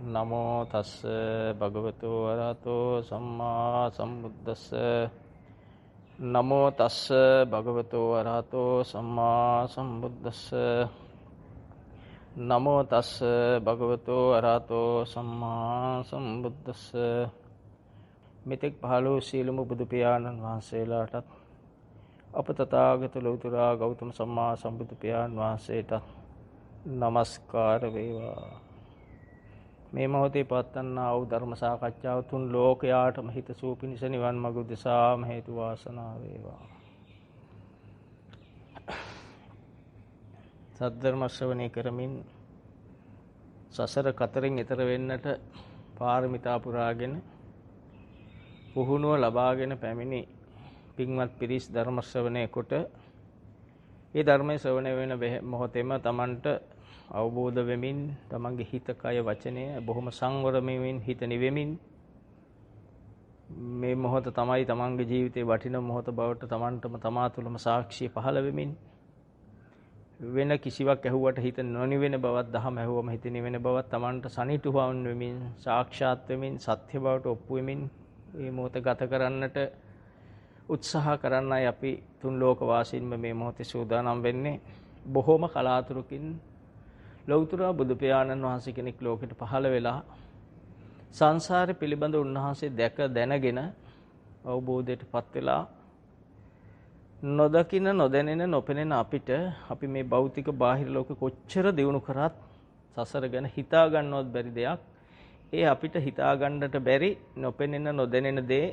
නමෝ තස්ස භගවතු වරහතෝ සම්මා සම්බුද්දස්ස නමෝ තස්ස භගවතු වරහතෝ සම්මා සම්බුද්දස්ස නමෝ තස්ස භගවතු වරහතෝ සම්මා සම්බුද්දස්ස මෙතෙක් පහළ වූ සීලම බුදු පියාණන් වහන්සේලාටත් අප තථාගත ලෞතර ගෞතම සම්මා සම්බුදු පියාණන් වහන්සේටත් නමස්කාර වේවා. මේ මොහොතේ පවත්වන්නා වූ ධර්ම සාකච්ඡාව තුන් ලෝකයාටම හිතසුව පිණිස නිවන් මඟ උදෙසාම හේතු වාසනා වේවා. සද්ධර්ම ශ්‍රවණය කරමින් සසර කතරෙන් එතර වෙන්නට පාරමිතා පුරාගෙන පුහුණුව ලබාගෙන පැමිණි පින්වත් පිරිස් ධර්ම ශ්‍රවණය කොට ඒ ධර්මයේ ශ්‍රවණය වෙන මොහොතේම තමන්ට අවබෝධ වෙමින් තමන්ගේ හිත කය වචනය බොහොම සංවරමින් හිත නිවෙමින් මේ මොහොත තමයි තමන්ගේ ජීවිතේ වටින මොහොත බවට තමන්ටම තමා තුළම සාක්ෂිය පහළ වෙමින් වෙන කිසිවක් ඇහුවට හිත නොනිවෙන බවත් දහම ඇහුවම හිත නිවෙන බවත් තමන්ට සනිටුහන් වෙමින් සාක්ෂාත් වෙමින් සත්‍ය බවට ඔප්පු වෙමින් මේ මොහොත ගත කරන්නට උත්සාහ කරන්නයි අපි තුන් ලෝක වාසීන්ම මේ මොහොතේ සූදානම් වෙන්නේ. බොහොම කලාතුරකින් ලෞතර බුදු පියාණන් වහන්සේ කෙනෙක් ලෝකෙට පහළ වෙලා සංසාරේ පිළිබඳ උන්වහන්සේ දැක දැනගෙන අවබෝධයටපත් වෙලා නොදකින නොදැනෙන නොපෙනෙන අපිට අපි මේ භෞතික බාහිර ලෝකෙ කොච්චර දියුණු කරත් සසර ගැන හිතා ගන්නවත් බැරි දෙයක්. ඒ අපිට හිතා ගන්නට බැරි නොපෙනෙන නොදැනෙන දේ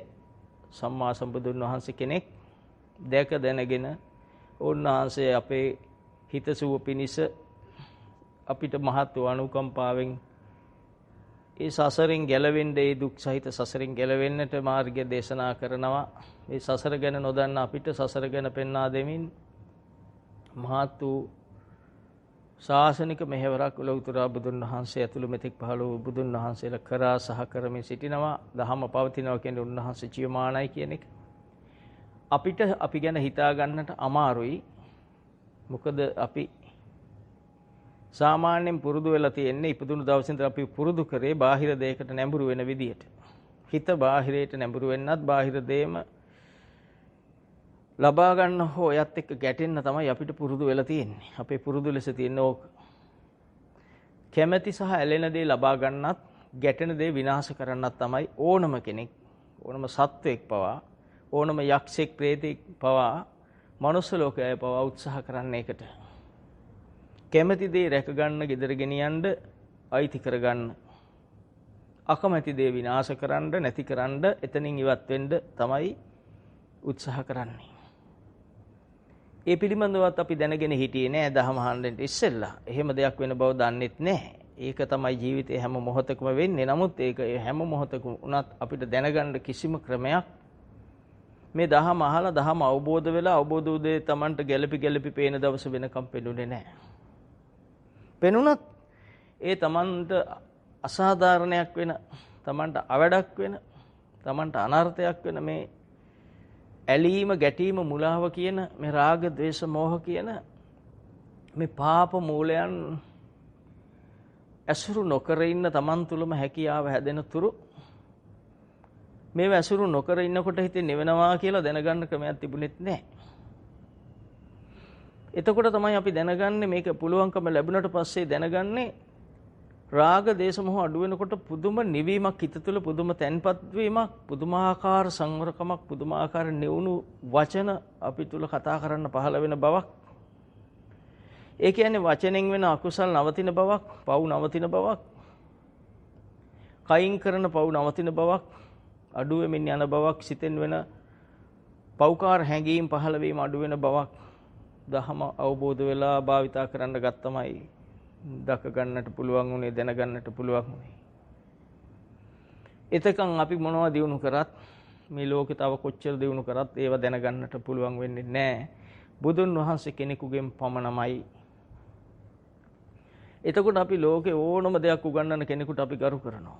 සම්මා සම්බුදුන් වහන්සේ කෙනෙක් දැක දැනගෙන උන්වහන්සේ අපේ හිතසුව පිණිස අපිට මහත් වූ අනුකම්පාවෙන් ඒ සසරින් ගැලවෙන්න ඒ දුක් සහිත සසරින් ගැලවෙන්නට මාර්ගය දේශනා කරනවා. මේ සසර ගැන නොදන්න අපිට සසර ගැන පෙන්වා දෙමින් මහත් වූ ශාසනික මෙහෙවරක් ලෞතර බුදුන් වහන්සේ ඇතුළු මෙතෙක් පහළ වූ බුදුන් වහන්සේලා කරා සහ කරමින් සිටිනවා. දහම පවතිනවා කියන්නේ උන්වහන්සේ ජීවමානයි කියන එක. අපිට අපි ගැන හිතා ගන්නට අමාරුයි. මොකද අපි සාමාන්‍යයෙන් පුරුදු වෙලා තියෙන්නේ ඉපදුණු දවසේ ඉඳලා අපි පුරුදු කරේ බාහිර දෙයකට නැඹුරු වෙන විදියට. හිත බාහිරයට නැඹුරු වෙන්නත් බාහිර දෙයම ලබා ගන්න හෝ එයත් එක්ක ගැටෙන්න තමයි අපිට පුරුදු වෙලා තියෙන්නේ. අපේ පුරුදු ලෙස තියෙන ඕක. කැමැති සහ ඇලෙන දේ ලබා ගන්නත් ගැටෙන දේ විනාශ කරන්නත් තමයි ඕනම කෙනෙක් ඕනම සත්වෙක් පවා ඕනම යක්ෂයෙක් ප්‍රේතෙක් පවා මනුස්ස ලෝකයේ පවා උත්සාහ කරන්න ඒකට. කැමැති දේ රැක ගන්න, gedara ගෙනියන්න, අයිති කරගන්න. අකමැති දේ විනාශ කරන්න, නැති කරන්න, එතනින් ඉවත් වෙන්න තමයි උත්සාහ කරන්නේ. ඒ පිළිබඳවත් අපි දැනගෙන හිටියේ නෑ දහම අහන්න ඉස්සෙල්ලා. එහෙම දෙයක් වෙන බව දන්නෙත් නෑ. ඒක තමයි ජීවිතේ හැම මොහොතකම වෙන්නේ. නමුත් ඒක හැම මොහොතකම උනත් අපිට දැනගන්න කිසිම ක්‍රමයක් මේ දහම අහලා දහම අවබෝධ වෙලා අවබෝධ උදේ Tamanට ගැළපි පේන දවස වෙනකම් පෙනුනේ නෑ. පෙනුනත් ඒ Tamanට අසාධාරණයක් වෙන, Tamanට අවඩක් වෙන, Tamanට අනර්ථයක් වෙන මේ ඇලීම, ගැටීම, මුලාව කියන මේ රාග, ద్వේෂ, මෝහ කියන මේ පාප මූලයන් ඇසුරු නොකර ඉන්න Taman තුලම හැකියාව හැදෙන තුරු මේව ඇසුරු නොකර ඉන්නකොට හිතේ නිවෙනවා කියලා දැනගන්න ක්‍රමයක් තිබුණෙත් නැහැ. එතකොට තමයි අපි දැනගන්නේ මේක පුළුවන්කම ලැබුණට පස්සේ දැනගන්නේ රාග, දේශ, මොහ අඩු වෙනකොට පුදුම නිවීමක් හිත තුළ, පුදුම තැන්පත් වීමක්, පුදුමාකාර සංවරකමක්, පුදුමාකාර නිවුණු වචන අපි තුළ කතා කරන්න පහළ වෙන බවක්. ඒ කියන්නේ වචනෙන් වෙන අකුසල් නවතින බවක්, පව් නවතින බවක්, කයින් කරන පව් නවතින බවක්, අඩු වෙමින් යන බවක්, සිතෙන් වෙන පව්කාර හැඟීම් පහළ වීම අඩු වෙන බවක් දහම අවබෝධ වෙලා භාවිතා කරන්න ගත්තමයි දක ගන්නට පුළුවන් උනේ, දැනගන්නට පුළුවන් උනේ. එතකන් අපි මොනවා දිනු කරත් මේ ලෝකේ තව කොච්චර දිනු කරත් ඒව දැනගන්නට පුළුවන් වෙන්නේ නැහැ. බුදුන් වහන්සේ කෙනෙකුගෙන් පමණමයි. එතකොට අපි ලෝකේ ඕනම දෙයක් උගන්වන කෙනෙකුට අපි ගරු කරනවා.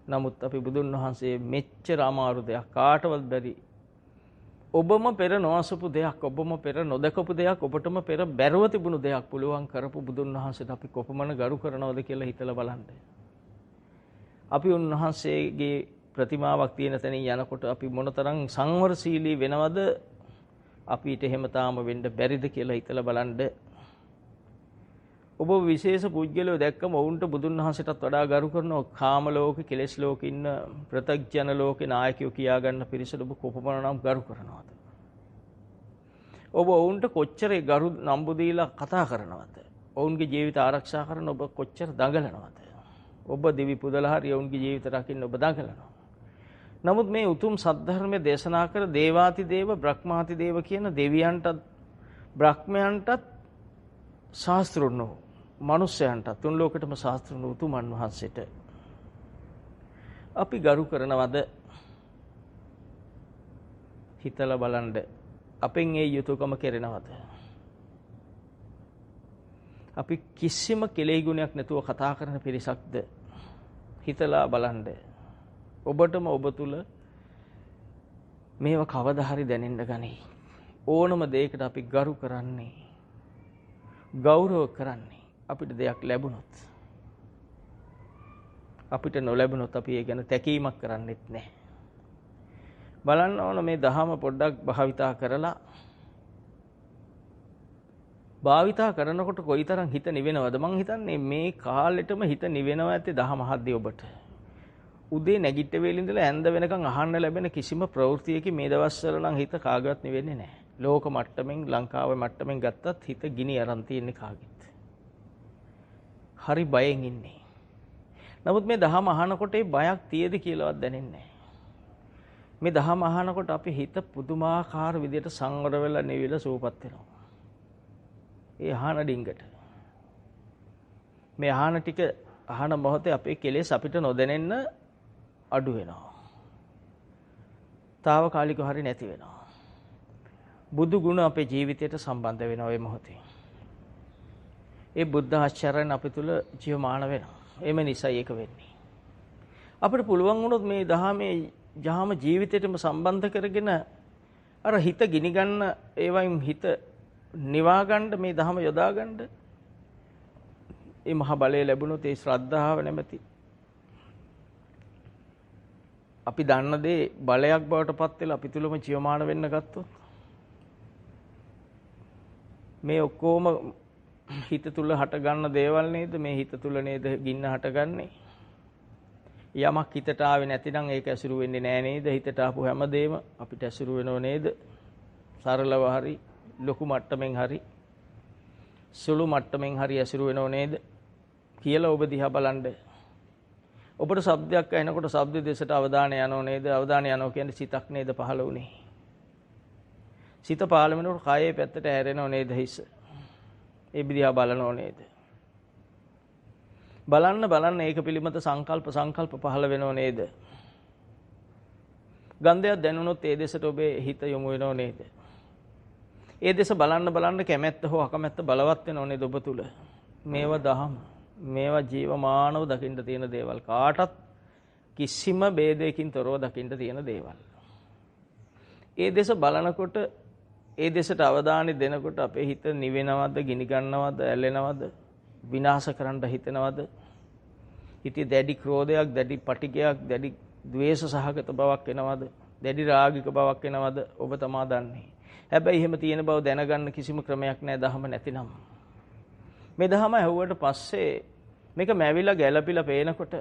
නමුත් අපි බුදුන් වහන්සේ මෙච්චර අමාරු දෙයක් කාටවත් බැරි, ඔබම පෙර නොඅසපු දෙයක්, ඔබම පෙර නොදකපු දෙයක්, ඔබටම පෙර බැරුව තිබුණු දෙයක් පුළුවන් කරපු බුදුන් වහන්සේට අපි කොපමණ ගරු කරනවද කියලා හිතලා බලන්න. අපි උන්වහන්සේගේ ප්‍රතිමාවක් තියෙන තැනින් යනකොට අපි මොනතරම් සංවරශීලී වෙනවද අපිට එහෙම තාම වෙන්න බැරිද කියලා හිතලා බලන්න. ඔබ විශේෂ පුජ්‍යලෝ දැක්කම ඔවුන්ට බුදුන් වහන්සේටත් වඩා ගරු කරන කාම ලෝකේ කෙලෙස් ලෝකේ ඉන්න ප්‍රත්‍යඥ ලෝකේ නායකයෝ කියා ගන්න පිරිසට ඔබ කොපමණනම් ගරු කරනවද? ඔබ ඔවුන්ට කොච්චර ගරු නම්බු දීලා කතා කරනවද? ඔවුන්ගේ ජීවිත ආරක්ෂා කරන ඔබ කොච්චර දඟලනවද? ඔබ දිවි පුදලා හරි ඔවුන්ගේ ජීවිත රකින්න ඔබ දඟලනවා. නමුත් මේ උතුම් සද්ධර්මයේ දේශනා කර දේවාති දේව බ්‍රහ්මාති දේව කියන දෙවියන්ටත් බ්‍රහ්මයන්ටත් ශාස්ත්‍රුන් වූ මනුෂ්‍යයන්ට තුන් ලෝකෙටම ශාස්ත්‍රුන් වූ උතුමන් වහන්සේට අපි ගරු කරනවද? හිතලා බලන්න. අපෙන් ඒ යුතුයකම කෙරෙනවද? අපි කිසිම කෙලෙහි ගුණයක් නැතුව කතා කරන පිරිසක්ද? හිතලා බලන්න. ඔබටම ඔබ තුල මේව කවදා හරි දැනෙන්න ගනී. ඕනම දෙයකට අපි ගරු කරන්නේ, ගෞරව කරන්නේ අපිට දෙයක් ලැබුණොත්. අපිට නොලැබුණොත් අපි ඒ ගැන තැකීමක් කරන්නෙත් නැහැ. බලන්න ඕන මේ දහම පොඩ්ඩක් භාවිතා කරලා භාවිතා කරනකොට කොයිතරම් හිත නිවෙනවද? මං හිතන්නේ මේ කාලෙටම හිත නිවෙනවා ඇත්තේ දහම අහද්දී ඔබට. උදේ නැගිට වේල ඉඳලා ඇඳ වෙනකන් අහන්න ලැබෙන කිසිම ප්‍රවෘත්තියකින් මේ දවස්වල නම් හිත කාගවත් නිවෙන්නේ නැහැ. ලෝක මට්ටමින් ලංකාවේ මට්ටමින් ගත්තත් හිත ගිනි අරන් තියෙන්නේ කාගෙත්. හරි බයෙන් ඉන්නේ. නමුත් මේ දහම අහනකොට ඒ බයක් තියේද කියලාවත් දැනෙන්නේ නැහැ. මේ දහම අහනකොට අපි හිත පුදුමාකාර විදියට සංවර වෙලා නිවිලා සූපත් වෙනවා. ඒ අහන ඩිංගට. මේ අහන ටික අහන මොහොතේ අපේ කෙලෙස් අපිට නොදැනෙන්න අඩු වෙනවා. తాවකාලිකව හරි නැති වෙනවා. බුදු ගුණ අපේ ජීවිතයට සම්බන්ධ වෙනවා මේ මොහොතේ. ඒ බුද්ධ ආචාර්යයන් අපි තුල ජීවමාන වෙනවා. එම නිසයි ඒක වෙන්නේ. අපිට පුළුවන් වුණොත් මේ දහමේ ජාම ජීවිතයටම සම්බන්ධ කරගෙන අර හිත ගිනි ගන්න ඒවයින් හිත නිවා ගන්න මේ දහම යොදා ගන්න ඒ මහ බලය ලැබුණොත් ඒ ශ්‍රද්ධාව නැමැති අපි දන්න දේ බලයක් බවට පත් වෙලා අපි තුලම ජීවමාන වෙන්න ගත්තොත් මේ ඔක්කොම හිත තුල හට ගන්න දේවල් නේද? මේ හිත තුල නේද ගින්න හටගන්නේ? යමක් හිතට ආවේ නැතිනම් ඒක ඇසුරු වෙන්නේ නෑ නේද? හිතට ආපු හැමදේම අපිට ඇසුරු වෙනව නේද? සරලව හරි ලොකු මට්ටමින් හරි සුළු මට්ටමින් හරි ඇසුරු වෙනව නේද කියලා ඔබ දිහා බලන්න. ඔබට ශබ්දයක් ඇහෙනකොට ශබ්ද දෙසට අවධානය යනව නේද? අවධානය යනවා කියන්නේ සිතක් නේද පහළ වුනේ? සිත පහළ වෙනකොට කායේ පැත්තට හැරෙනව නේද හිස? ඒ දිහා බලනව නේද? බලන්න ඒක පිළිබඳ සංකල්ප පහළ වෙනව නේද? ගන්ධයක් දැනුනොත් ඒ දෙසට ඔබේ හිත යොමු වෙනව නේද? ඒ දෙස බලන්න කැමැත්ත හෝ අකමැත්ත බලවත් වෙනව නේද ඔබ තුල? මේවා දහම. මේවා ජීවමානව දකින්න තියෙන දේවල්. කාටත් කිසිම ભેදයකින් තොරව දකින්න තියෙන දේවල්. ඒ දෙස බලනකොට ඒ දෙසට අවධානය දෙනකොට අපේ හිත නිවෙනවද, ගිනි ගන්නවද, ඇලෙනවද, විනාශ කරන්න හිතනවද? හිතේ දැඩි ක්‍රෝධයක්, දැඩි පටිගයක්, දැඩි ද්වේෂ සහගත බවක් එනවද? දැඩි රාගික බවක් එනවද? ඔබ තමා දන්නේ. හැබැයි එහෙම තියෙන බව දැනගන්න කිසිම ක්‍රමයක් නැහැ දහම නැතිනම්. මේ දහම ඇහුවට පස්සේ මේක මැවිලා ගැළපිලා පේනකොට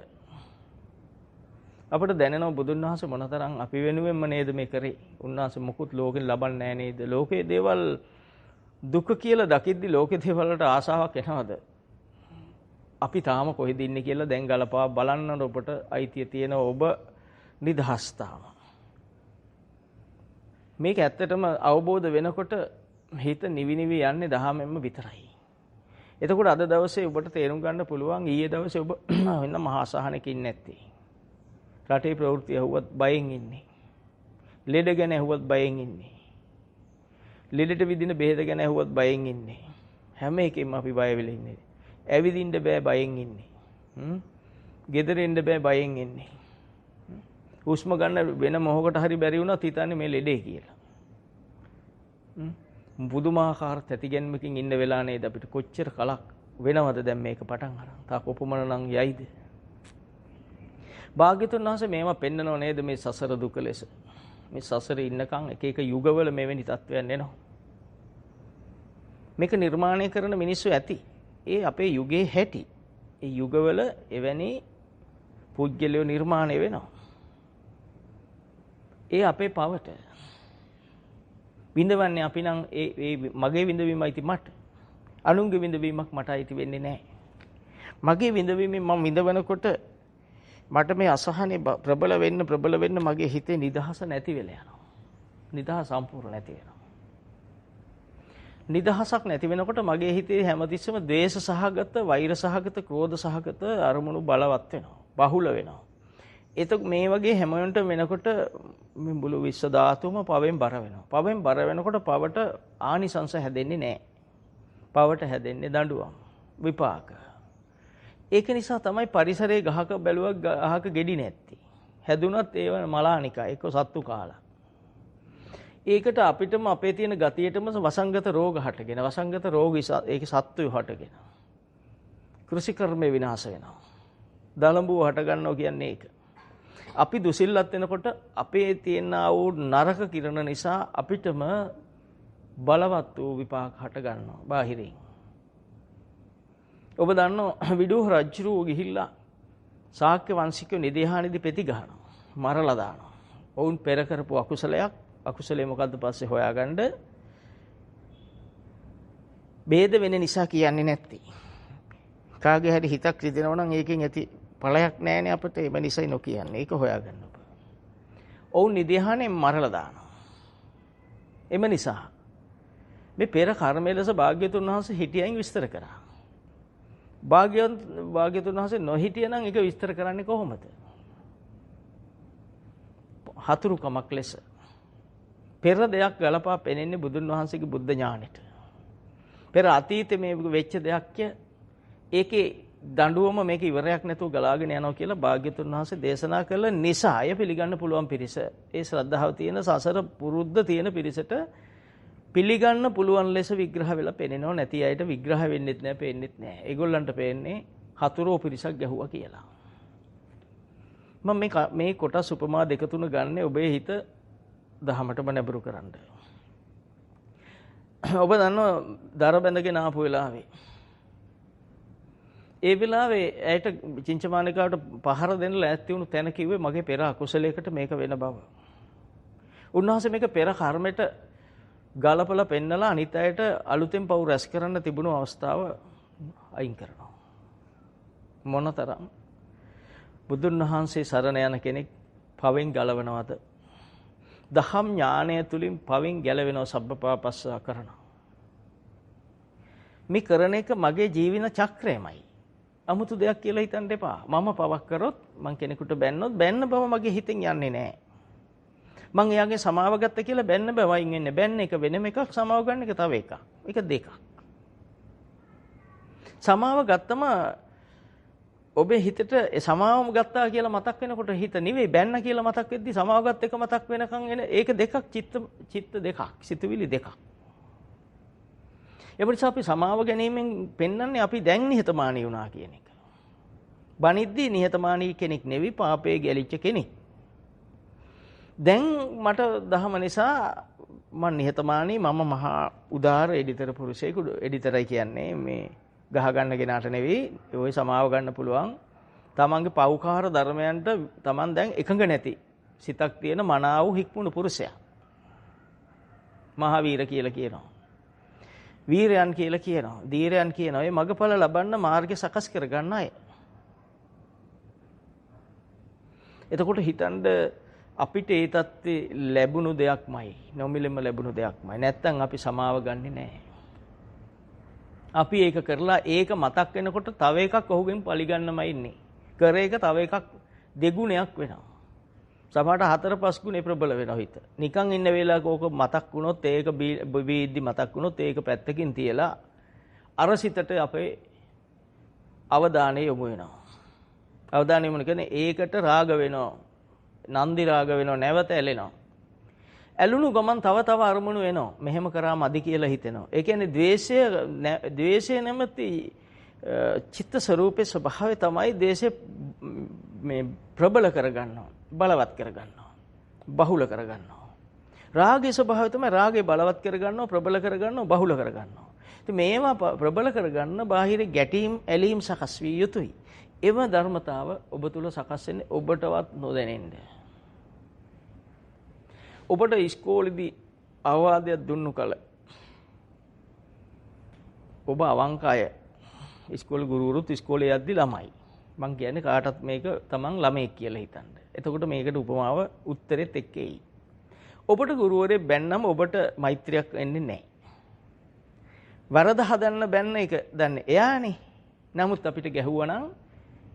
අපිට දැනෙනවා බුදුන් වහන්සේ මොනතරම් අපි වෙනුවෙන්ම නේද මේ කරේ. උන්වහන්සේ මුකුත් ලෝකෙන් ලබන්නේ නැහැ නේද? ලෝකේ දේවල් දුක කියලා දකිද්දි ලෝකේ දේවල් වලට ආසාවක් එනවද? අපි තාම කොහෙද ඉන්නේ කියලා දැන් ගලපා බලන්න ඔබට අයිතිය තියෙන ඔබ නිදහස් තාම. මේක ඇත්තටම අවබෝධ වෙනකොට හිත නිවි යන්නේ දහමෙන්ම විතරයි. එතකොට අද දවසේ ඔබට තේරුම් ගන්න පුළුවන් ඊයේ දවසේ ඔබ වෙන මහා අසහනකින් නැත්තේ. රටේ ප්‍රවෘත්ති ඇහුවත් බයෙන් ඉන්නේ. ලෙඩ ගැන ඇහුවත් බයෙන් ඉන්නේ. ලෙඩට විදින බෙහෙත ගැන ඇහුවත් බයෙන් ඉන්නේ. හැම එකෙම අපි බය වෙලා ඉන්නේ. ඇවිදින්න බෑ බයෙන් ඉන්නේ. ගෙදර ඉන්න බෑ බයෙන් ඉන්නේ. හුස්ම ගන්න වෙන මොහොකට හරි බැරි වුණත් හිතන්නේ මේ ලෙඩේ කියලා. බුදුමාහාර තැතිගැන්මකින් ඉන්න වෙලා නේද අපිට කොච්චර කලක් වෙනවද දැන් මේක පටන් අරන්. තා කොපමණ නම් යයිද? භාග්‍යතුන් වහන්සේ මේවා පෙන්නනව නේද මේ සසර දුක ලෙස. මේ සසරේ ඉන්නකම් එක එක යුගවල මෙවැනි තත්වයන් එනවා. මේක නිර්මාණය කරන මිනිස්සු ඇති. ඒ අපේ යුගයේ හැටි. ඒ යුගවල එවැනි පුද්ගලයෝ නිර්මාණය වෙනවා. ඒ අපේ පවට. විඳවන්නේ අපි නම් ඒ මගේ විඳවීමයි ති මට. අනුන්ගේ විඳවීමක් මට අයිති වෙන්නේ නැහැ. මගේ විඳවීමෙන් මම විඳවනකොට මට මේ අසහනේ ප්‍රබල වෙන්න මගේ හිතේ නිදහස නැති වෙලා යනවා. නිදහස සම්පූර්ණ නැති වෙනවා. නිදහසක් නැති වෙනකොට මගේ හිතේ හැමතිස්සෙම ද්වේෂ සහගත, වෛර සහගත, ක්‍රෝධ සහගත අරමුණු බලවත් වෙනවා. බහුල වෙනවා. එතකොට මේ වගේ හැමෝන්ට වෙනකොට මේ මුළු විශ්ව ධාතුවම පවෙන් බර වෙනවා. පවෙන් බර වෙනකොට පවට ආනිසංස හැදෙන්නේ නැහැ. පවට හැදෙන්නේ දඬුවම්, විපාක. ඒක නිසා තමයි පරිසරයේ ගහක බැලුවක් ගහක ගෙඩි නැත්තේ. හැදුනත් ඒව මලානිකා එක්ක සත්තු කාලා. ඒකට අපිටම අපේ තියෙන ගතියටම වසංගත රෝග හටගෙන, වසංගත රෝග ඒකේ සත්තුය හටගෙන. කෘෂි කර්මය විනාශ වෙනවා. දලඹුව හට ගන්නවා කියන්නේ ඒක. අපි දුසිල්ලත් වෙනකොට අපේ තියෙන වූ නරක කිරණ නිසා අපිටම බලවත් වූ විපාක හට ගන්නවා බාහිරින්. ඔබ දන්නවා විදුහ රජුරෝ ගිහිල්ලා ශාක්‍ය වංශිකයෝ නිදේහානිදි පෙති ගහනවා. මරලා දානවා. ඔවුන් පෙර කරපු අකුසලයේ මොකද්ද පස්සේ හොයාගන්න ભેද වෙන නිසා කියන්නේ නැත්තේ. කාගේ හරි හිතක් රිදෙනවා නම් ඒකෙන් ඇති ඵලයක් නැහැනේ අපිට. ඒ නිසයි නොකියන්නේ. ඒක හොයාගන්න ඕන. ඔවුන් නිදේහානෙන් මරලා දානවා. එම නිසා මේ පෙර කර්මයේ ලෙස භාග්‍යතුන් වහන්සේ හිටියයින් විස්තර කරා. භාග්‍යතුන් වහන්සේ නොහිටිය නම් ඒක විස්තර කරන්නේ කොහොමද? හතුරුකමක් ලෙස. පෙර දෙයක් ගලපා පෙනෙන්නේ බුදුන් වහන්සේගේ බුද්ධ ඥානෙට. පෙර අතීතේ මේ වෙච්ච දෙයක් ඒකේ දඬුවම මේක ඉවරයක් නැතුව ගලාගෙන යනවා කියලා භාග්‍යතුන් වහන්සේ දේශනා කළ නිසා අය පිළිගන්න පුළුවන් පිරිස. ඒ ශ්‍රද්ධාව තියෙන සසර පුරුද්ද තියෙන පිරිසට පිළිගන්න පුළුවන් ලෙස විග්‍රහ වෙලා පෙනෙනව. නැති අයට විග්‍රහ වෙන්නෙත් නැහැ, පේන්නෙත් නැහැ. ඒගොල්ලන්ට පේන්නේ හතුරෝ පිරිසක් ගැහුවා කියලා. මම මේ කොටස් උපමා දෙක තුන ගන්න ඔබේ හිත දහමටම නැඹුරු කරන්න. ඔබ දන්නවා දර බැඳගෙන ආපු වෙලාවේ ඒ වෙලාවේ ඇයට චින්චමානිකාවට පහර දෙන්න ලෑස්ති වුණු තැන කිව්වේ මගේ පෙර අකුසලයකට මේක වෙන බව. උන්වහන්සේ මේක පෙර කර්මයට ගලපලා පෙන්නලා අනිත් අයට අලුතෙන් පව් රැස් කරන්න තිබුණු අවස්ථාව අයින් කරනවා. මොනතරම් බුදුන් වහන්සේ සරණ යන කෙනෙක් පවෙන් ගලවනවද? දහම් ඥානය තුලින් පවෙන් ගැලවෙනවා, සබ්බපාපස්සා කරනවා. මේ කරන එක මගේ ජීවන චක්‍රයමයි. 아무තු දෙයක් කියලා හිතන්න එපා. මම පවක් කරොත්, මං කෙනෙකුට බැන්නොත් බැන්න බව මගේ හිතෙන් යන්නේ නැහැ. මං එයාගේ සමාව ගත්ත කියලා බැන්න බව වයින් වෙන්නේ. බැන්න එක වෙනම එකක්, සමාව ගන්න එක තව එකක්. ඒක දෙකක්. සමාව ගත්තම ඔබේ හිතට සමාවම ගත්තා කියලා මතක් වෙනකොට හිත නෙවෙයි බැන්න කියලා මතක් වෙද්දි සමාව ගත්ත එක මතක් වෙනකන් එන ඒක දෙකක්, චිත්ත දෙකක්, සිතුවිලි දෙකක්. ඒ නිසා අපි සමාව ගැනීමෙන් පෙන්වන්නේ අපි දැන් නිහතමානී වුණා කියන එක. බනිද්දී නිහතමානී කෙනෙක් නෙවෙයි, පාපයේ ගැලිච්ච කෙනෙක්. දැන් මට දහම නිසා මම නිහතමානී, මම මහා උදාර එඩිතර පුරුෂයෙකු. එඩිතරයි කියන්නේ මේ ගහ ගන්න කෙනාට නෙවෙයි, ওই සමාව ගන්න පුළුවන්. තමන්ගේ පෞකාර ධර්මයන්ට තමන් දැන් එකඟ නැති සිතක් තියෙන මනාව හික්මුණු පුරුෂයා. මහාවීර කියලා කියනවා. වීරයන් කියලා කියනවා. ධීරයන් කියනවා. ඒ මගඵල ලබන්න මාර්ගය සකස් කර ගන්න අය. එතකොට හිතන්න අපිට ඒ தත්ත්වේ ලැබුණු දෙයක්මයි, නොමිලෙම ලැබුණු දෙයක්මයි. නැත්තම් අපි සමාව ගන්නෙ නැහැ. අපි ඒක කරලා ඒක මතක් වෙනකොට තව එකක් ඔහුගෙන් පරිගන්නමයි ඉන්නේ. කර එක තව එකක් දෙගුණයක් වෙනවා. සමහරට 4-5 ගුණේ ප්‍රබල වෙනවා හිත. නිකන් ඉන්න වෙලාවක ඕක මතක් වුණොත්, ඒක බීද්දි මතක් වුණොත් ඒක පැත්තකින් තියලා අර සිතට අපේ අවධානය යොමු වෙනවා. අවධානය යොමු කියන්නේ ඒකට රාග වෙනවා. නන්දි රාග වෙනවා, නැවත ඇලෙනවා. ඇලුණු ගමන් තව තව අරමුණු එනවා. මෙහෙම කරාම අදි කියලා හිතෙනවා. ඒ කියන්නේ ද්වේෂය නැමැති චිත්ත ස්වરૂපේ ස්වභාවය තමයි ද්වේෂය මේ ප්‍රබල කරගන්නවා, බලවත් කරගන්නවා, බහුල කරගන්නවා. රාගයේ ස්වභාවය තමයි රාගය බලවත් කරගන්නවා, ප්‍රබල කරගන්නවා, බහුල කරගන්නවා. ඉතින් මේවා ප්‍රබල කරගන්න බාහිර ගැටීම් ඇලීම් සකස් විය යුතුයි. එව ධර්මතාව ඔබ තුල සකස් වෙන්නේ ඔබටවත් නොදැනෙන්න. ඔබට ඉස්කෝලේදී අවවාදයක් දුන්නු කල ඔබ අවංක අය, ඉස්කෝලේ ගුරුවරුත් ඉස්කෝලේ යද්දි ළමයි. මං කියන්නේ කාටත් මේක තමන් ළමෙක් කියලා හිතන්න. එතකොට මේකට උපමාව උත්තරෙත් එක්ක එයි. ඔබට ගුරුවරයෙක් බැන්නම ඔබට මෛත්‍රියක් එන්නේ නැහැ. වරද හදන්න බැන්න එක දන්නේ එයානේ. නමුත් අපිට ගැහුවා නම්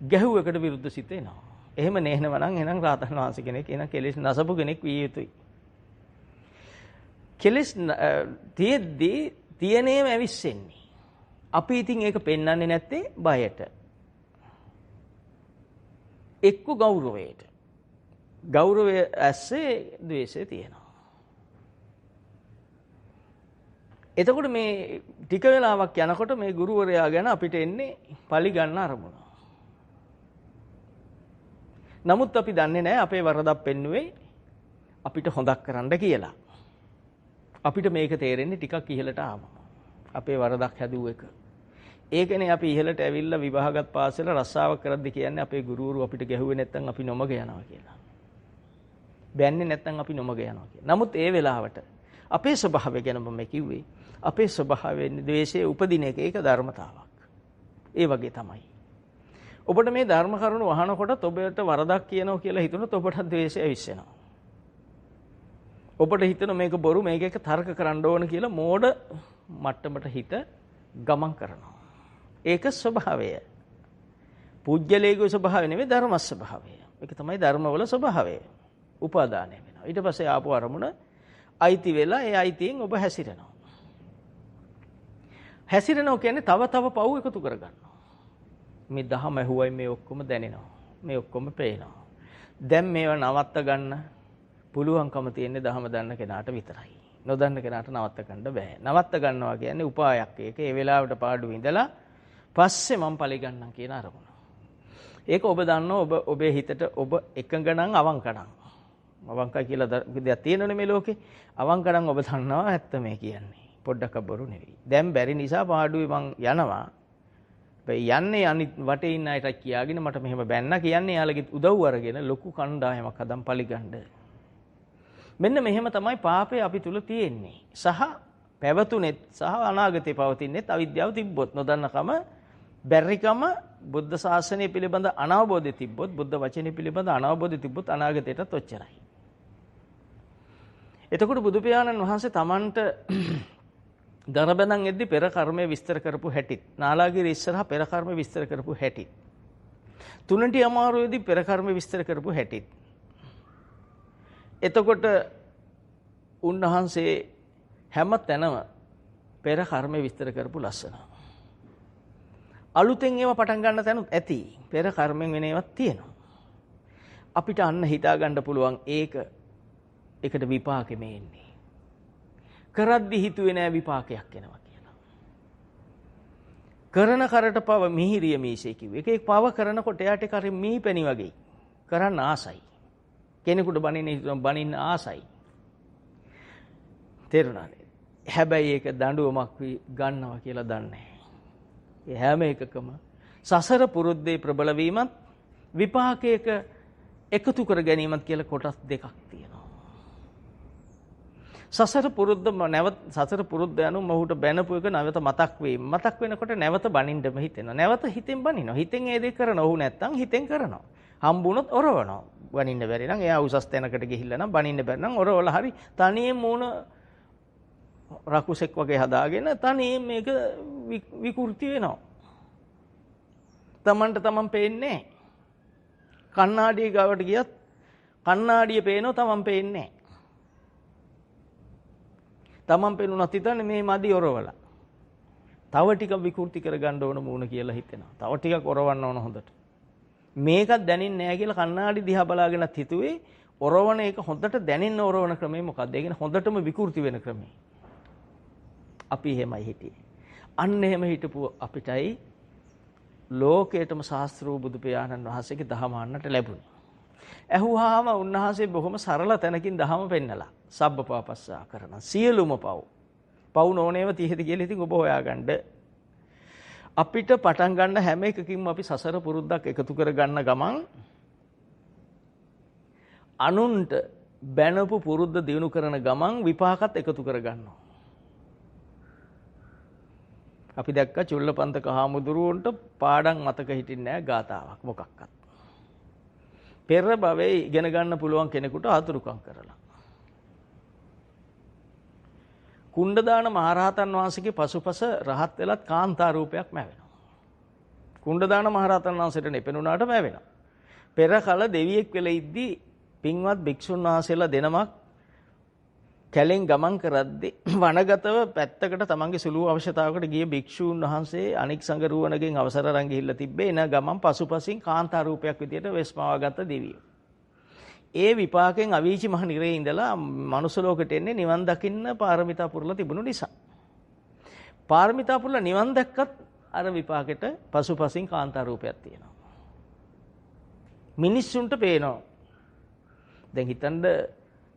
ගැහුවකට විරුද්ධ සිත එනවා. එහෙම නේනව නම් එහෙනම් රාතන් වහන්සේ කෙනෙක් එන කෙලෙස් නසපු කෙනෙක් විය යුතුයි. කෙලෙස් තියෙද්දී තියෙනේම ඇවිස්සෙන්නේ. අපි ඉතින් ඒක පෙන්වන්නේ නැත්තේ බයට. එක්ක ගෞරවයට. ගෞරවය ඇස්සේ ද්වේෂය තියෙනවා. එතකොට මේ ටික වෙලාවක් යනකොට මේ ගුරුවරයා ගැන අපිට එන්නේ පලි ගන්න අරමුණ. නමුත් අපි දන්නේ නැහැ අපේ වරදක් පෙන්නුවේ අපිට හොඳක් කරන්න කියලා. අපිට මේක තේරෙන්නේ ටිකක් ඉහළට ආවම. අපේ වරදක් හැදුව එක. ඒකනේ අපි ඉහළට ඇවිල්ලා විභාගත් පාස් වෙලා රස්සාවක් කරද්දි කියන්නේ අපේ ගුරුවරු අපිට ගැහුවේ නැත්නම් අපි නොමග යනවා කියලා. බැන්නේ නැත්නම් අපි නොමග යනවා කියලා. නමුත් ඒ වෙලාවට අපේ ස්වභාවය ගැන මම කිව්වේ අපේ ස්වභාවයෙන් ද්වේෂයේ උපදින එක ඒක ධර්මතාවක්. ඒ වගේ තමයි. ඔබට මේ ධර්ම කරුණු වහනකොට ඔබට වරදක් කියනවා කියලා හිතුනොත් ඔබට ද්වේෂය ඇවිස්සෙනවා. ඔබට හිතන මේක බොරු මේක එක තර්ක කරන්න ඕන කියලා මෝඩ මට්ටමට හිත ගමන් කරනවා. ඒක ස්වභාවය. පුජ්‍යලේගෝ ස්වභාවය නෙවෙයි ධර්ම ස්වභාවය. ඒක තමයි ධර්මවල ස්වභාවය. උපාදානය වෙනවා. ඊට පස්සේ ආපු අරමුණ අයිති වෙලා ඒ අයිතියෙන් ඔබ හැසිරෙනවා. හැසිරෙනවා කියන්නේ තව තව පව් එකතු කරගන්නවා. මේ දහම ඇහුවයි මේ ඔක්කොම දැනෙනවා. මේ ඔක්කොම පේනවා. දැන් මේවා නවත්ත ගන්න පුළුවන්කම තියෙන්නේ දහම දන්න කෙනාට විතරයි. නොදන්න කෙනාට නවත්ත ගන්න බෑ. නවත්ත ගන්නවා කියන්නේ උපායක්. ඒක ඒ වෙලාවට පාඩු විඳලා පස්සේ මම පලි ගන්නම් කියන අරමුණ. ඒක ඔබ දන්නවා ඔබ ඔබේ හිතට ඔබ එකඟ නම් අවංක නම්. අවංකයි කියලා දෙයක් තියෙනවනේ මේ ලෝකේ. අවංක නම් ඔබ දන්නවා ඇත්ත මේ කියන්නේ. පොඩ්ඩක් බොරු නෙවෙයි. දැන් බැරි නිසා පාඩුවේ මං යනවා. යන්නේ අනිත් වටේ ඉන්න අයට කියාගෙන මට මෙහෙම බැන්න කියන්නේ යාළගේ උදව් අරගෙන ලොකු කණ්ඩායමක් හදන් පලිගන්න. මෙන්න මෙහෙම තමයි පාපය අපි තුල තියෙන්නේ. සහ පැවතුනේත් සහ අනාගතේ පවතින්නේත් අවිද්‍යාව තිබ්බොත් නොදන්නකම බැරිකම බුද්ධ ශාසනය පිළිබඳ අනවබෝධය තිබ්බොත් බුද්ධ වචනේ පිළිබඳ අනවබෝධය තිබ්බොත් අනාගතයටත් ඔච්චරයි. එතකොට බුදු පියාණන් වහන්සේ Tamanට දරබඳන් එද්දි පෙර කර්මය විස්තර කරපු හැටිත් නාලාගිරි ඉස්සරහා පෙර කර්ම විස්තර කරපු හැටිත් තුනටි අමාරුවේදී පෙර කර්ම විස්තර කරපු හැටිත් එතකොට උන්වහන්සේ හැම තැනම පෙර කර්ම විස්තර කරපු ලස්සන අලුතෙන් ඒවා පටන් ගන්න තැනුත් ඇති පෙර කර්මෙන් වෙන ඒවාත් තියෙනවා අපිට අන්න හිතා ගන්න පුළුවන් ඒකට විපාකෙම එන්නේ කරද්දි හිතුවේ නෑ විපාකයක් එනවා කියලා. කරන කරට පව මිහිරිය මීසේ කිව්වේ. ඒක පව කරනකොට එයාට කරේ මිහිපැණි වගේ. කරන්න ආසයි. කෙනෙකුට බනින්න ආසයි. තේරුණාද? හැබැයි ඒක දඬුවමක් ගන්නවා කියලා දන්නේ නැහැ. ඒ හැම එකකම සසර පුරුද්දේ ප්‍රබල වීමත් විපාකයක එකතු කර ගැනීමත් කියලා කොටස් දෙකක් තියෙනවා. සසර පුරුද්ද යනු මොහුට බැනපු එක නැවත මතක් වීම. මතක් වෙනකොට නැවත බනින්නම හිතෙනවා. නැවත හිතෙන් බනිනවා. හිතෙන් ඒ දේ කරනවා. ඔහු නැත්තම් හිතෙන් කරනවා. හම්බුනොත් ඔරවනවා. බනින්න බැරි නම් එයා උසස් තැනකට ගිහිල්ලා නම් බනින්න බැරි නම් ඔරවලා හරි තනියෙන් මූණ රකුසෙක් වගේ හදාගෙන තනියෙන් මේක විකෘති වෙනවා. Tamanට Taman පේන්නේ නැහැ. කණ්ණාඩිය ගාවට ගියත් කණ්ණාඩිය පේනවා Taman පේන්නේ නැහැ. තමන් පෙනුනත් හිතන්නේ මේ මදි ඔරවලා. තව ටිකක් විකෘති කරගන්න ඕන මූණ කියලා හිතෙනවා. තව ටිකක් ඔරවන්න ඕන හොඳට. මේකත් දැනෙන්නේ නැහැ කියලා කණ්ණාඩි දිහා බලාගෙනත් හිතුවේ ඔරවන එක හොඳට දැනෙන්න ඔරවන ක්‍රමය මොකක්ද? ඒ කියන්නේ හොඳටම විකෘති වෙන ක්‍රමය. අපි එහෙමයි හිටියේ. අන්න එහෙම හිටපු අපිටයි ලෝකයටම ශාස්ත්‍රූ බුදු පියාණන් වහන්සේගේ දහම අහන්නට ලැබුණේ. ඇහුවාම උන්වහන්සේ බොහොම සරල තැනකින් දහම පෙන්නලා සබ්බපාපස්සා කරන සියලුම පව් නොනේව තියෙද කියලා ඉතින් ඔබ හොයාගන්න. අපිට පටන් ගන්න හැම එකකින්ම අපි සසර පුරුද්දක් එකතු කර ගන්න ගමන් අනුන්ට බැනපු පුරුද්ද දිනු කරන ගමන් විපාකත් එකතු කර ගන්නවා. අපි දැක්ක චුල්ලපන්තක හාමුදුරුවන්ට පාඩම් මතක හිටින්නේ නැහැ ගාතාවක් මොකක්වත්. පෙර භවයේ ඉගෙන ගන්න පුළුවන් කෙනෙකුට ආතුරුකම් කරලා. කුණ්ඩදාන මහරහතන් වහන්සේගේ පසුපස රහත් වෙලත් කාන්තා රූපයක් මැවෙනවා. කුණ්ඩදාන මහරහතන් වහන්සේට නෙපෙනුනාට මැවෙනවා. පෙර කල දෙවියෙක් වෙලා ඉද්දී පින්වත් භික්ෂුන් වහන්සේලා දෙනමක් කැලෙන් ගමන් කරද්දී වනගතව පැත්තකට තමන්ගේ සුළු අවශ්‍යතාවකට ගිය භික්ෂූන් වහන්සේ අනික් සංගරුවනගෙන් අවසර අරන් ගිහිල්ලා තිබ්බේ එන ගමන් පසුපසින් කාන්තා රූපයක් විදියට වෙස්මවාගත්ත දෙවියෝ. ඒ විපාකෙන් අවීචි මහ නිරේ ඉඳලා මනුස්ස ලෝකෙට එන්නේ නිවන් දකින්න පාරමිතා පුරලා තිබුණු නිසා. පාරමිතා පුරලා නිවන් දැක්කත් අර විපාකෙට පසුපසින් කාන්තා රූපයක් තියෙනවා. මිනිස්සුන්ට පේනවා. දැන් හිතන්න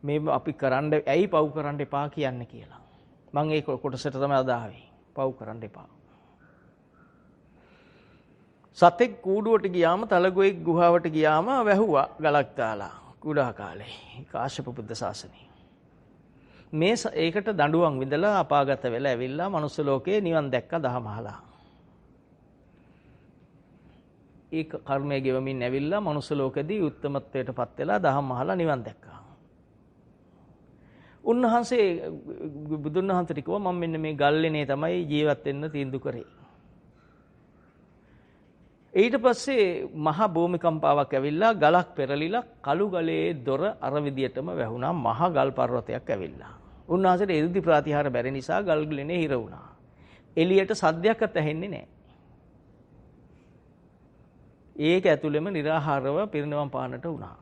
මේ අපි කරන්න ඇයි පව් කරන්න එපා කියන්නේ කියලා. මම ඒ කොටසට තමයි අදාවේ. පව් කරන්න එපා. සතෙක් කූඩුවට ගියාම තලගොයෙක් ගුහාවට ගියාම වැහුවා ගලක් දාලා කුඩා කාලේ කාශ්‍යප බුද්ධ ශාසනය. මේ ඒකට දඬුවම් විඳලා අපාගත වෙලා ඇවිල්ලා මනුස්ස ලෝකේ නිවන් දැක්ක දහමහලා. ඒ කර්මය ගෙවමින් ඇවිල්ලා මනුස්ස ලෝකෙදී උත්තමත්වයටපත් වෙලා දහමහලා නිවන් දැක්කා. උන්වහන්සේ බුදුන් වහන්සේට කිව්වා මම මෙන්න මේ ගල්ලේනේ තමයි ජීවත් වෙන්න තීන්දුව කරේ. ඊට පස්සේ මහා භූමිකම්පාවක් ඇවිල්ලා ගලක් පෙරලිලා කළු ගලේ දොර අර විදියටම වැහුණා මහා ගල් පර්වතයක් ඇවිල්ලා. උන්වහන්සේට එරුදි ප්‍රතිහාර බැරි නිසා ගල් ගලනේ හිර වුණා. එළියට සද්දයක්වත් ඇහෙන්නේ නැහැ. ඒක ඇතුළෙම निराහාරව පිරිනවම් පානට වුණා.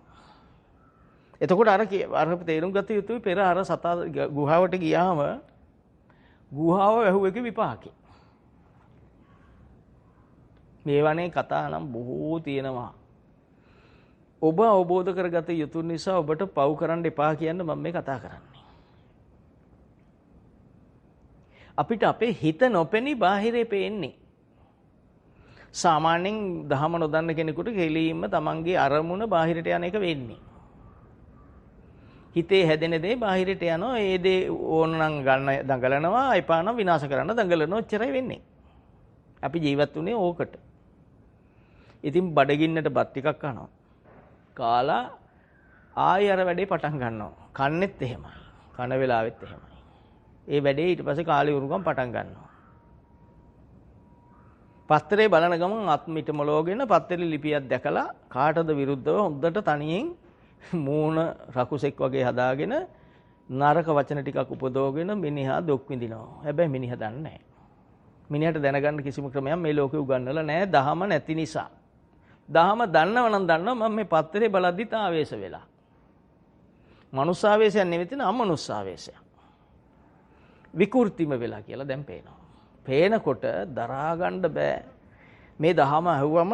එතකොට අර තේරුම් ගත යුතුයි පෙර අර සතා ගුහාවට ගියාම ගුහාව වැහුවේක විපාකේ. මේවනේ කතා නම් බොහෝ තියෙනවා. ඔබ අවබෝධ කරගත යුතු නිසා ඔබට පව් කරන්න එපා කියන්න මම මේ කතා කරන්නේ. අපිට අපේ හිත නොපෙනී බාහිරේ පේන්නේ. සාමාන්‍යයෙන් දහම නොදන්න කෙනෙකුට කෙලින්ම තමන්ගේ අරමුණ බාහිරට යන එක වෙන්නේ. හිතේ හැදෙන දේ බාහිරට යනවා. ඒ දේ ඕන නම් ගන්න දඟලනවා, එපා නම් විනාශ කරන්න දඟලනවා. ඔච්චරයි වෙන්නේ. අපි ජීවත් වුණේ ඕකට. ඉතින් බඩගින්නට බත් ටිකක් කනවා. කාලා ආයෙ අර වැඩේ පටන් ගන්නවා. කන්නෙත් එහෙමයි. කන වෙලාවෙත් එහෙමයි. ඒ වැඩේ ඊට පස්සේ කාලේ උරුගම් පටන් ගන්නවා. පත්තරේ බලන ගමන් අත්මිට මොලෝගෙන පත්තරේ ලිපියක් දැකලා කාටද විරුද්ධව හොඳට තනියෙන් මූණ රකුසෙක් වගේ හදාගෙන නරක වචන ටිකක් උපදවගෙන මිනිහා දුක් විඳිනවා. හැබැයි මිනිහා දන්නේ නැහැ. මිනිහට දැනගන්න කිසිම ක්‍රමයක් මේ ලෝකේ උගන්වලා නැහැ. දහම නැති නිසා. දහම දන්නව නම් දන්නවා මම මේ පත්තරේ බලද්දිත් ආවේශ වෙලා. මනුස්සාවේශයක් නෙවෙයි තියෙන අමනුස්සාවේශයක්. විකෘතිම වෙලා කියලා දැන් පේනවා. පේනකොට දරා ගන්න බෑ. මේ දහම අහුවම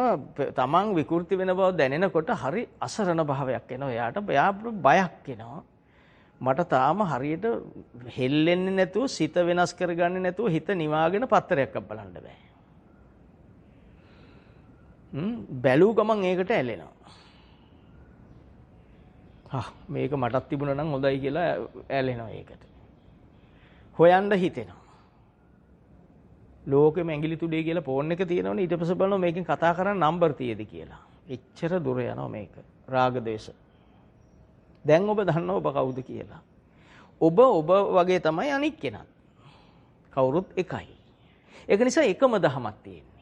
තමන් විකෘති වෙන බව දැනෙනකොට හරි අසරණ භාවයක් එනවා. එයාට බයක් එනවා. මට තාම හරියට හෙල්ලෙන්නේ නැතුව සිත වෙනස් කරගන්නේ නැතුව හිත නිවාගෙන පත්තරයක් බලන්න බෑ. බැලූ ගමන් ඒකට ඇලෙනවා. මේක මටත් තිබුණා නම් හොඳයි කියලා ඇලෙනවා ඒකට. හොයන්න හිතෙනවා. ලෝකෙම ඇඟිලි තුඩේ කියලා ෆෝන් එක තියෙනවනේ ඊට පස්සේ බලනවා මේකෙන් කතා කරන්න නම්බර් තියෙද කියලා. එච්චර දුර යනවා මේක. රාග දේශ. දැන් ඔබ දන්නවා ඔබ කවුද කියලා. ඔබ වගේ තමයි අනික් කෙනා. කවුරුත් එකයි. ඒක නිසා එකම දහමක් තියෙන්නේ.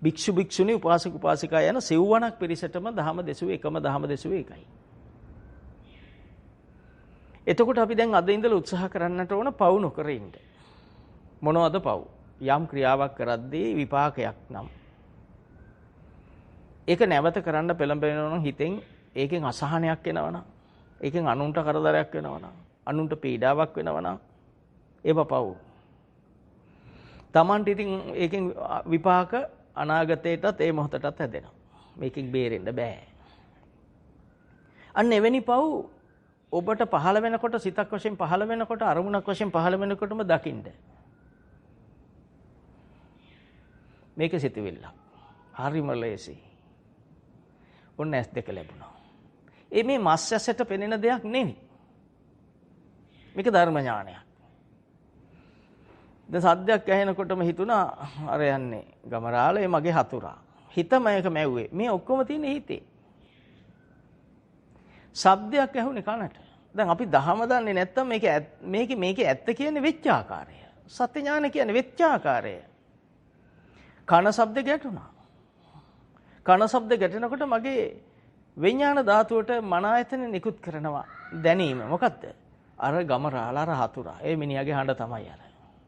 භික්ෂු භික්ෂුණී උපාසක උපාසිකා යන සිව්වණක් පිරිසටම දහම දෙසුවේ එකම දහම දෙසුවේ එකයි. එතකොට අපි දැන් අද ඉඳලා උත්සාහ කරන්නට ඕන පවු නොකර ඉන්න. මොනවද පව්? යම් ක්‍රියාවක් කරද්දී විපාකයක් නම් ඒක නැවත කරන්න පෙළඹෙනවා නම් හිතෙන් ඒකෙන් අසහනයක් එනවා නම් ඒකෙන් අනුන්ට කරදරයක් වෙනවා නම් අනුන්ට පීඩාවක් වෙනවා නම් ඒව පව්. Tamanට ඉතින් ඒකෙන් විපාක අනාගතයටත් ඒ මොහොතටත් හැදෙනවා. මේකෙන් බේරෙන්න බෑ. අන්න එවැනි පව් ඔබට පහළ වෙනකොට සිතක් වශයෙන් පහළ වෙනකොට අරමුණක් වශයෙන් පහළ වෙනකොටම දකින්න. මේක සිතුවිල්ල. හරිම ලේසි. ඔන්න ඇස් දෙක ලැබුණා. මේ මස් ඇසට පෙනෙන දෙයක් නෙවෙයි. මේක ධර්ම ඥානයක්. දැන් සද්දයක් ඇහෙනකොටම හිතුණා අර යන්නේ ගමරාලේ මගේ හතුරා. හිතම ඒක මැව්වේ. මේ ඔක්කොම තියෙන්නේ හිතේ. ශබ්දයක් ඇහුනේ කනට. දැන් අපි දහම දන්නේ නැත්තම් මේකේ ඇත්ත කියන්නේ වෙච්ච ආකාරය. සත්‍ය ඥාන කියන්නේ වෙච්ච ආකාරය. කන ශබ්ද ගැටුණා. කන ශබ්ද ගැටෙනකොට මගේ විඥාන ධාතුවට මන ආයතන නිකුත් කරනවා දැනීම. මොකද්ද? අර ගමරාලා අර හතුරා. ඒ මිනිහාගේ හඬ තමයි අර.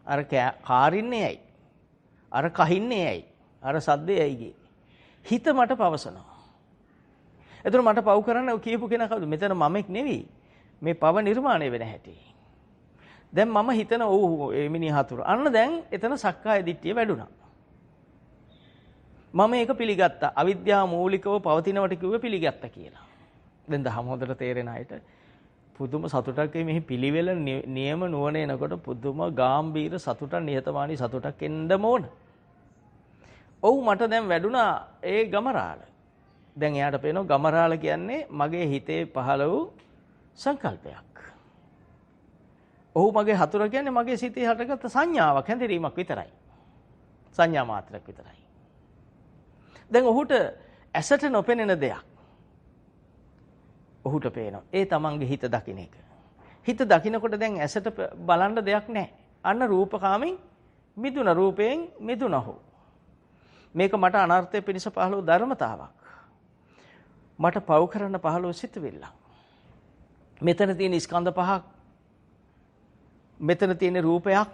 අර කාරින්නේ ඇයි? අර කහින්නේ ඇයි? අර සද්දේ ඇයිගේ? හිත මට පවසනවා. එතන මට පව් කරන්න කියපු කෙනා කවුද? මෙතන මමෙක් නෙවෙයි. මේ පව නිර්මාණය වෙන හැටි. දැන් මම හිතන ඒ මිනිහ හතුර. අන්න දැන් එතන සක්කාය දිට්ඨිය වැඩුණා. මම ඒක පිළිගත්තා. අවිද්‍යාව මූලිකව පවතිනවට කිව්වේ පිළිගත්තා කියලා. දැන් දහම හොඳට තේරෙන අයට පුදුම සතුටක් මෙහි පිළිවෙල නියම නුවණ එනකොට පුදුම ගාම්භීර සතුටක් නිහතමානී සතුටක් එන්නම ඕන. ඔව් මට දැන් වැඩුණා ඒ ගමරාල. දැන් එයාට පේනවා ගමරාල කියන්නේ මගේ හිතේ පහළ වූ සංකල්පයක්. ඔහු මගේ හතුර කියන්නේ මගේ සිතේ හටගත්ත සංඥාවක් හැඳිරීමක් විතරයි. සංඥා මාත්‍රයක් විතරයි. දැන් ඔහුට ඇසට නොපෙනෙන දෙයක් ඔහුට පේනවා. ඒ තමන්ගේ හිත දකින්න එක. හිත දකින්නකොට දැන් ඇසට බලන්න දෙයක් නැහැ. අන්න රූපකාමෙන් මිදුන රූපයෙන් මිදුනහො. මේක මට අනර්ථය පිණිස පහළ වූ ධර්මතාවක්. මට පව් කරන්න පහළ වූ සිතුවිල්ල. මෙතන තියෙන ස්කන්ධ පහක්. මෙතන තියෙන රූපයක්.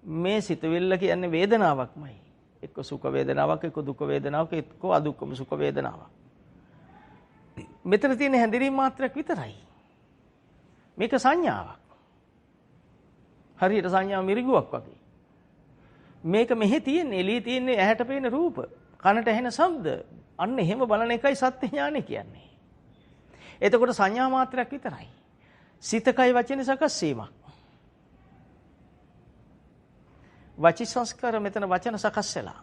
මේ සිතුවිල්ල කියන්නේ වේදනාවක්මයි. එක්ක සුඛ වේදනාවක්, එක්ක දුක් වේදනාවක්, එක්ක අදුක්කම සුඛ වේදනාවක්. මෙතන තියෙන හැඳිරීම මාත්‍රයක් විතරයි. මේක සංඥාවක්. හරියට සංඥා මිරිගුවක් වගේ. මේක මෙහි තියෙන, එළියේ තියෙන ඇහැට පේන රූප, කනට ඇහෙන ශබ්ද. අන්න එහෙම බලන එකයි සත්‍ය ඥානය කියන්නේ. එතකොට සංඥා මාත්‍රයක් විතරයි. සිතකයි වචන සකස් වීමක්. වචී සංස්කාර මෙතන වචන සකස් වෙලා.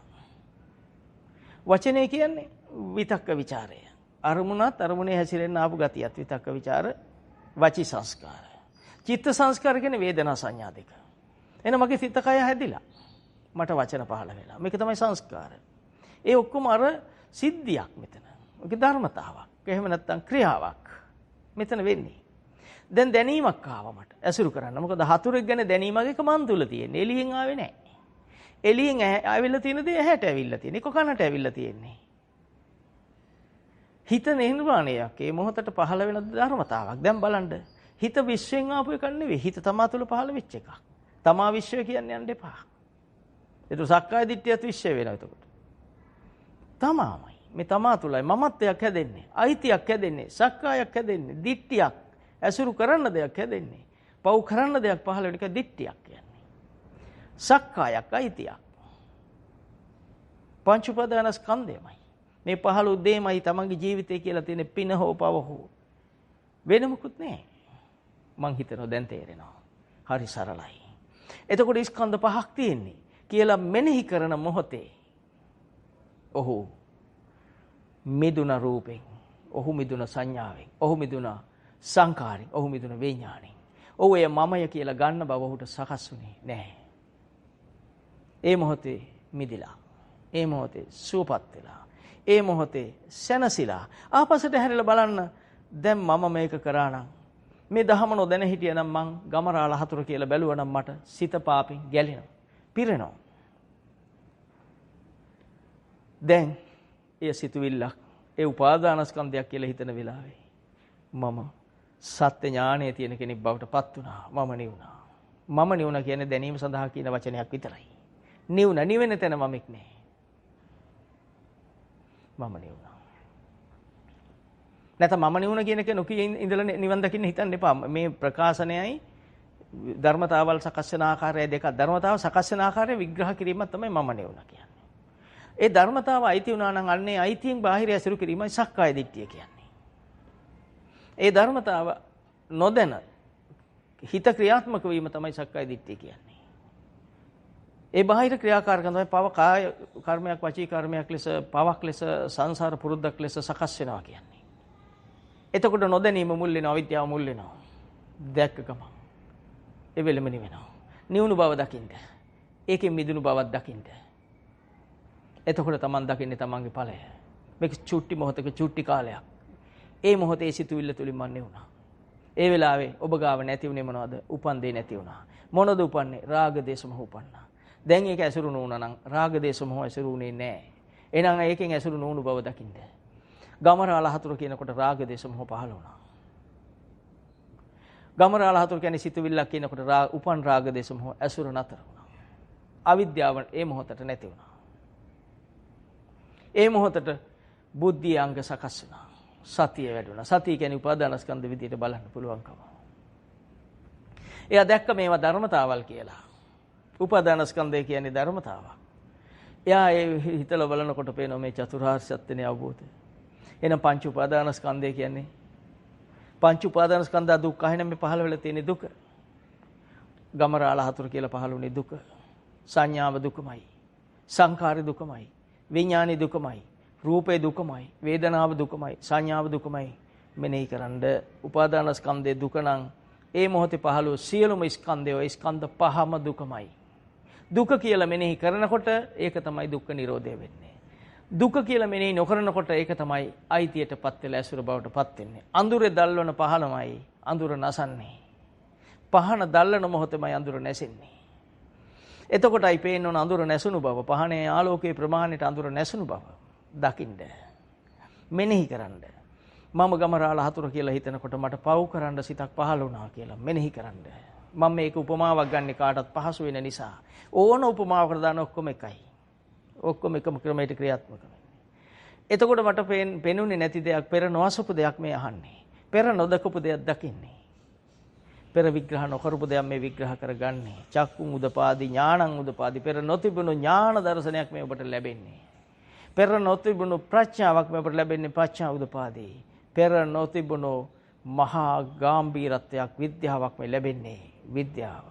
වචනේ කියන්නේ විතක්ක ਵਿਚාරය. අරමුණත් අරමුණේ හැසිරෙන්න ආපු ගතියත් විතක්ක ਵਿਚාර වචී සංස්කාර. චිත්ත සංස්කාර කියන්නේ වේදනා සංඥා දෙක. එන මගේ සිත කය හැදිලා. මට වචන පහළ වෙලා. මේක තමයි සංස්කාර. ඒ ඔක්කොම අර සිද්ධියක් මෙතන. ඒක ධර්මතාවක්. එහෙම නැත්නම් ක්‍රියාවක්. මෙතන වෙන්නේ. දැන් දැනීමක් ආවා මට. ඇසුරු කරන්න. මොකද හතුරෙක් ගැන දැනීමක් එක මන් තුල තියෙන්නේ. එළියෙන් ආවේ නැහැ. එළියෙන් ආවිල්ලා තියෙන දේ ඇහැට ඇවිල්ලා තියෙන්නේ. ඒක කනට ඇවිල්ලා තියෙන්නේ. හිත නිර්වාණයක්. ඒ මොහොතට පහළ වෙන ධර්මතාවක්. දැන් බලන්න. හිත විශ්වෙන් ආපු එකක් නෙවෙයි. හිත තමා තුළ පහළ වෙච්ච එකක්. තමා විශ්වය කියන්නේ යන්න එපා. ඒක සක්කාය දිට්ඨියත් විශ්වය වෙනවා එතකොට. තමාමයි. මේ තමා තුළයි මමත්වයක් හැදෙන්නේ. අයිතියක් හැදෙන්නේ. සක්කායක් හැදෙන්නේ. දිට්ඨියක්. ඇසුරු කරන්න දෙයක් හැදෙන්නේ. පව් කරන්න දෙයක් පහළ වෙන එක දිට්ඨියක් කියන්නේ. සක්කායක් අයිතියක්. පංච උපාදාන ස්කන්ධයමයි. මේ පහළ උදේමයි තමන්ගේ ජීවිතය කියලා තියෙන පින හෝ පව හෝ වෙන මොකුත් නැහැ. මං හිතනවා දැන් තේරෙනවා. හරි සරලයි. එතකොට ස්කන්ධ පහක් තියෙන්නේ කියලා මෙනෙහි කරන මොහොතේ ඔහු මිදුන රූපෙන්, ඔහු මිදුන සංඥාවෙන්, ඔහු මිදුන සංකාරයෙන්, ඔහු මිදුන විඥාණයෙන්. ඔහු එය මමය කියලා ගන්න බව ඔහුට සකස් වුණේ නැහැ. ඒ මොහොතේ මිදිලා. ඒ මොහොතේ සුවපත් වෙලා. ඒ මොහොතේ සැනසීලා. ආපස්සට හැරිලා බලන්න දැන් මම මේක කරා නම් මේ දහම නොදැන හිටියනම් මං ගමරාල හතුර කියලා බැලුවා නම් මට සිත පාපින් ගැලෙනවා. පිරෙනවා. දැන් ඒ සිතුවිල්ලක් ඒ උපාදානස්කන්ධයක් කියලා හිතන වෙලාවේ මම සත්‍ය ඥානයේ තියෙන කෙනෙක් බවට පත් වුණා. මම නිවුණා. මම නිවුණා කියන්නේ දැනීම සඳහා කියන වචනයක් විතරයි. නිවෙන තැන මමෙක් නෑ. මම නිවුණා. නැත්නම් මම නිවුණ කියන එක නොකිය ඉඳලා නිවන් දකින්න හිතන්න එපා. මේ ප්‍රකාශනයයි ධර්මතාවල් සකස් වෙන ආකාරය දෙකක්. ධර්මතාව සකස් වෙන ආකාරය විග්‍රහ කිරීම තමයි මම නෙවුණා කියන්නේ. ඒ ධර්මතාව අයිති වුණා නම් අන්නේ අයිතියෙන් බාහිර ඇසුරු කිරීමයි සක්කාය දිට්ඨිය කියන්නේ. ඒ ධර්මතාව නොදැන හිත ක්‍රියාත්මක වීම තමයි සක්කාය දිට්ඨිය කියන්නේ. ඒ බාහිර ක්‍රියාකාරකම් තමයි පව කාය කර්මයක් වචී කර්මයක් ලෙස පවක් ලෙස සංසාර පුරුද්දක් ලෙස සකස් වෙනවා කියන්නේ. එතකොට නොදැනීම මුල් වෙනවා, අවිද්‍යාව මුල් වෙනවා. දැක්ක ගමන් ඒ වෙලෙම නිවෙනවා. නිවුණු බව දකින්න. ඒකෙන් මිදුණු බවක් දකින්න. එතකොට Taman දකින්නේ Tamanගේ ඵලය. මේක චුට්ටි මොහොතක චුට්ටි කාලයක්. ඒ මොහොතේ සිතුවිල්ල තුලින් මන් නෙවුණා. ඒ වෙලාවේ ඔබ ගාව නැති වුණේ මොනවද? උපන් දෙය නැති වුණා. මොනද උපන්නේ? රාග දේශ මොහ උපන්නා. දැන් ඒක ඇසුරු නොවුණා නම් රාග දේශ මොහ ඇසුරු වුණේ නැහැ. එහෙනම් ඒකෙන් ඇසුරු නොවුණු බව දකින්න. ගමරාල හතුරු කියනකොට රාග දේශ මොහ පහළ වුණා. ගමරාල හතුරු කියන්නේ සිතුවිල්ලක් කියනකොට උපන් රාග දේශ මොහ ඇසුරු නතර වුණා. අවිද්‍යාව ඒ මොහොතට නැති වුණා. ඒ මොහොතට බුද්ධිය අංග සකස් වුණා. සතිය වැඩුණා. සතිය කියන්නේ උපාදානස්කන්ධ විදියට බලන්න පුළුවන්කම. එයා දැක්ක මේවා ධර්මතාවල් කියලා. උපාදානස්කන්ධය කියන්නේ ධර්මතාවක්. එයා ඒ හිතලා බලනකොට පේනවා මේ චතුරාර්ය සත්‍යනේ අවබෝධය. එහෙනම් පංච උපාදානස්කන්ධය කියන්නේ පංච උපාදානස්කන්ධ දුක්ඛ එහෙනම් මේ පහළ වෙලා තියෙන දුක. ගමරාල හතුරු කියලා පහළුනේ දුක. සංඥාව දුකමයි. සංඛාරය දුකමයි. විඥානි දුකමයි. රූපේ දුකමයි. වේදනාව දුකමයි. සංඥාව දුකමයි. මෙනෙහි කරන්ඩ උපාදානස්කන්ධයේ දුක නම් ඒ මොහොතේ පහළ වූ සියලුම ස්කන්ධය ස්කන්ධ පහම දුකමයි. දුක කියලා මෙනෙහි කරනකොට ඒක තමයි දුක්ඛ නිරෝධය වෙන්නේ. දුක කියලා මෙනෙහි නොකරනකොට ඒක තමයි අයිතියටපත් වෙලා ඇසුර බවටපත් වෙන්නේ. අඳුරේ දල්වන පහනමයි අඳුර නැසන්නේ. පහන දල්වන මොහොතේමයි අඳුර නැසෙන්නේ. එතකොටයි පේන්න ඕන අඳුර නැසුණු බව. පහනේ ආලෝකයේ ප්‍රමාණයට අඳුර නැසුණු බව දකින්න. මෙනෙහි කරන්න. මම ගමරාල හතුර කියලා හිතනකොට මට පව් කරන්න සිතක් පහළ වුණා කියලා මෙනෙහි කරන්න. මම මේක උපමාවක් ගන්න කාටත් පහසු වෙන නිසා. ඕන උපමාවකට දාන ඔක්කොම එකයි. ඔක්කොම එකම ක්‍රමයකට ක්‍රියාත්මක වෙන්නේ. එතකොට මට පෙනුනේ නැති දෙයක්, පෙර නොඅසපු දෙයක් මේ අහන්නේ. පෙර නොදකපු දෙයක් දකින්නේ. පෙර විග්‍රහ නොකරපු දෙයක් මේ විග්‍රහ කරගන්නේ. චක්කුං උදපාදි ඥානං උදපාදි. පෙර නොතිබුණු ඥාන දර්ශනයක් මේ ඔබට ලැබෙන්නේ. පෙර නොතිබුණු ප්‍රඥාවක් මේ ඔබට ලැබෙන්නේ ප්‍රඥා උදපාදී. පෙර නොතිබුණු මහා ගාම්භීරත්වයක් විද්‍යාවක් මේ ලැබෙන්නේ විද්‍යාව.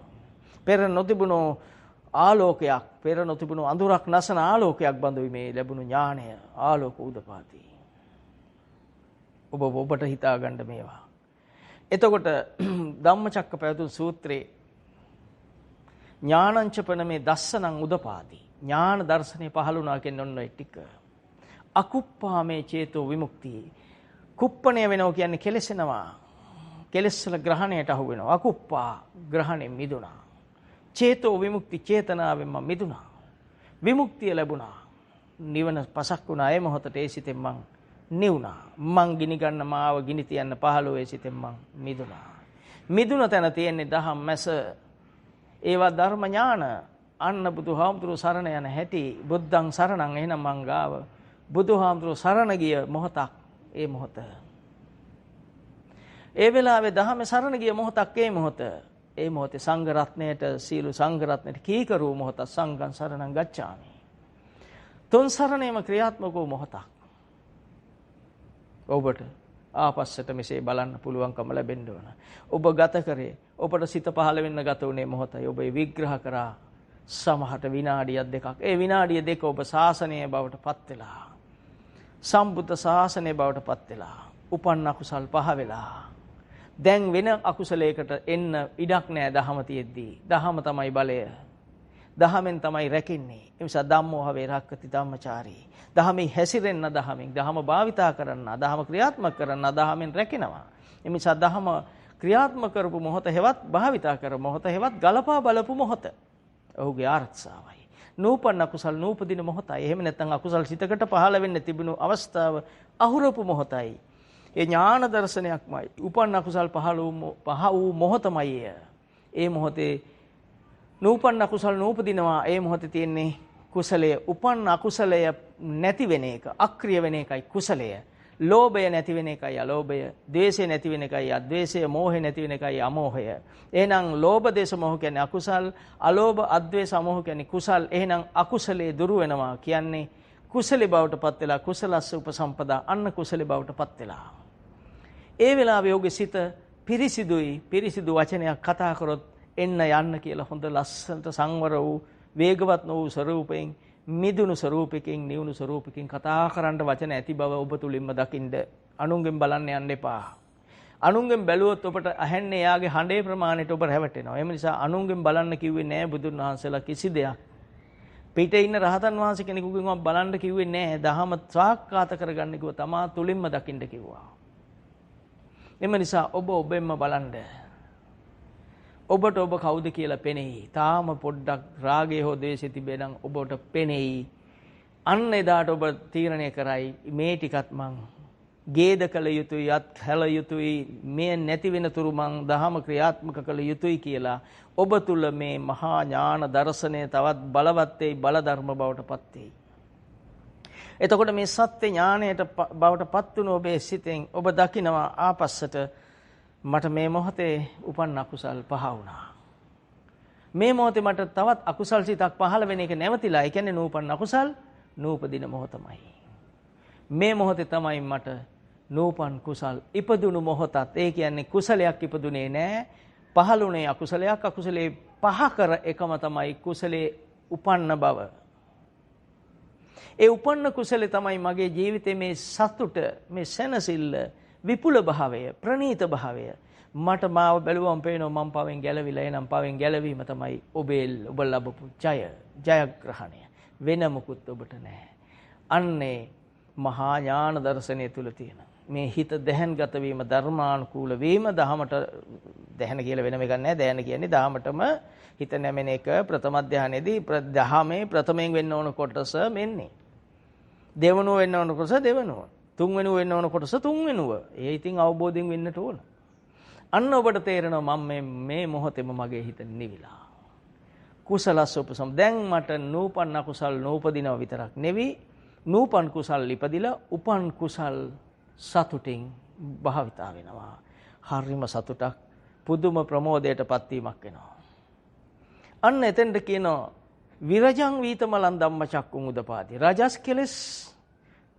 පෙර නොතිබුණු ආලෝකයක්, පෙර නොතිබුණු අඳුරක් නැසන ආලෝකයක් බඳුයි මේ ලැබුණු ඥානය ආලෝක උදපාදී. ඔබට හිතා ගන්න මේවා. එතකොට ධම්මචක්කපවතුන් සූත්‍රයේ ඥානංචපන මේ දස්සනං උදපාදී. ඥාන දර්ශනේ පහළුණා කියන්නේ ඔන්න ඒ ටික. අකුප්පා මේ චේතෝ විමුක්තිය. කුප්පණය වෙනවා කියන්නේ කෙලෙසෙනවා. කෙලෙස් වල ග්‍රහණයට අහු වෙනවා. අකුප්පා ග්‍රහණයෙන් මිදුණා. චේතෝ විමුක්ති චේතනාවෙන් මම මිදුණා. විමුක්තිය ලැබුණා. නිවන පසක් වුණා. ඒ මොහොතේ ඒ සිතෙන් මං නිවුණා. මං ගිනි ගන්න මාව ගිනි තියන්න පහළෝ ඒ සිතෙන් මං මිදුණා. මිදුණ තැන තියෙන්නේ දහම් මැස. ඒවා ධර්ම ඥාන. අන්න බුදුහාමුදුරුවෝ සරණ යන හැටි. බුද්ධං සරණං එහෙනම් මං ගාව බුදුහාමුදුරුවෝ සරණ ගිය මොහොතක් ඒ මොහොත. ඒ වෙලාවේ දහමේ සරණ ගිය මොහොතක් ඒ මොහොත. ඒ මොහොතේ සංඝ රත්නයට සීල සංඝ රත්නයට කීකරු මොහොත සංඝං සරණං ගච්ඡාමි. තුන් සරණේම ක්‍රියාත්මක වූ මොහොතක්. ඔබට ආපස්සට මෙසේ බලන්න පුළුවන්කම ලැබෙන්න ඕන. ඔබ ගත කරේ ඔබට සිත පහළ වෙන්න ගත උනේ මොහොතයි. ඔබ විග්‍රහ කරා සමහරට විනාඩියක් දෙකක්. ඒ විනාඩිය දෙක ඔබ ශාසනයේ බවට පත් වෙලා. සම්බුද්ධ ශාසනයේ බවට පත් වෙලා. උපන්න අකුසල් පහ වෙලා. දැන් වෙන අකුසලයකට එන්න ඉඩක් නැහැ දහම තියෙද්දී. දහම තමයි බලය. දහමෙන් තමයි රැකෙන්නේ. ඒ නිසා ධම්මෝ හවේ රක්කති ධම්මචාරී. දහමෙන් හැසිරෙන්න දහමෙන් දහම භාවිතා කරන්න, දහම ක්‍රියාත්මක කරන්න දහමෙන් රැකෙනවා. ඒ නිසා දහම ක්‍රියාත්මක කරපු මොහොත හෙවත් භාවිතා කර මොහොත හෙවත් ගලපා බලපු මොහොත. ඔහුගේ ආරක්ෂාවයි. නූපන්න අකුසල් නූපදින මොහොතයි. එහෙම නැත්නම් අකුසල් සිතකට පහළ වෙන්න තිබුණු අවස්ථාව අහුරපු මොහොතයි. ඒ ඥාන දර්ශනයක්මයි. උපන්න අකුසල් පහ වූ මොහොතමයි එය. ඒ මොහොතේ නූපන්න අකුසල් නූපදිනවා. ඒ මොහොතේ තියෙන්නේ කුසලය. උපන්න අකුසලය නැති වෙන එක, අක්‍රිය වෙන එකයි කුසලය. ලෝභය නැති වෙන එකයි අලෝභය, ද්වේෂය නැති වෙන එකයි අද්වේෂය, මෝහය නැති වෙන එකයි අමෝහය. එහෙනම් ලෝභ දේශ මොහ කියන්නේ අකුසල්, අලෝභ අද්වේෂ අමෝහ කියන්නේ කුසල්. එහෙනම් අකුසලයේ දුරු වෙනවා කියන්නේ කුසලේ බවට පත් වෙලා, කුසලස්ස උපසම්පදා, අන්න කුසලේ බවට පත් වෙලා. ඒ වෙලාවේ ඔහුගේ සිත පිරිසිදුයි. පිරිසිදු වචනයක් කතා කරොත් එන්න යන්න කියලා හොඳ ලස්සනට සංවර වූ, වේගවත් නොවූ ස්වරූපයෙන්, මිදුණු ස්වරූපකින්, නිවුණු ස්වරූපකින් කතා කරන්න වචන ඇති බව ඔබ තුලින්ම දකින්න. අනුන්ගෙන් බලන්න යන්න එපා. අනුන්ගෙන් බැලුවොත් ඔබට අහන්නේ එයාගේ හඬේ ප්‍රමාණයට ඔබ රැවටෙනවා. ඒ නිසා අනුන්ගෙන් බලන්න කිව්වේ නෑ බුදුන් වහන්සේලා කිසි දෙයක්. පිටේ ඉන්න රහතන් වහන්සේ කෙනෙකුගෙන් බලන්න කිව්වේ නෑ. දහම සාක්කාත කරගන්න කිව්වා. තමා තුලින්ම දකින්න කිව්වා. එම නිසා ඔබ ඔබෙන්ම බලන්න. ඔබට ඔබ කවුද කියලා පෙනෙයි. තාම පොඩ්ඩක් රාගය හෝ ද්වේෂය තිබෙනම් ඔබට පෙනෙයි. අන්න එදාට ඔබ තීරණය කරයි මේ ටිකත් මං ගේද කළ යුතුයි, අත් හැල යුතුයි, මේ නැති වෙන තුරු මං දහම ක්‍රියාත්මක කළ යුතුයි කියලා ඔබ තුල මේ මහා ඥාන දර්ශනය තවත් බලවත් වෙයි, බල ධර්ම බවට පත් වෙයි. එතකොට මේ සත්‍ය ඥාණයට බවට පත් වුණ ඔබේ සිතෙන් ඔබ දකිනවා ආපස්සට මට මේ මොහොතේ උපන් අකුසල් පහ වුණා. මේ මොහොතේ මට තවත් අකුසල් සිතක් පහළ වෙන එක නැවතිලා. ඒ කියන්නේ නූපන් අකුසල් නූපදින මොහොතමයි. මේ මොහොතේ තමයි මට නූපන් කුසල් ඉපදුණු මොහොතත්. ඒ කියන්නේ කුසලයක් ඉපදුනේ නැහැ. පහළුනේ අකුසලයක්. අකුසලේ පහ කර එකම තමයි කුසලේ උපන්න බව. ඒ උපන්න කුසලේ තමයි මගේ ජීවිතේ මේ සතුට, මේ සැනසෙල්ල, විපුල භාවය, ප්‍රණීත භාවය. මට මාව බැලුවම් පේනවා මම පවෙන් ගැලවිලා. එනම් පවෙන් ගැලවීම තමයි ඔබ ලැබපු ජයග්‍රහණය. වෙන මුකුත් ඔබට නැහැ. අන්නේ මහා ඥාන දර්ශනය තුල තියෙන මේ හිත දැහන්ගත වීම, ධර්මානුකූල වීම, දහමට දැහන කියලා වෙනම එකක් නැහැ. දැහන කියන්නේ දහමටම හිත නැමෙන එක. ප්‍රථම ධානයේදී දහමේ ප්‍රථමයෙන් වෙන්න ඕන කොටස මෙන්නේ. දෙවනුව වෙන්න ඕන කොටස දෙවනුව. තුන්වෙනුව වෙන්න ඕන කොටස තුන්වෙනුව. ඒ ඉතින් අවබෝධයෙන් වෙන්නට ඕන. අන්න ඔබට තේරෙනවා මම මේ මොහොතේම මගේ හිත නිවිලා. කුසලස්ස උපසම්. දැන් මට නූපන් අකුසල් නූපදිනව විතරක් නෙවි, නූපන් කුසල් ඉපදිලා උපන් කුසල් සතුටින් භාවිතා වෙනවා. හරිම සතුටක්, පුදුම ප්‍රමෝදයටපත් වීමක් වෙනවා. අන්න එතෙන්ට කියනවා විරජං වීතමලං ධම්මචක්කුං උදපාදි. රජස් කෙලස්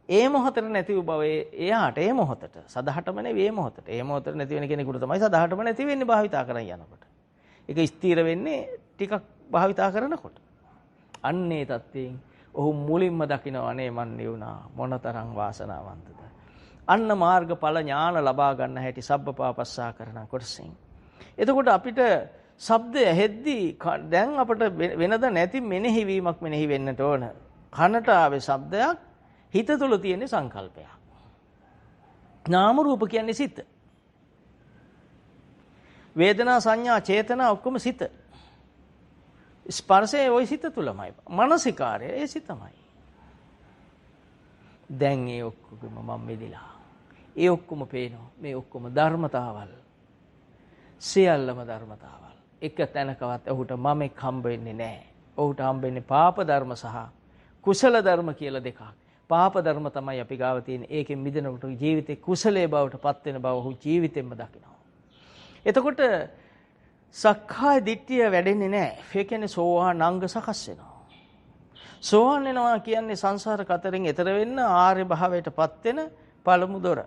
ඒ මොහොතට නැති වූ බව එයාට ඒ මොහොතට සදහටම නෙවෙයි ඒ මොහොතට. ඒ මොහොතට නැති වෙන කෙනෙකුට තමයි සදහටම නැති වෙන්නේ භාවිතා කරන් යනකොට. ඒක ස්ථිර වෙන්නේ ටිකක් භාවිතා කරනකොට. අන්නේ தත්වයෙන් ඔහු මුලින්ම දකිනවා අනේ මන් නිවුණා, මොනතරම් වාසනාවන්තද. අන්න මාර්ගඵල ඥාන ලබා ගන්න හැටි සබ්බපාපස්සා කරන කොටසින්. එතකොට අපිට ශබ්දය ඇහෙද්දී දැන් අපිට වෙනද නැති මෙනෙහිවීමක් මෙනෙහි වෙන්නට ඕන. කනට ආවේ ශබ්දයක්, හිත තුළ තියෙන සංකල්පයක්. නාම රූප කියන්නේ සිත. වේදනා සංඥා චේතනා ඔක්කොම සිත. ස්පර්ශය ওই සිත තුලමයි. මානසිකාරය ඒ සිතමයි. දැන් ඒ ඔක්කොම මම මෙදිලා. ඒ ඔක්කොම පේනවා. මේ ඔක්කොම ධර්මතාවල්. සියල්ලම ධර්මතාවල්. එක තැනකවත් ඔහුට මමෙක් හම්බ වෙන්නේ නැහැ. ඔහුට හම්බ වෙන්නේ පාප ධර්ම සහ කුසල ධර්ම කියලා දෙකක්. පාප ධර්ම තමයි අපි ගාව තියෙන. ඒකෙන් මිදෙනකොට ජීවිතේ කුසලයේ බවට පත් වෙන බව ඔහු ජීවිතෙන්ම දකිනවා. එතකොට සක්කාය දිට්ඨිය වැඩෙන්නේ නැහැ. ඒ කියන්නේ සෝවාන් අංග සකස් වෙනවා. සෝවාන් වෙනවා කියන්නේ සංසාර කතරෙන් එතර වෙන්න ආර්ය භාවයටපත් වෙන පළමු දොර.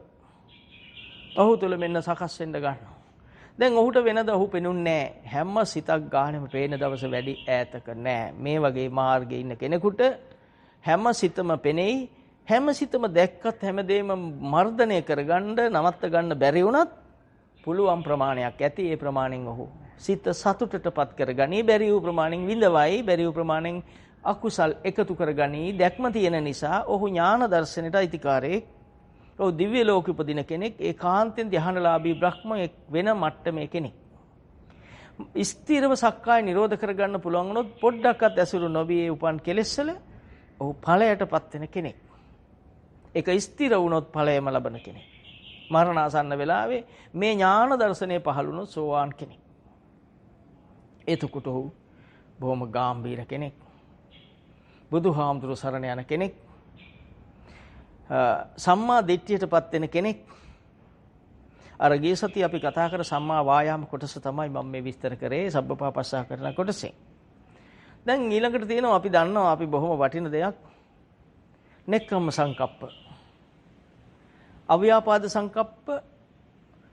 ඔහු තුල මෙන්න සකස් වෙන්න ගන්නවා. දැන් ඔහුට වෙනද ඔහු පෙනුන්නේ නැහැ. හැම සිතක් ගානෙම පේන දවස වැඩි ඈතක නැහැ. මේ වගේ මාර්ගයේ ඉන්න කෙනෙකුට හැම සිතම පෙනෙයි. හැම සිතම දැක්කත් හැමදේම මර්ධනය කරගන්න, නවත්ත ගන්න බැරි වුණත් පුළුවන් ප්‍රමාණයක් ඇති. ඒ ප්‍රමාණයෙන් ඔහු සිත සතුටටපත් කරගනී. බැරි වූ ප්‍රමාණයෙන් විඳවයි. බැරි වූ ප්‍රමාණයෙන් අකුසල් එකතු කරගනී. දැක්ම තියෙන නිසා ඔහු ඥාන දර්ශනයට අයිතිකාරයෙක්. ඔහු දිව්‍ය ලෝකෙ උපදින කෙනෙක්. ඒකාන්තයෙන් ධ්‍යානලාභී බ්‍රහ්මයෙක් වෙන මට්ටමේ කෙනෙක්. ස්ථිරව සක්කාය නිරෝධ කරගන්න පුළුවන් වුණොත් පොඩ්ඩක්වත් ඇසුරු නොවි උපන් කෙලෙස්වල ඔහු ඵලයටපත් වෙන කෙනෙක්. ඒක ස්ථිර වුණොත් ඵලයම ලබන කෙනෙක්. මරණාසන්න වෙලාවේ මේ ඥාන දර්ශනය පහළුණොත් සෝවාන් කෙනෙක්. එතකොට ඔහු බොහොම ගැඹීර කෙනෙක්. බුදුහාමුදුරු සරණ යන කෙනෙක්. සම්මා දිට්ඨියටපත් වෙන කෙනෙක් අර ගිය සතිය අපි කතා කර සම්මා වායාම කොටස තමයි මම මේ විස්තර කරේ සබ්බපාපස්සා කරන කොටසෙන්. දැන් ඊළඟට තියෙනවා අපි දන්නවා අපි බොහොම වටින දෙයක් නෙක්ඛම්ම සංකප්ප. අව්‍යාපාද සංකප්ප,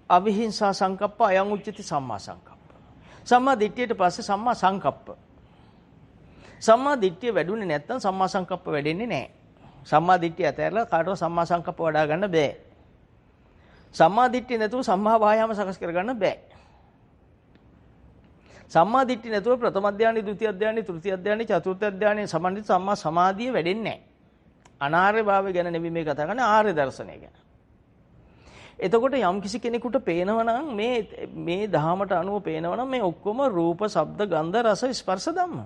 අවිහිංසා සංකප්ප, අයං උච්චති සම්මා සංකප්ප. සම්මා දිට්ඨියට පස්සේ සම්මා සංකප්ප. සම්මා දිට්ඨිය වැඩුණේ නැත්නම් සම්මා සංකප්ප වැඩෙන්නේ නැහැ. සම්මා දිට්ඨිය ඇතැරලා කාටවත් සම්මා සංකප්ප වඩා ගන්න බෑ. සම්මා දිට්ඨිය නැතුව සම්මා වායාම සකස් කරගන්න බෑ. සම්මා දිට්ඨිය නැතුව ප්‍රථම අධ්‍යානෙ, ද්විතිය අධ්‍යානෙ, තෘතිය අධ්‍යානෙ, චතුර්ථ අධ්‍යානෙ සම්බන්ධිත සම්මා සමාධිය වැඩෙන්නේ නැහැ. අනාර්ය භාවය ගැන නෙමෙයි මේ කතා කරන්නේ ආර්ය දර්ශනය ගැන. එතකොට යම් කිසි කෙනෙකුට පේනවනම් මේ දහමට අනුව පේනවනම් මේ ඔක්කොම රූප, ශබ්ද, ගන්ධ, රස, ස්පර්ශ ධම්ම.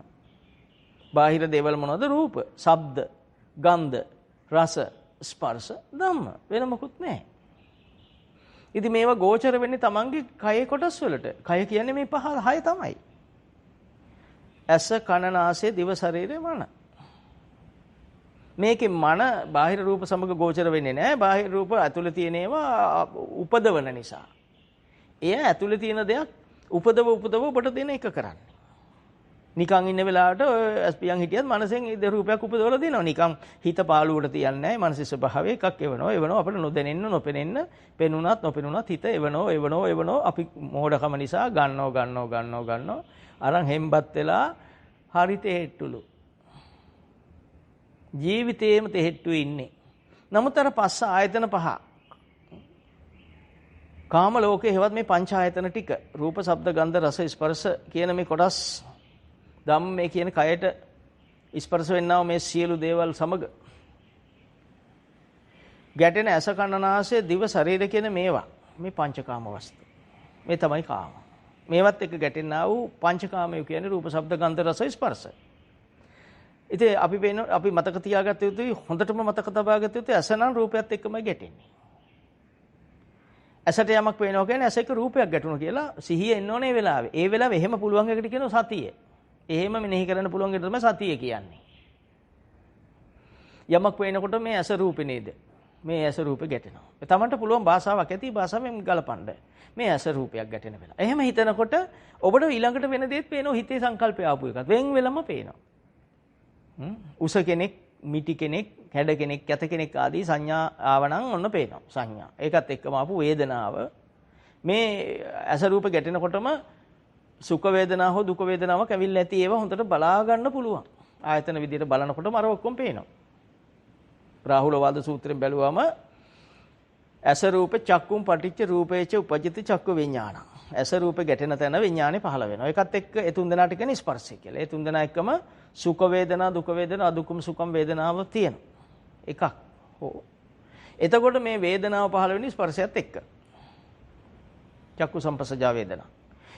බාහිර දේවල් මොනවද? රූප, ශබ්ද, ගන්ධ, රස, ස්පර්ශ ධම්ම. වෙන මොකුත් නැහැ. ඉතින් මේවා ගෝචර වෙන්නේ තමන්ගේ කයේ කොටස් වලට. කය කියන්නේ මේ හය තමයි. ඇස, කන, නාසය, දිව, ශරීරය, මන. මේකේ මන බාහිර රූප සමග ගෝචර වෙන්නේ නැහැ. බාහිර රූප ඇතුළේ තියෙන ඒවා උපදවන නිසා. එය ඇතුළේ තියෙන දෙයක් උපදව ඔබට දෙන එක කරන්නේ. නිකන් ඉන්න වෙලාවට ස්පියන් හිටියත් මනසෙන් ඒ රූපයක් උපදවලා දෙනවා. නිකන් හිත පාළුවට තියන්නේ නැහැ. මානසික ස්වභාවය එකක් එවනවා අපිට නොදැනෙන්න නොපෙනෙන්න පෙනුනත් නොපෙනුනත් හිත එවනවා අපි මෝඩකම නිසා ගන්නවා අරන් හෙම්බත් වෙලා හරි තෙහෙට්ටුලු ජීවිතේම තෙහෙට්ටුවේ ඉන්නේ. නමුත් අර පස්ස ආයතන පහ කාම ලෝකේ හේවත් මේ පංච ආයතන ටික රූප, ශබ්ද, ගන්ධ, රස, ස්පර්ශ කියන මේ කොටස් ධම්ම මේ කියන කයට ස්පර්ශ වෙන්නා මේ සියලු දේවල් සමග ගැටෙන ඇස, කන, නාසය, දිව, ශරීර කියන මේවා මේ පංචකාම වස්තු. මේ තමයි කාම. මේවත් එක්ක ගැටෙනා වූ පංචකාමය කියන්නේ රූප, ශබ්ද, ගන්ධ, රස, ස්පර්ශ. ඉතින් අපි මතක තියාගත්ත යුතුයි, හොඳටම මතක තබා ගත යුතුයි ඇස නම් රූපයත් එක්කමයි ගැටෙන්නේ. ඇසට යමක් පේනවා කියන්නේ ඇස එක්ක රූපයක් ගැටුණා කියලා සිහිය එන්න ඕනේ ඒ වෙලාවේ. ඒ වෙලාවේ එහෙම පුළුවන් එකට කියනවා සතිය. එහෙම මෙනෙහි කරන්න පුළුවන් එකට තමයි සතිය කියන්නේ. යමක් පේනකොට මේ ඇස රූපේ නේද? මේ ඇස රූපේ ගැටෙනවා. තමන්ට පුළුවන් භාෂාවක් ඇති භාෂාවෙන් ගලපන්න. මේ ඇස රූපයක් ගැටෙන වෙලාව. එහෙම හිතනකොට ඔබට ඊළඟට වෙන දේත් පේනවා, හිතේ සංකල්පය ආපු එකත්. වෙන් වෙලම පේනවා. උස කෙනෙක්, මිටි කෙනෙක්, හැඩ කෙනෙක්, කැත කෙනෙක් ආදී සංඥා ආවනම් ඔන්න පේනවා සංඥා. ඒකත් එක්කම ආපු වේදනාව. මේ ඇස රූප ගැටෙනකොටම සුඛ වේදනාව හෝ දුක වේදනාවක් ඇවිල්ලා ඇති ඒවා හොඳට බලා ගන්න පුළුවන්. ආයතන විදියට බලනකොටම අර ඔක්කොම පේනවා. රාහුල වාද සූත්‍රයෙන් බැලුවම ඇස රූප චක්කුම් පටිච්ච රූපේච උපජ්ජති චක්ක විඥාන. ඇස රූප ගැටෙන තැන විඥානේ පහළ වෙනවා. ඒකත් එක්ක ඒ තුන් දෙනාට කියන්නේ ස්පර්ශය කියලා. ඒ තුන් දෙනා එක්කම සුඛ වේදනා, දුක වේදනා, අදුක්කම සුඛම් වේදනාව තියෙනවා. එකක්. හෝ. එතකොට මේ වේදනාව පහළ වෙන්නේ ස්පර්ශයත් එක්ක. චක්කු සම්පස්සජා වේදනා.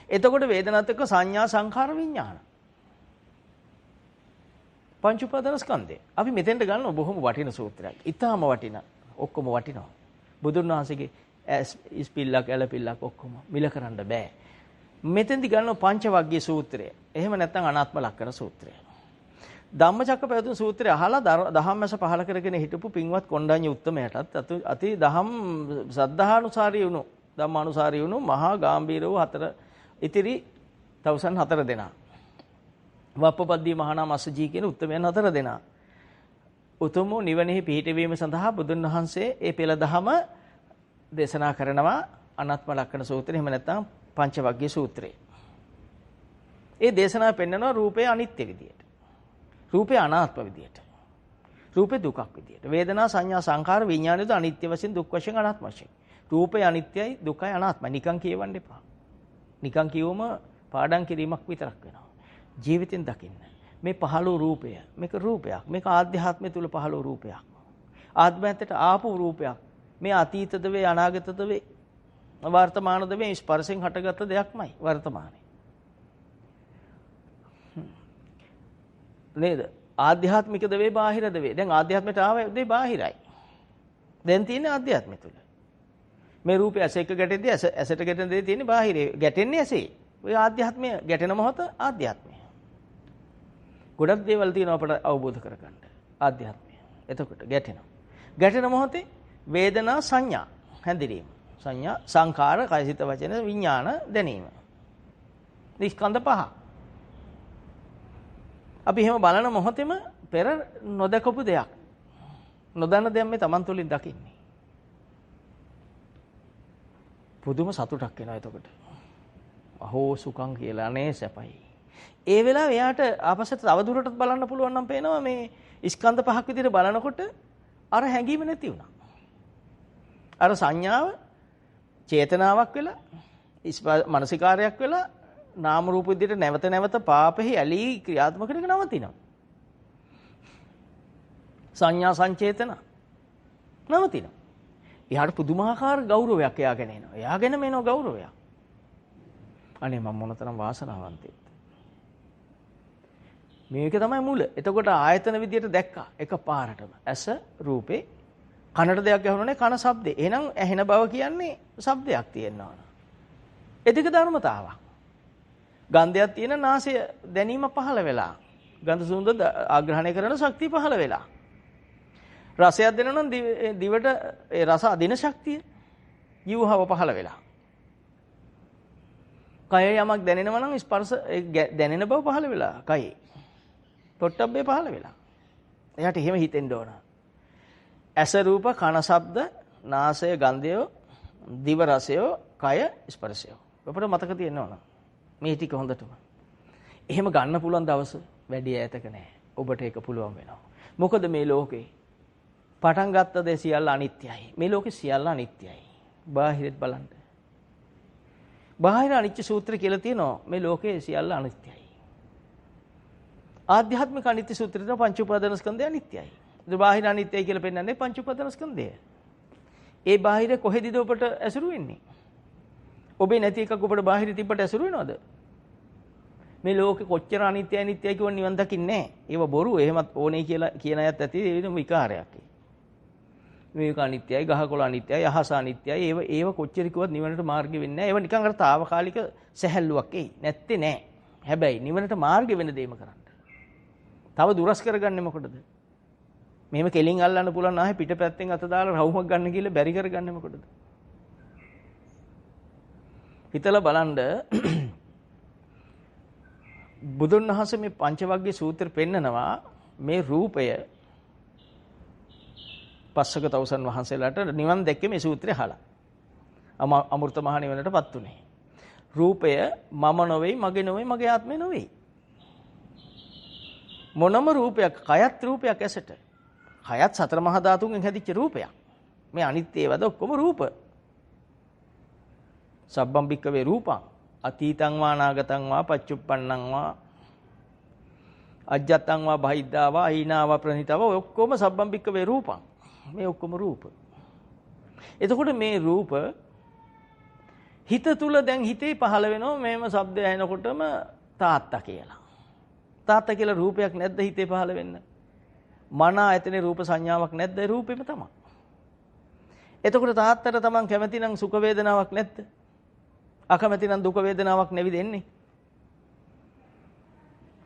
එතකොට වේදනාත් එක්ක සංඥා සංඛාර විඥාන. පංච උපාදාන ස්කන්ධය. අපි මෙතෙන්ට ගන්න බොහොම වටින සූත්‍රයක්. ඊටාම වටින. ඔක්කොම වටිනවා. බුදුන් වහන්සේගේ ඉස්පිල්ලක් ඇලපිල්ලක් ඔක්කොම මිල කරන්න බෑ. මෙතෙන්දි ගන්න පංචවග්ගීය සූත්‍රය. එහෙම නැත්නම් අනාත්ම ලක්ෂණ සූත්‍රය. ධම්මචක්කපවතුන් සූත්‍රය අහලා දහම්මැස පහල කරගෙන හිටපු පින්වත් කොණ්ඩඤ්ඤ උත්තමයටත් අති දහම් සද්ධානුසාරී වුණු ධම්මානුසාරී වුණු මහා ගාම්භීර වූ හතර ඉතිරි තවුසන් 4 දෙනා. වප්පපද්දී මහානාම අස්සජී කියන උත්තමයන් 4 දෙනා. උතුම් නිවනෙහි පිහිටවීම සඳහා බුදුන් වහන්සේ ඒ පෙළ දහම දේශනා කරනවා අනාත්ම ලක්ෂණ සූත්‍රය. එහෙම නැත්නම් පංචවග්ගීය සූත්‍රය. ඒ දේශනාව පෙන්වනවා රූපේ අනිත්‍ය විදියට. රූපේ අනාත්ම විදියට. රූපේ දුකක් විදියට. වේදනා සංඥා සංඛාර විඥානයද අනිත්‍ය වශයෙන් දුක් වශයෙන් අනාත්ම වශයෙන්. රූපේ අනිත්‍යයි දුකයි අනාත්මයි. නිකන් කියවන්න එපා. නිකන් කියවම පාඩම් කිරීමක් විතරක් වෙනවා. ජීවිතෙන් දකින්න. මේ පහළ රූපය මේක රූපයක්. මේක ආධ්‍යාත්මය තුල පහළ රූපයක්. ආත්මයන්ට ආපු රූපයක්. මේ අතීතද වේ අනාගතද වේ වර්තමානද වේ ස්පර්ශයෙන් හටගත් දෙයක්මයි වර්තමානයේ. නේද? ආධ්‍යාත්මිකද වේ බාහිරද වේ. දැන් ආධ්‍යාත්මයට ආව දේ බාහිරයි. දැන් තියෙන්නේ ආධ්‍යාත්මය තුල. මේ රූපය ඇස එක ගැටෙද්දී ඇසට ගැටෙන දේ තියෙන්නේ බාහිරේ. ගැටෙන්නේ ඇසේ. ඔය ආධ්‍යාත්මය ගැටෙන මොහොත ආධ්‍යාත්මය. ගොඩක් දේවල් තියෙනවා අපට අවබෝධ කරගන්න. ආධ්‍යාත්මය. එතකොට ගැටෙනවා. ගැටෙන මොහොතේ වේදනා සංඥා හැඳිනීම. සංඥා සංඛාර කයසිත වචන විඥාන දැනීම. ස්කන්ධ පහ. අපි එහෙම බලන මොහොතේම පෙර නොදකපු දෙයක්. නොදන්න දෙයක් මේ Taman තුලින් දකින්නේ. පුදුම සතුටක් එනවා එතකොට. අහෝ සුඛං කියලා අනේ සැපයි. ඒ වෙලාව එයාට ආපස්සට තව දුරටත් බලන්න පුළුවන් නම් පේනවා මේ ස්කන්ධ පහක් විදිහට බලනකොට අර හැඟීම නැති වුණා. අර සංඥාව චේතනාවක් වෙලා මානසිකාරයක් වෙලා නාම රූප විදිහට නැවත නැවත පාපෙහි ඇලී ක්‍රියාත්මක වෙන එක නවතිනවා. සංඥා සංචේතන නවතිනවා. එයාට පුදුමාකාර ගෞරවයක් එයාගෙන එනවා. එයාගෙන මේනෝ ගෞරවයක්. අනේ මම මොනතරම් වාසනාවන්තයෙක්ද. මේක තමයි මුල. එතකොට ආයතන විදියට දැක්කා එකපාරටම. ඇස රූපේ කනට දෙයක් ඇහුණොනේ කන ශබ්දේ. එහෙනම් ඇහෙන බව කියන්නේ ශබ්දයක් තියෙනවා. ඒ දෙක ධර්මතාවක්. ගන්ධයක් තියෙන නාසය දැනීම පහළ වෙලා. ගන්ධ සුවඳ ආග්‍රහණය කරන ශක්තිය පහළ වෙලා. රසයක් දෙනවනම් දිවට ඒ රස අදින ශක්තිය ජීවහව පහළ වෙලා. කය යමක් දැනෙනවා නම් ස්පර්ශ දැනෙන බව පහළ වෙලා. කයේ පොට්ටබ්බේ පහළ වෙලා. එයාට එහෙම හිතෙන්න ඕන. ඇස රූප කන ශබ්ද නාසය ගන්ධය දිව රසය කය ස්පර්ශය. අපිට මතක තියෙන්න ඕන. මේ ටික හොඳටම. එහෙම ගන්න පුළුවන් දවස වැඩි ඈතක නැහැ. ඔබට ඒක පුළුවන් වෙනවා. මොකද මේ ලෝකේ පටන් ගත්ත දේ සියල්ල අනිත්‍යයි. මේ ලෝකේ සියල්ල අනිත්‍යයි. බාහිරත් බලන්න. බාහිර අනිත්‍ය සූත්‍රය කියලා තියෙනවා මේ ලෝකේ සියල්ල අනිත්‍යයි. ආධ්‍යාත්මික අනිත්‍ය සූත්‍රයේ පංච උපාදාන ස්කන්ධය අනිත්‍යයි. ඒ බාහිර අනිත්‍යයි කියලා පෙන්නන්නේ පංච උපාදාන ස්කන්ධය. ඒ බාහිර කොහෙදද ඔබට ඇසුරු වෙන්නේ? ඔබේ නැති එකක් ඔබට බාහිර තිබ්බට ඇසුරු වෙනවද? මේ ලෝකෙ කොච්චර අනිත්‍යයි අනිත්‍යයි කියව නිවන් දකින්නේ නැහැ. ඒව බොරු. එහෙමත් ඕනේ කියලා කියන අයත් ඇති ඒ විකාරයක්. මේක අනිත්‍යයි, ගහකොළ අනිත්‍යයි, අහස අනිත්‍යයි. ඒව කොච්චර කිව්වත් නිවනට මාර්ග වෙන්නේ නැහැ. ඒව නිකන් අර తాවකාලික සැහැල්ලුවක් එයි. නැත්තේ නෑ. හැබැයි නිවනට මාර්ග වෙන දෙයක්ම කරන්න. තව දුරස් කරගන්නේ මොකටද? මෙහෙම කෙලින් අල්ලන්න පුළුවන් නැහැ පිටපැත්තෙන් අත දාලා රවුමක් ගන්න කියලා බැරි කරගන්නේ මොකටද? හිතලා බලන්න බුදුන් වහන්සේ මේ පංචවග්ගයේ සූත්‍රය පෙන්නනවා මේ රූපය පස්සක තවුසන් වහන්සේලාට නිවන් දැක්කේ මේ සූත්‍රය අහලා. අමෘත මහ නිවනටපත් උනේ. රූපය මම නොවේ, මගේ නොවේ, මගේ ආත්මේ නොවේ. මොනම රූපයක්, කයත් රූපයක් ඇසට. කයත් සතර මහා ධාතුන්ගෙන් හැදිච්ච රූපයක්. මේ අනිත් ඒවාද ඔක්කොම රූප. සබ්බම් බික්කවේ රූපං අතීතං වා අනාගතං වා පච්චුප්පන්නං වා අජ්ජත්තං වා බහිද්ධා වා අහිනා වා ප්‍රණීතා වා ඔක්කොම සබ්බම් බික්කවේ රූපං. මේ ඔක්කොම රූප. එතකොට මේ රූප හිත තුල දැන් හිතේ පහළ වෙනවා මේම ශබ්දය ඇහෙනකොටම තාත්තා කියලා. තාත්තා කියලා රූපයක් නැද්ද හිතේ පහළ වෙන්න? මන ආයතනේ රූප සංඥාවක් නැද්ද? රූපෙම තමයි. එතකොට තාත්තට තමන් කැමති නම් සුඛ වේදනාවක් නැද්ද? අකමැති නම් දුක වේදනාවක් නෙවිද එන්නේ?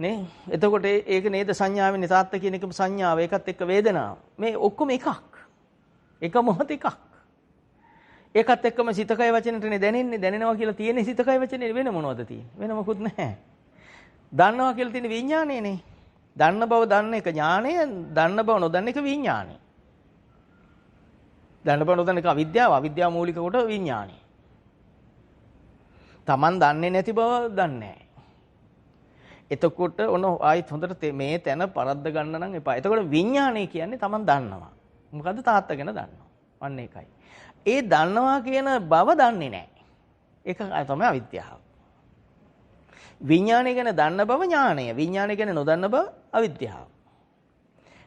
නේ? එතකොට ඒක නේද සංඥාවෙන්නේ තාත්තා කියන එකම සංඥාව ඒකත් එක්ක වේදනාව. මේ ඔක්කොම එකක්. එක මොහොත එකක්. ඒකත් එක්කම සිතකය වචනෙටනේ දැනෙන්නේ. දැනෙනවා කියලා තියෙන්නේ සිතකය වචනේ වෙන මොනවද තියෙන්නේ? වෙන මොකුත් නැහැ. දන්නවා කියලා තියෙන විඥානයනේ. දන්න බව දන්න එක ඥානය, දන්න බව නොදන්න එක විඥානය. දන්න බව නොදන්න එක අවිද්‍යාව, අවිද්‍යාව මූලික කොට විඥානය. Taman දන්නේ නැති බව දන්නේ නැහැ. එතකොට ඔන්න ආයිත් හොඳට මේ තැන පරද්ද ගන්න නම් එපා. එතකොට විඥානය කියන්නේ Taman දන්නවා. මොකද්ද තාත්තා ගැන දන්නවා. අන්න ඒකයි. ඒ දන්නවා කියන බව දන්නේ නැහැ. ඒක තමයි අවිද්‍යාව. විඥානය ගැන දන්න බව ඥානය. විඥානය ගැන නොදන්න බව අවිද්‍යාව.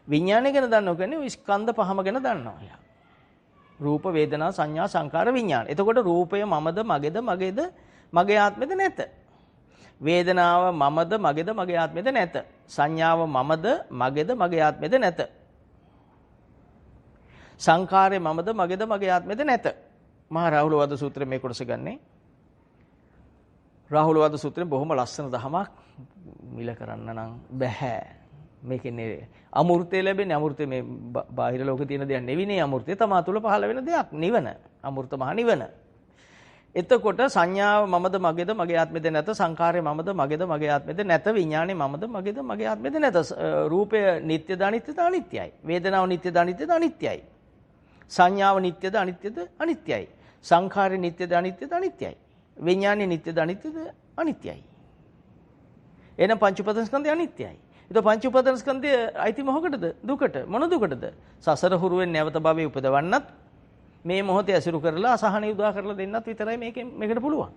විඥානය ගැන දන්නවා කියන්නේ ස්කන්ධ පහම ගැන දන්නවා. යා. රූප, වේදනා, සංඥා, සංකාර, විඥාන. එතකොට රූපය මමද, මගේද, මගේද, මගේ ආත්මෙද නැත. වේදනාව මමද, මගේද, මගේ ආත්මෙද නැත. සංඥාව මමද, මගේද, මගේ ආත්මෙද නැත. සංකාරය මමද, මගේද, මගේ ආත්මෙද නැත. මහා රාහුල වද සූත්‍රයේ මේ කොටස ගන්නේ. රාහුල වද සූත්‍රයෙන් බොහොම ලස්සන දහමක් මිල කරන්න නම් බෑ. මේකනේ අමෘතය ලැබෙන්නේ. අමෘතය මේ බාහිර ලෝකේ තියෙන දෙයක් නෙවෙයිනේ. අමෘතය තමා තුළ පහළ වෙන දෙයක්. නිවන. අමෘත මහ නිවන. එතකොට සංඥාව මමද මගේද මගේ ආත්මෙද නැත, සංඛාරය මමද මගේද මගේ ආත්මෙද නැත, විඥාණය මමද මගේද මගේ ආත්මෙද නැත, රූපය නිට්ටයද අනිත්‍යද අනිත්‍යයි, වේදනාව නිට්ටයද අනිත්‍යද අනිත්‍යයි, සංඥාව නිට්ටයද අනිත්‍යද අනිත්‍යයි, සංඛාරය නිට්ටයද අනිත්‍යද අනිත්‍යයි, විඥාණය නිට්ටයද අනිත්‍යද අනිත්‍යයි. එහෙනම් පංච උපාදානස්කන්ධය අනිත්‍යයි. ඒක පංච උපාදානස්කන්ධය අයිති මොකකටද? දුකට. මොන දුකටද? සසර හුරුවෙන් නැවත භවයේ උපදවන්නත් මේ මොහොතේ අසිරු කරලා අසහනෙ උදා කරලා දෙන්නත් විතරයි මේකට පුළුවන්.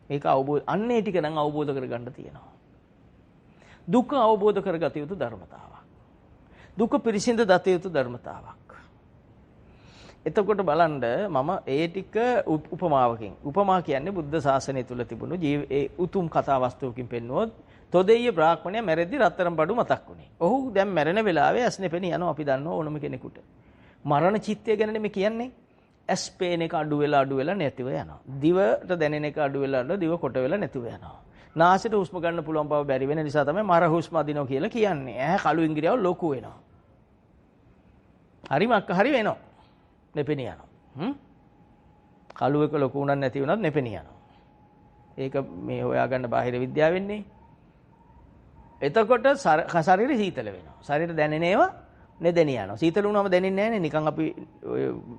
ඒක අවබෝධ අන්නේ ටික නම් අවබෝධ කරගන්න තියෙනවා. දුක අවබෝධ කරගත යුතු ධර්මතාවක්. දුක පිරිසිඳ දත යුතු ධර්මතාවක්. එතකොට බලන්න මම ඒ ටික උපමාවකින් උපමා කියන්නේ බුද්ධ ශාසනය තුල තිබුණු ඒ උතුම් කතා වස්තුවකින් පෙන්වුවොත් තොදෙය්‍ය බ්‍රාහ්මණයා මැරෙද්දි රත්තරන් බඩු මතක් වුණේ. ඔහු දැන් මැරෙන වෙලාවේ ඇස් නෙපෙනී යනවා අපි දන්නවා ඕනම කෙනෙකුට. මරණ චිත්තය ගැන නෙමෙයි කියන්නේ. ඇස් පේන එක අඩු වෙලා නැතිව යනවා. දිවට දැනෙන එක අඩු වෙලා දිව කොට වෙලා නැතිව යනවා. නාසයට හුස්ම ගන්න පුළුවන් බව බැරි වෙන නිසා තමයි මර හුස්ම අදිනවා කියලා කියන්නේ. ඇහැ කළු ඉංග්‍රීසිව ලොකු වෙනවා. හරි වෙනවා. නෙපෙනී යනවා. කළු එක ලොකු වුණත් නැති වුණත් නෙපෙනී යනවා. ඒක මේ හොයාගන්න බාහිර විද්‍යාව වෙන්නේ. එතකොට ශරීරය සීතල වෙනවා. ශරීරය දැනෙන ඒවා නෙදෙනිය යනවා. සීතල වුණාම දැනෙන්නේ නැහැ නේ. නිකන් අපි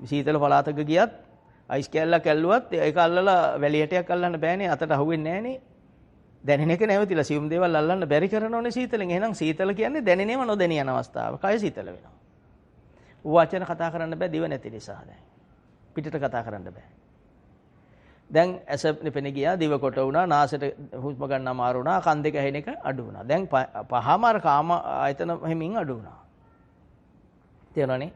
සීතල පළාතක ගියත් අයිස් කැල්ලක් ඇල්ලුවත් ඒක අල්ලලා වැලියටයක් අල්ලන්න බෑනේ. අතට අහුවෙන්නේ නැහනේ. දැනෙන එක නැවතිලා සියුම් දේවල් අල්ලන්න බැරි කරනෝනේ සීතලෙන්. එහෙනම් සීතල කියන්නේ දැනෙනේම නොදැනිය යන අවස්ථාව. කය සීතල වෙනවා. වචන කතා කරන්න බෑ දිව නැති නිසා දැන්. පිටට කතා කරන්න බෑ. දැන් ඇස නිපෙන ගියා, දිව කොට වුණා, නාසයට හුස්ම ගන්න අමාරු වුණා, කන් දෙක ඇහෙන එක අඩු වුණා. දැන් පහමාර කාම ආයතන හැමින් අඩු වුණා. තේරෙනවනේ?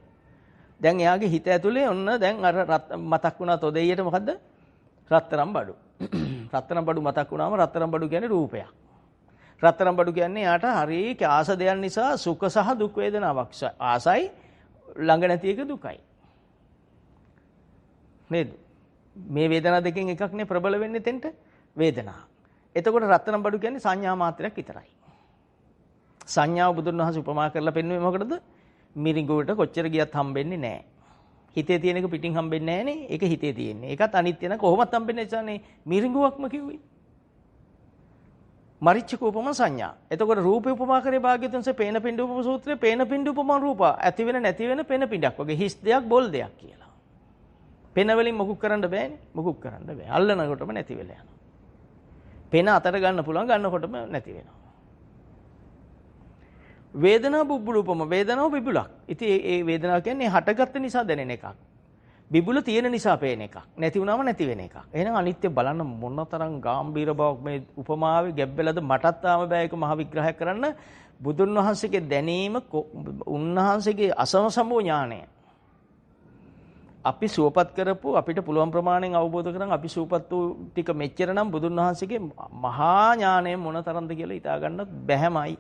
දැන් එයාගේ හිත ඇතුලේ ඔන්න දැන් අර මතක් වුණා තොදෙයියට මොකද්ද? රත්තරන් බඩු. රත්තරන් බඩු මතක් වුණාම රත්තරන් බඩු කියන්නේ රූපයක්. රත්තරන් බඩු කියන්නේ යාට හරි ආස දෙයන් නිසා සුඛ සහ දුක් වේදනාවක්. ආසයි ළඟ නැති එක දුකයි. නේද? මේ වේදනා දෙකෙන් එකක්නේ ප්‍රබල වෙන්නේ තෙන්ට වේදනා. එතකොට රත්තරන් බඩු කියන්නේ සංඥා මාත්‍රයක් විතරයි. සංඥාව බුදුන් වහන්සේ උපමා කරලා පෙන්වන්නේ මොකටද? මිරිඟුවට කොච්චර ගියත් හම්බෙන්නේ නැහැ. හිතේ තියෙන එක පිටින් හම්බෙන්නේ නැහනේ. ඒක හිතේ තියෙන්නේ. ඒකත් අනිත්‍ය නැ කොහොමත් හම්බෙන්නේ නැසනේ. මිරිඟුවක්ම කිව්වේ. මරිච්ච කෝපම සංඥා. එතකොට රූපේ උපමා කරේ භාග්‍යවතුන්සේ පේන පිඬු උපම සූත්‍රයේ පේන පිඬු උපමා රූප ඇති වෙන නැති වෙන පේන පිඬක් වගේ හිස් දෙයක් බොල් දෙයක් කියලා. පේන වලින් මොකුක් කරන්න බෑනේ. මොකුක් කරන්න බෑ. අල්ලනකොටම නැති වෙලා යනවා. පේන අතට ගන්න පුළුවන් ගන්නකොටම නැති වෙනවා. වේදනා බුබ්බුලූපම වේදනාව බිබුලක්. ඉතින් ඒ වේදනාව කියන්නේ හටගත්ත නිසා දැනෙන එකක්. බිබුල තියෙන නිසා පේන එකක්. නැති වුණාම නැති වෙන එකක්. එහෙනම් අනිත්‍ය බලන්න මොනතරම් ගැඹීර බවක් මේ උපමාවේ ගැබ්බෙලද මටත් තාම බෑ ඒක මහ විග්‍රහයක් කරන්න. බුදුන් වහන්සේගේ දැනීම උන්වහන්සේගේ අසමසමෝ ඥාණය. අපි සුවපත් කරපු අපිට පුළුවන් ප්‍රමාණයෙන් අවබෝධ කරන් අපි සුවපත් වූ ටික මෙච්චර නම් බුදුන් වහන්සේගේ මහා ඥාණය මොනතරම්ද කියලා හිතා ගන්න බැහැමයි.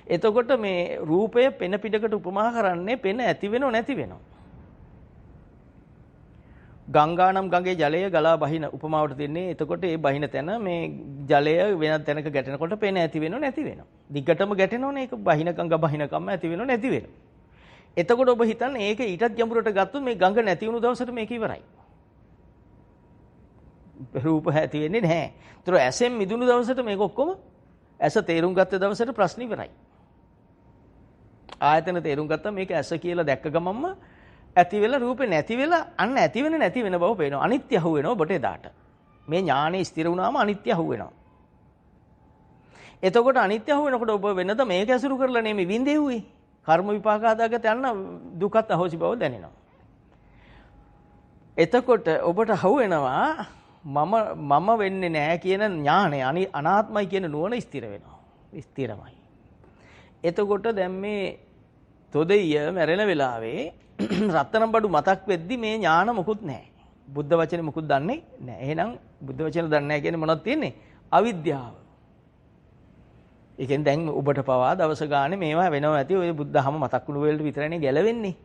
එතකොට මේ රූපය පෙන පිටකට උපමා කරන්නේ පෙන ඇති වෙනව නැති වෙනව. ගංගානම් ගඟේ ජලය ගලා බහින උපමාවට දෙන්නේ. එතකොට ඒ බහින තැන මේ ජලය වෙන තැනක ගැටෙනකොට පෙන ඇති වෙනව නැති වෙනව. දිගටම ගැටෙනවනේ ඒක බහින ගඟ බහිනකම ඇති වෙනව නැති වෙනව. එතකොට ඔබ හිතන්නේ ඒක ඊටත් ගැඹුරට ගත්තොත් මේ ගඟ නැති වුණු දවසට මේක ඉවරයි. රූප ඇති වෙන්නේ නැහැ. ඒතර ඇසෙන් මිදුණු දවසට මේක ඔක්කොම ඇස තේරුම් ගත්ත දවසට ප්‍රශ්න ඉවරයි. ආයතන තේරුම් ගත්තා මේක ඇස කියලා දැක්ක ගමන්ම ඇති වෙලා රූපේ නැති වෙලා අන්න ඇති වෙන නැති වෙන බව පේනවා. අනිත්‍ය අහු වෙනවා ඔබට එදාට. මේ ඥානෙ ස්ථිර වුණාම අනිත්‍ය අහු වෙනවා. එතකොට අනිත්‍ය අහු වෙනකොට ඔබ වෙනද මේක ඇසුරු කරලා නෙමෙයි විඳෙව්වේ. කර්ම විපාක හදාගත්ත යන දුකත් අහෝසි බව දැනෙනවා. එතකොට ඔබට අහු වෙනවා මම වෙන්නේ නැහැ කියන ඥානය අනාත්මයි කියන නුවණ ස්ථිර වෙනවා. ස්ථිරමයි. එතකොට දැන් මේ තොදෙය මැරෙන වෙලාවේ රත්තරන් බඩු මතක් වෙද්දි මේ ඥාන මොකුත් නැහැ. බුද්ධ වචනේ මොකුත් දන්නේ නැහැ. එහෙනම් බුද්ධ වචන දන්නේ නැහැ කියන්නේ මොනවද තියෙන්නේ? අවිද්‍යාව. ඒ කියන්නේ දැන් ඔබට පවා දවස ගානේ මේවා වෙනව ඇති. ඔය බුද්ධහම මතක් වුණු වෙලට විතරනේ ගැලවෙන්නේ.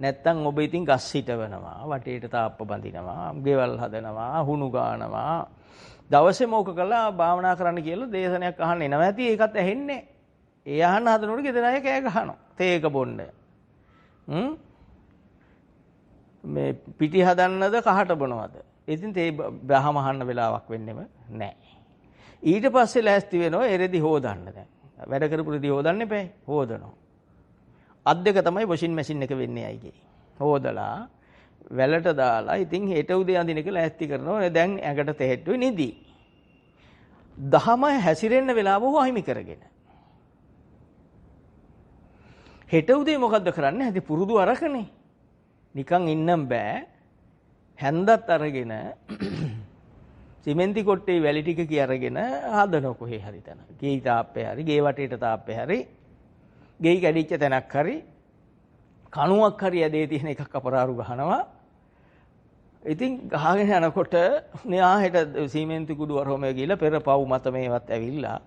නැත්තම් ඔබ ඉතින් ගස් හිටවනවා, වටේට තාප්ප බඳිනවා, ගෙවල් හදනවා, හුණු ගානවා. දවසේ මොක කළා භාවනා කරන්න කියලා දේශනයක් අහන්න එනවා ඇති. ඒකත් ඇහෙන්නේ. ඒ අහන්න හදනකොට ගෙදර අය කෑ ගහනවා. තේක බොන්න. මේ පිටි හදන්නද කහට බොනවද? ඉතින් තේ බහම අහන්න වෙලාවක් වෙන්නෙම නැහැ. ඊට පස්සේ ලෑස්ති වෙනවා එරෙදි හොදන්න දැන්. වැඩ කරපු රෙදි හොදන්න එපා. හොදනවා. අත් දෙක තමයි වොෂින් මැෂින් එක වෙන්නේ අයිගේ. හොදලා වැලට දාලා ඉතින් හෙට උදේ අඳින එක ලෑස්ති කරනවා. දැන් ඇඟට තෙහෙට්ටුයි නිදි. දහම හැසිරෙන්න වෙලාව වහිමි කරගෙන. හෙට උදේ මොකද්ද කරන්නේ? ඇති පුරුදු අරකනේ. නිකන් ඉන්නම් බෑ. හැන්දත් අරගෙන සිමෙන්ති කොට්ටේ වැලි ටික කි අරගෙන හදන කොහේ හරි තැන. ගේ තාප්පේ හරි, ගේ වටේට තාප්පේ හරි, ගේ කැඩිච්ච තැනක් හරි, කණුවක් හරි ඇදේ තියෙන එකක් අපරාරු ගහනවා. ඉතින් ගහගෙන යනකොට මෙයා හෙට සිමෙන්ති කුඩු වරොමේ ගිහලා පෙර පව් මත මේවත් ඇවිල්ලා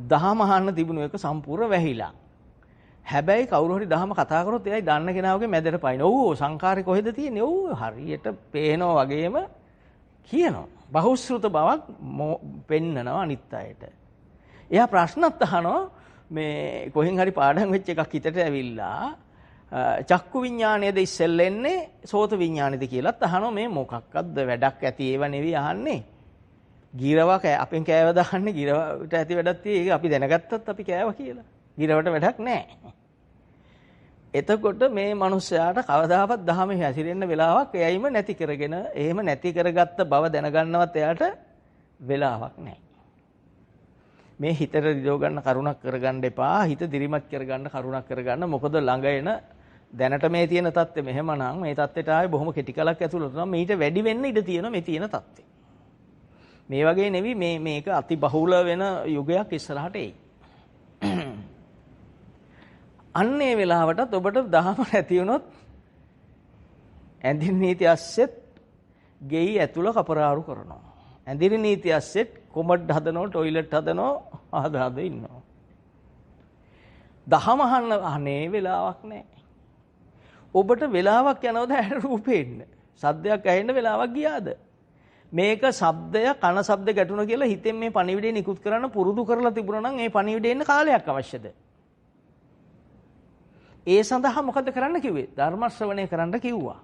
දහම අහන්න තිබුණු එක සම්පූර්ණ වැහිලා. හැබැයි කවුරු හරි දහම කතා කරොත් එයයි දන්න කෙනාගේ මැදට පයින්. ඔව් සංකාරේ කොහෙද තියෙන්නේ? ඔව් හරියට පේනවා වගේම කියනවා. බහුශ්‍රුත බවක් පෙන්නනවා අනිත් අයට. එයා ප්‍රශ්නත් අහනවා මේ කොහෙන් හරි පාඩම් වෙච්ච එකක් හිතට ඇවිල්ලා චක්කු විඥානයේද ඉස්සෙල්ලෙන්නේ සෝත විඥානයේද කියලාත් අහනවා. මේ මොකක්වත්ද වැඩක් ඇති ඒව නෙවෙයි අහන්නේ. ගිරවක් අපෙන් කෑව දාන්නේ ගිරවට ඇති වැඩක් තියෙයි. ඒක අපි දැනගත්තත් අපි කෑව කියලා. ගිරවට වැඩක් නැහැ. එතකොට මේ මිනිස්යාට කවදාවත් දහමේ හැසිරෙන්න වෙලාවක් එයයිම නැති කරගෙන එහෙම නැති කරගත්ත බව දැනගන්නවත් එයාට වෙලාවක් නැහැ. මේ හිතට රිදව ගන්න කරුණක් කරගන්න එපා. හිත දිරිමත් කරගන්න කරුණක් කරගන්න. මොකද ළඟ එන දැනට මේ තියෙන தත්ත්වය මෙහෙමනම් මේ தත්ත්වයට ආවේ බොහොම කෙටි කලක් ඇතුළත නම් මීට වැඩි වෙන්න ඉඩ තියෙනවා මේ තියෙන தත්ත්වය. මේ වගේ නෙවෙයි මේක අති බහුල වෙන යුගයක් ඉස්සරහට එයි. අන්නේ වෙලාවටත් ඔබට දහම නැති වුණොත් ඇඳිරි නීති ඇස්සෙත් ගෙයි ඇතුළ කපරාරු කරනවා. ඇඳිරි නීති ඇස්සෙත් කොමඩ් හදනවා, টয়ලට් හදනවා, හද ඉන්නවා. දහම අහන්න අනේ වෙලාවක් නැහැ. ඔබට වෙලාවක් යනවද ඇහැට රූපෙන්න? සද්දයක් ඇහෙන්න වෙලාවක් ගියාද? මේක ශබ්දය කන ශබ්ද ගැටුණ කියලා හිතෙන් මේ පණිවිඩය නිකුත් කරන්න පුරුදු කරලා තිබුණා නම් ඒ පණිවිඩය එන්න කාලයක් අවශ්‍යද? ඒ සඳහා මොකද කරන්න කිව්වේ? ධර්ම ශ්‍රවණය කරන්න කිව්වා.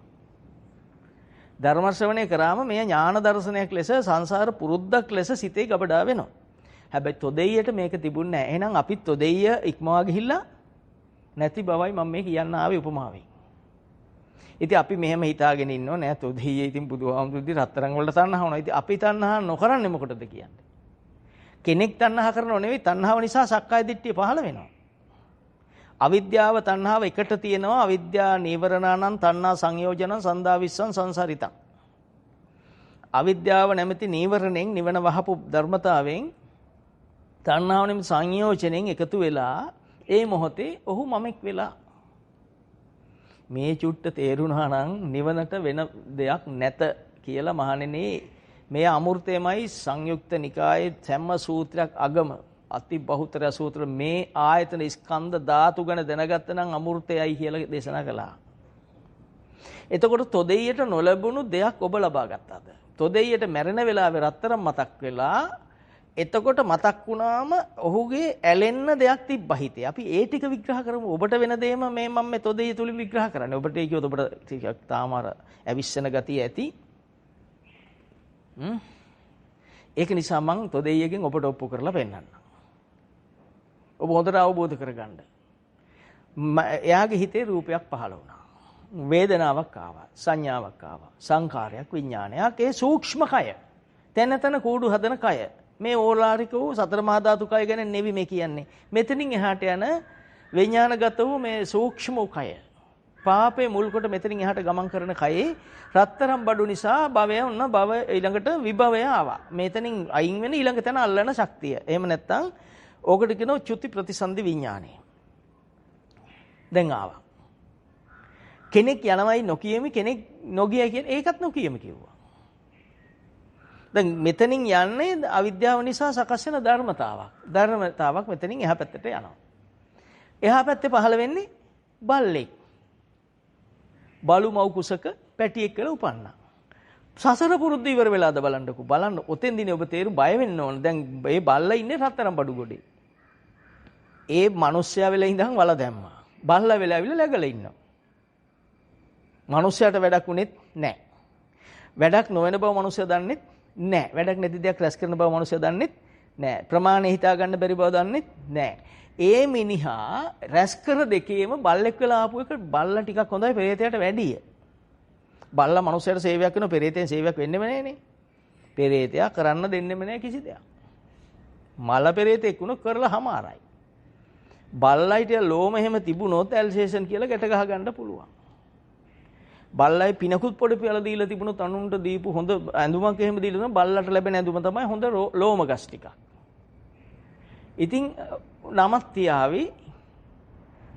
ධර්ම ශ්‍රවණය කරාම මේ ඥාන දර්ශනයක් ලෙස සංසාර පුරුද්දක් ලෙස සිතේ ගබඩා වෙනවා. හැබැයි තොදෙයියට මේක තිබුණේ නැහැ. එහෙනම් අපිත් තොදෙයිය ඉක්මවා ගිහිල්ලා නැති බවයි මම මේ කියන්න ආවේ උපමාවෙන්. ඉතින් අපි මෙහෙම හිතාගෙන ඉන්නෝ නෑ තොදෙයිය ඉතින් බුදුහාමුදුරුවෝ රත්තරන් වලට තණ්හා වුණා. ඉතින් අපි තණ්හා නොකරන්නේ මොකටද කියන්නේ? කෙනෙක් තණ්හා කරනව නෙවෙයි, තණ්හාව නිසා සක්කාය දිට්ඨිය පහළ වෙනවා. අවිද්‍යාව තණ්හාව එකට තියෙනවා. අවිද්‍යා නීවරණානං තණ්හා සංයෝජනං සන්දාවිස්සං සංසාරිතං. අවිද්‍යාව නැමැති නීවරණයෙන් නිවන වහපු ධර්මතාවයෙන් තණ්හාව නැමැති සංයෝජනයෙන් එකතු වෙලා ඒ මොහොතේ ඔහු මමෙක් වෙලා මේ චුට්ට තේරුණා නම් නිවනට වෙන දෙයක් නැත කියලා මහණෙනි. මේ අමෘතයමයි සංයුක්ත නිකායේ සම්ම සූත්‍රයක් අගම අති බහුතර සූත්‍ර මේ ආයතන ස්කන්ධ ධාතු ගැන දැනගත්ත නම් අමෘතයයි කියලා දේශනා කළා. එතකොට තොදෙයියට නොලැබුණු දෙයක් ඔබ ලබා ගත්තාද? තොදෙයියට මැරෙන වෙලාවේ රත්තරන් මතක් වෙලා එතකොට මතක් වුණාම ඔහුගේ ඇලෙන්න දෙයක් තිබ්බා හිතේ. අපි ඒ ටික විග්‍රහ කරමු. ඔබට වෙන දෙයම මේ මම මේ තොදෙයිය තුලින් විග්‍රහ කරන්නේ. ඔබට ඒ කිව්වොත් ඔබට ටිකක් තාම අර ඇවිස්සන ගතිය ඇති. ඒක නිසා මම තොදෙයියකින් ඔබට ඔප්පු කරලා පෙන්නන්නම්. ඔබ හොඳට අවබෝධ කරගන්න. එයාගේ හිතේ රූපයක් පහළ වුණා. වේදනාවක් ආවා. සංඥාවක් ආවා. සංකාරයක්, විඥානයක්. ඒ සූක්ෂම කය. තැන කූඩු හදන කය. මේ ඕලාරික වූ සතර මහා ධාතු කය ගැන නෙවි මේ කියන්නේ. මෙතනින් එහාට යන විඥානගත වූ මේ සූක්ෂම වූ කය. පාපේ මුල් කොට මෙතනින් එහාට ගමන් කරන කයේ රත්තරන් බඩු නිසා භවය වුණ භව ඊළඟට විභවය ආවා. මෙතනින් අයින් වෙන ඊළඟ තැන අල්ලන ශක්තිය. එහෙම නැත්නම් ඕකට කියනවා චුති ප්‍රතිසන්දි විඥානය. දැන් ආවා. කෙනෙක් යනවයි නොකියමි, කෙනෙක් නොගියයි කියන ඒකත් නොකියමි කිව්වා. දැන් මෙතනින් යන්නේ අවිද්‍යාව නිසා සකස් වෙන ධර්මතාවක්. ධර්මතාවක් මෙතනින් එහා පැත්තට යනවා. එහා පැත්තේ පහළ වෙන්නේ බල්ලෙක්. බලු මව් කුසක පැටියෙක් කියලා උපන්නා. සසර පුරුද්ද ඉවර වෙලාද බලන්නකෝ. බලන්න ඔතෙන්දීනේ ඔබ තේරු බය වෙන්න ඕන. දැන් මේ බල්ලා ඉන්නේ රත්තරන් බඩු ගොඩේ. ඒ මිනිස්සයා වෙලා ඉඳන් වල දැම්මා. බල්ලා වෙලා ඇවිල්ලා läගලා ඉන්නවා. මිනිස්සයාට වැඩක් උනේත් නැහැ. වැඩක් නොවන බව මිනිස්සයා දන්නෙත් නැහැ. වැඩක් නැති දෙයක් රැස් කරන බව මිනිස්සයා දන්නෙත් නැහැ. ප්‍රමාණය හිතා ගන්න බැරි බව දන්නෙත් නැහැ. ඒ මිනිහා රැස් කර දෙකේම බල්ලෙක් වෙලා ආපු එක බල්ලා ටිකක් හොඳයි පෙරේතයට වැඩිය. බල්ලා මිනිස්සයාට සේවයක් කරන පෙරේතෙන් සේවයක් වෙන්නෙම නැහනේ. පෙරේතයා කරන්න දෙන්නෙම නැහැ කිසි දෙයක්. මල පෙරේතෙක් වුණොත් කරලා හමාරයි. බල්ලයිට ලෝම එහෙම තිබුණොත් ඇල්සේෂන් කියලා ගැට ගහ ගන්න පුළුවන්. බල්ලයි පිනකුත් පොඩි පියලා දීලා තිබුණොත් අනුන්ට දීපු හොඳ ඇඳුමක් එහෙම දීලා නම් බල්ලට ලැබෙන ඇඳුම තමයි හොඳ ලෝම ගස් ටිකක්. ඉතින් නමක් තියාවි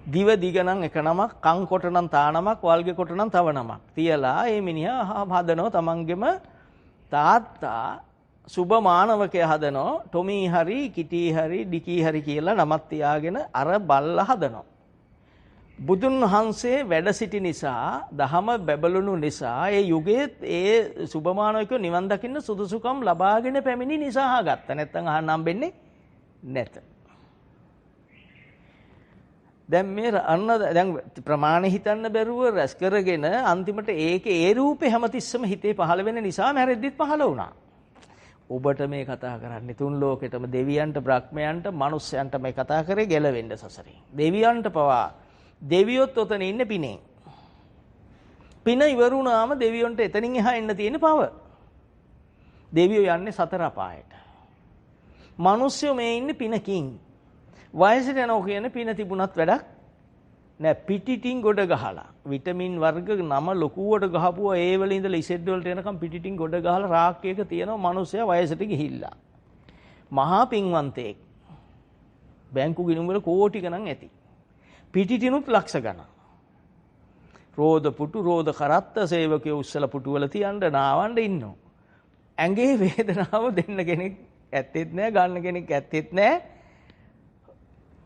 දිව දිග නම් එක නමක්, කන් කොට නම් තා නමක්, වල්ගේ කොට නම් තව නමක් තියලා ඒ මිනිහා හදනවා තමන්ගෙම තාත්තා සුබ මානවකයා හදනවා. ටොමී හරි කිටි හරි ඩිකී හරි කියලා නමක් තියාගෙන අර බල්ලා හදනවා. බුදුන් වහන්සේ වැඩ සිටි නිසා, දහම බැබළුණු නිසා, ඒ යුගයේ ඒ සුබ මානවකයෝ නිවන් දකින්න සුදුසුකම් ලබාගෙන පැමිණි නිසා අහගත්ත. නැත්තම් අහන්න හම්බෙන්නේ නැත. දැන් මේ දැන් ප්‍රමාණය හිතන්න බැරුව රැස් කරගෙන අන්තිමට ඒකේ ඒ රූපේ හැමතිස්සම හිතේ පහළ වෙන නිසා මැරෙද්දිත් පහළ වුණා. ඔබට මේ කතා කරන්නේ තුන් ලෝකෙටම දෙවියන්ට, බ්‍රහ්මයන්ට, මනුස්සයන්ට මේ කතා කරේ ගැලවෙන්න සසරේ. දෙවියන්ට පවා දෙවියොත් ඔතන ඉන්නේ පිනේ. පින ඉවරුණාම දෙවියන්ට එතනින් එහා එන්න තියෙන පව. දෙවියෝ යන්නේ සතර අපායට. මිනිස්සු මේ ඉන්නේ පිනකින්. වයසට යනවා කියන්නේ පින තිබුණත් වැඩක් නෑ. පිටිටින් ගොඩ ගහලා විටමින් වර්ග නම ලොකුවට ගහපුවා ඒ වල ඉඳලා ඉසෙඩ් වලට එනකම් පිටිටින් ගොඩ ගහලා රාක්කයක තියෙනවා මිනිස්සයා වයසට ගිහිල්ලා. මහා පින්වන්තයෙක්. බැංකු ගිණුම් වල කෝටි ගණන් ඇති. පිටිටිනුත් ලක්ෂ ගණන්. රෝද පුටු රෝද කරත්ත සේවකයෝ උස්සල පුටු වල තියන්න නාවන්න ඉන්නවා. ඇඟේ වේදනාව දෙන්න කෙනෙක් ඇත්තෙත් නෑ, ගන්න කෙනෙක් ඇත්තෙත් නෑ.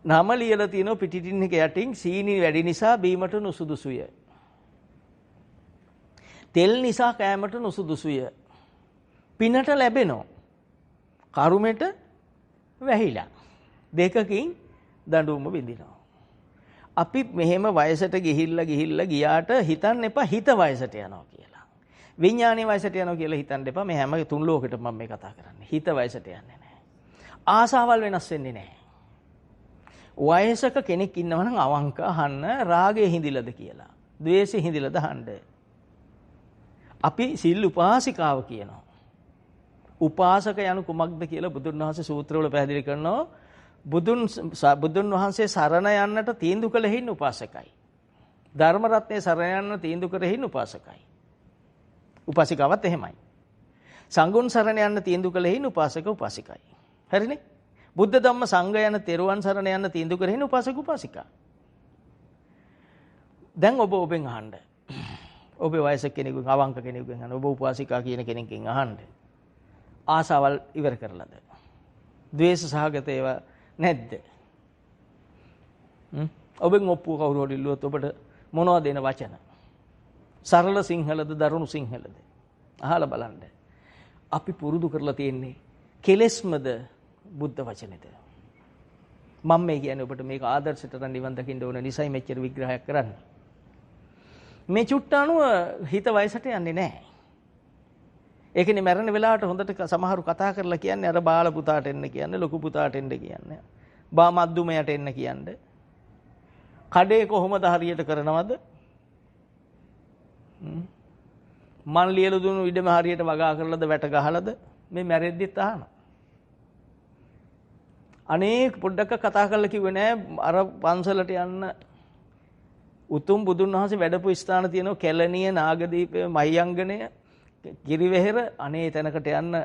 නම ලියලා තියෙනවා පිටිටින් එක යටින් සීනි වැඩි නිසා බීමට නුසුදුසුය. තෙල් නිසා කෑමට නුසුදුසුය. පිනට ලැබෙනවා. කරුමෙට වැහිලා. දෙකකින් දඬුවම විඳිනවා. අපි මෙහෙම වයසට ගිහිල්ලා ගියාට හිතන්න එපා හිත වයසට යනවා කියලා. විඥානයේ වයසට යනවා කියලා හිතන්න එපා. මේ හැම තුන් ලෝකෙටම මම මේ කතා කරන්නේ. හිත වයසට යන්නේ නැහැ. ආසාවල් වෙනස් වෙන්නේ නැහැ. වයසක කෙනෙක් ඉන්නවා නම් අවංක අහන්න රාගය හිඳිලද කියලා. ද්වේෂය හිඳිලද අහන්න. අපි සිල් උපාසිකාව කියනවා. උපාසක යනු කුමක්ද කියලා බුදුන් වහන්සේ සූත්‍රවල පැහැදිලි කරනවා. බුදුන් වහන්සේ සරණ යන්නට තීන්දුව කළ හින්න උපාසකයි. ධර්ම රත්නයේ සරණ යන්න තීන්දුව කර හින්න උපාසකයි. උපාසිකාවත් එහෙමයි. සංඝුන් සරණ යන්න තීන්දුව කළ හින්න උපාසක උපාසිකයි. හරිනේ? බුද්ධ ධම්ම සංඝ යන තෙරුවන් සරණ යන්න තීන්දුව කර හින්න උපාසක උපාසිකා. දැන් ඔබෙන් අහන්න. ඔබ වයසක කෙනෙකුගෙන් අවංක කෙනෙකුගෙන් අහන්න. ඔබ උපාසිකා කියන කෙනෙක්ගෙන් අහන්න. ආසාවල් ඉවර කරලාද? ද්වේෂ සහගත ඒවා නැද්ද? ඔබෙන් ඔප්පුව කවුරු හරි ඉල්ලුවොත් ඔබට මොනවද දෙන වචන? සරල සිංහලද දරුණු සිංහලද? අහලා බලන්න. අපි පුරුදු කරලා තියෙන්නේ කෙලෙස්මද බුද්ධ වචනේද? මම මේ කියන්නේ ඔබට මේක ආදර්ශයට නිවන් දකින්න ඕන නිසයි මෙච්චර විග්‍රහයක් කරන්නේ. මේ චුට්ට අනුව හිත වයසට යන්නේ නැහැ. ඒකනේ මැරෙන වෙලාවට හොඳට සමහරු කතා කරලා කියන්නේ අර බාල පුතාට එන්න කියන්නේ, ලොකු පුතාට එන්න කියන්නේ, මද්දුමයට එන්න කියන්නේ. කඩේ කොහොමද හරියට කරනවද? මන් ලියලා දුන්නු ඉඩම හරියට වගා කරලාද වැට ගහලාද? මේ මැරෙද්දිත් අහනවා. අනේක පොඩ්ඩක් කතා කරලා කිව්වේ නෑ අර පන්සලට යන්න උතුම් බුදුන් වහන්සේ වැඩපු ස්ථාන තියෙනවා කැලණිය, නාගදීපය, මහියංගනය, කිරිවෙහෙර. අනේ තැනකට යන්න,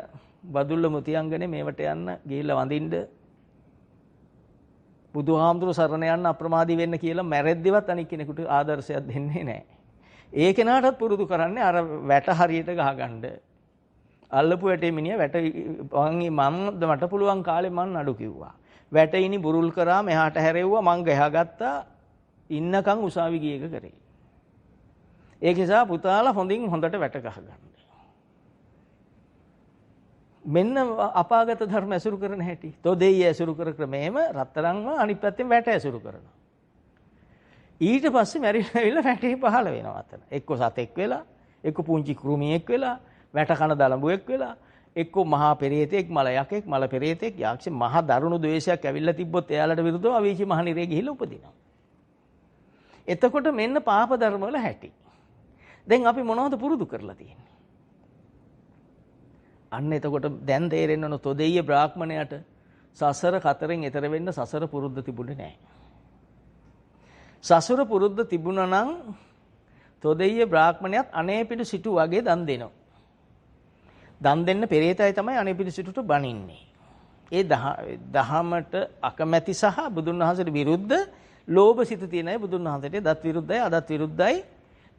බදුල්ල මුතියංගනේ මේවට යන්න ගිහිල්ලා වඳින්න, බුදුහාමුදුරු සරණ යන්න අප්‍රමාදී වෙන්න කියලා මැරෙද්දිවත් අනික් කෙනෙකුට ආදර්ශයක් දෙන්නේ නැහැ. ඒ කෙනාටත් පුරුදු කරන්නේ අර වැට හරියට ගහගන්න. අල්ලපු වැටේ මිනිහා වැට මට පුළුවන් කාලේ මං නඩු කිව්වා. වැටයිනි බුරුල් කරා මෙහාට හැරෙව්වා මං ගහගත්තා ඉන්නකම් උසාවි ගියක කරේ. ඒක නිසා පුතාලා හොඳින් හොඳට වැට ගහගන්න. මෙන්න අපාගත ධර්ම ඇසුරු කරන හැටි. තොදෙය ඇසුරු කර ක්‍රමේම රත්තරන්ව අනිත් පැත්තෙන් වැට ඇසුරු කරනවා. ඊට පස්සේ මැරිලා ඇවිල්ලා වැටේ පහළ වෙනවා අතන. එක්ක සතෙක් වෙලා, එක්ක පුංචි කෘමියෙක් වෙලා, වැට කන දලඹුවෙක් වෙලා, එක්ක මහා පෙරේතෙක්, මල යකෙක්, මල පෙරේතෙක්, යක්ෂ මහා දරුණු ද්වේෂයක් ඇවිල්ලා තිබ්බොත් එයාලට විරුද්ධව අවීචි මහ නිරේ ගිහිල්ලා උපදිනවා. එතකොට මෙන්න පාප ධර්ම වල හැටි. දැන් අපි මොනවද පුරුදු කරලා තියෙන්නේ? අන්න එතකොට දැන් තේරෙන්න ඕන තොදෙය බ්‍රාහ්මණයට සසර කතරෙන් එතර වෙන්න සසර පුරුද්ද තිබුණේ නැහැ. සසර පුරුද්ද තිබුණා නම් තොදෙය බ්‍රාහ්මණයත් අනේ පිටු සිටු වගේ දන් දෙනවා. දන් දෙන්න පෙරේතයි තමයි අනේ පිටු සිටුට බණින්නේ. ඒ දහමට අකමැති සහ බුදුන් වහන්සේට විරුද්ධ ලෝභ සිත තියෙන අය බුදුන් වහන්සේට දත් විරුද්ධයි, අදත් විරුද්ධයි.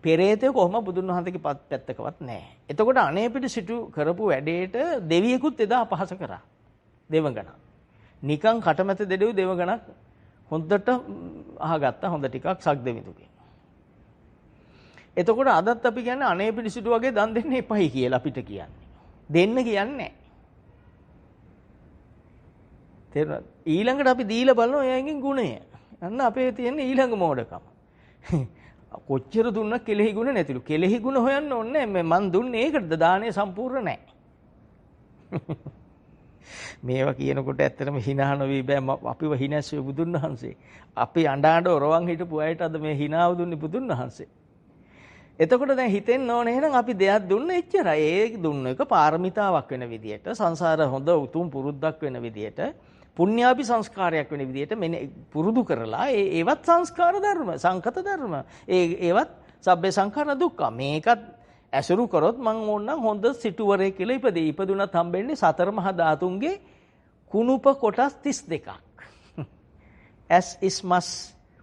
පෙරේතය කොහොම බුදුන් වහන්සේගේ පැත්තකවත් නැහැ. එතකොට අනේ පිටු සිටු කරපු වැඩේට දෙවියෙකුත් එදා අපහාස කරා. දෙවගණ. නිකන් කටමැත දෙඩෙව් දෙවගණක් හොඳට අහගත්තා හොඳ ටිකක් සක්දෙවිතුගේ. එතකොට අදත් අපි කියන්නේ අනේ පිටු සිටු වගේ දන් දෙන්න එපයි කියලා අපිට කියන්නේ. දෙන්න කියන්නේ නැහැ. තේරුණාද? ඊළඟට අපි දීලා බලනවා එයාගෙන් ගුණය. අන්න අපේ තියෙන ඊළඟ මෝඩකම. කොච්චර දුන්නත් කෙලෙහි ගුණ නැතිලු. කෙලෙහි ගුණ හොයන්න ඕනේ නැහැ. මන් දුන්නේ ඒකටද දානේ සම්පූර්ණ නැහැ. මේවා කියනකොට ඇත්තටම hina නොවි බෑ. අපිව හිනැස්සුවේ බුදුන් වහන්සේ. අපි අඬ ඔරවන් හිටපු අයට අද මේ hinaව දුන්නේ බුදුන් වහන්සේ. එතකොට දැන් හිතෙන්න ඕනේ එහෙනම් අපි දෙයක් දුන්න එච්චරයි. ඒ දුන්න එක පාරමිතාවක් වෙන විදියට, සංසාර හොඳ උතුම් පුරුද්දක් වෙන විදියට, පුණ්‍යාභි සංස්කාරයක් වෙන විදියට පුරුදු කරලා ඒවත් සංස්කාර ධර්ම, සංකත ධර්ම. ඒවත් සබ්බේ සංඛාර දුක්ඛ. මේකත් ඇසුරු කරොත් මං ඕනනම් හොඳ සිටුවරේ කියලා ඉපදෙයි. ඉපදුනත් හම්බෙන්නේ සතර මහා ධාතුන්ගේ කුණුප කොටස් 32ක්. ඇස් ඉස්මස්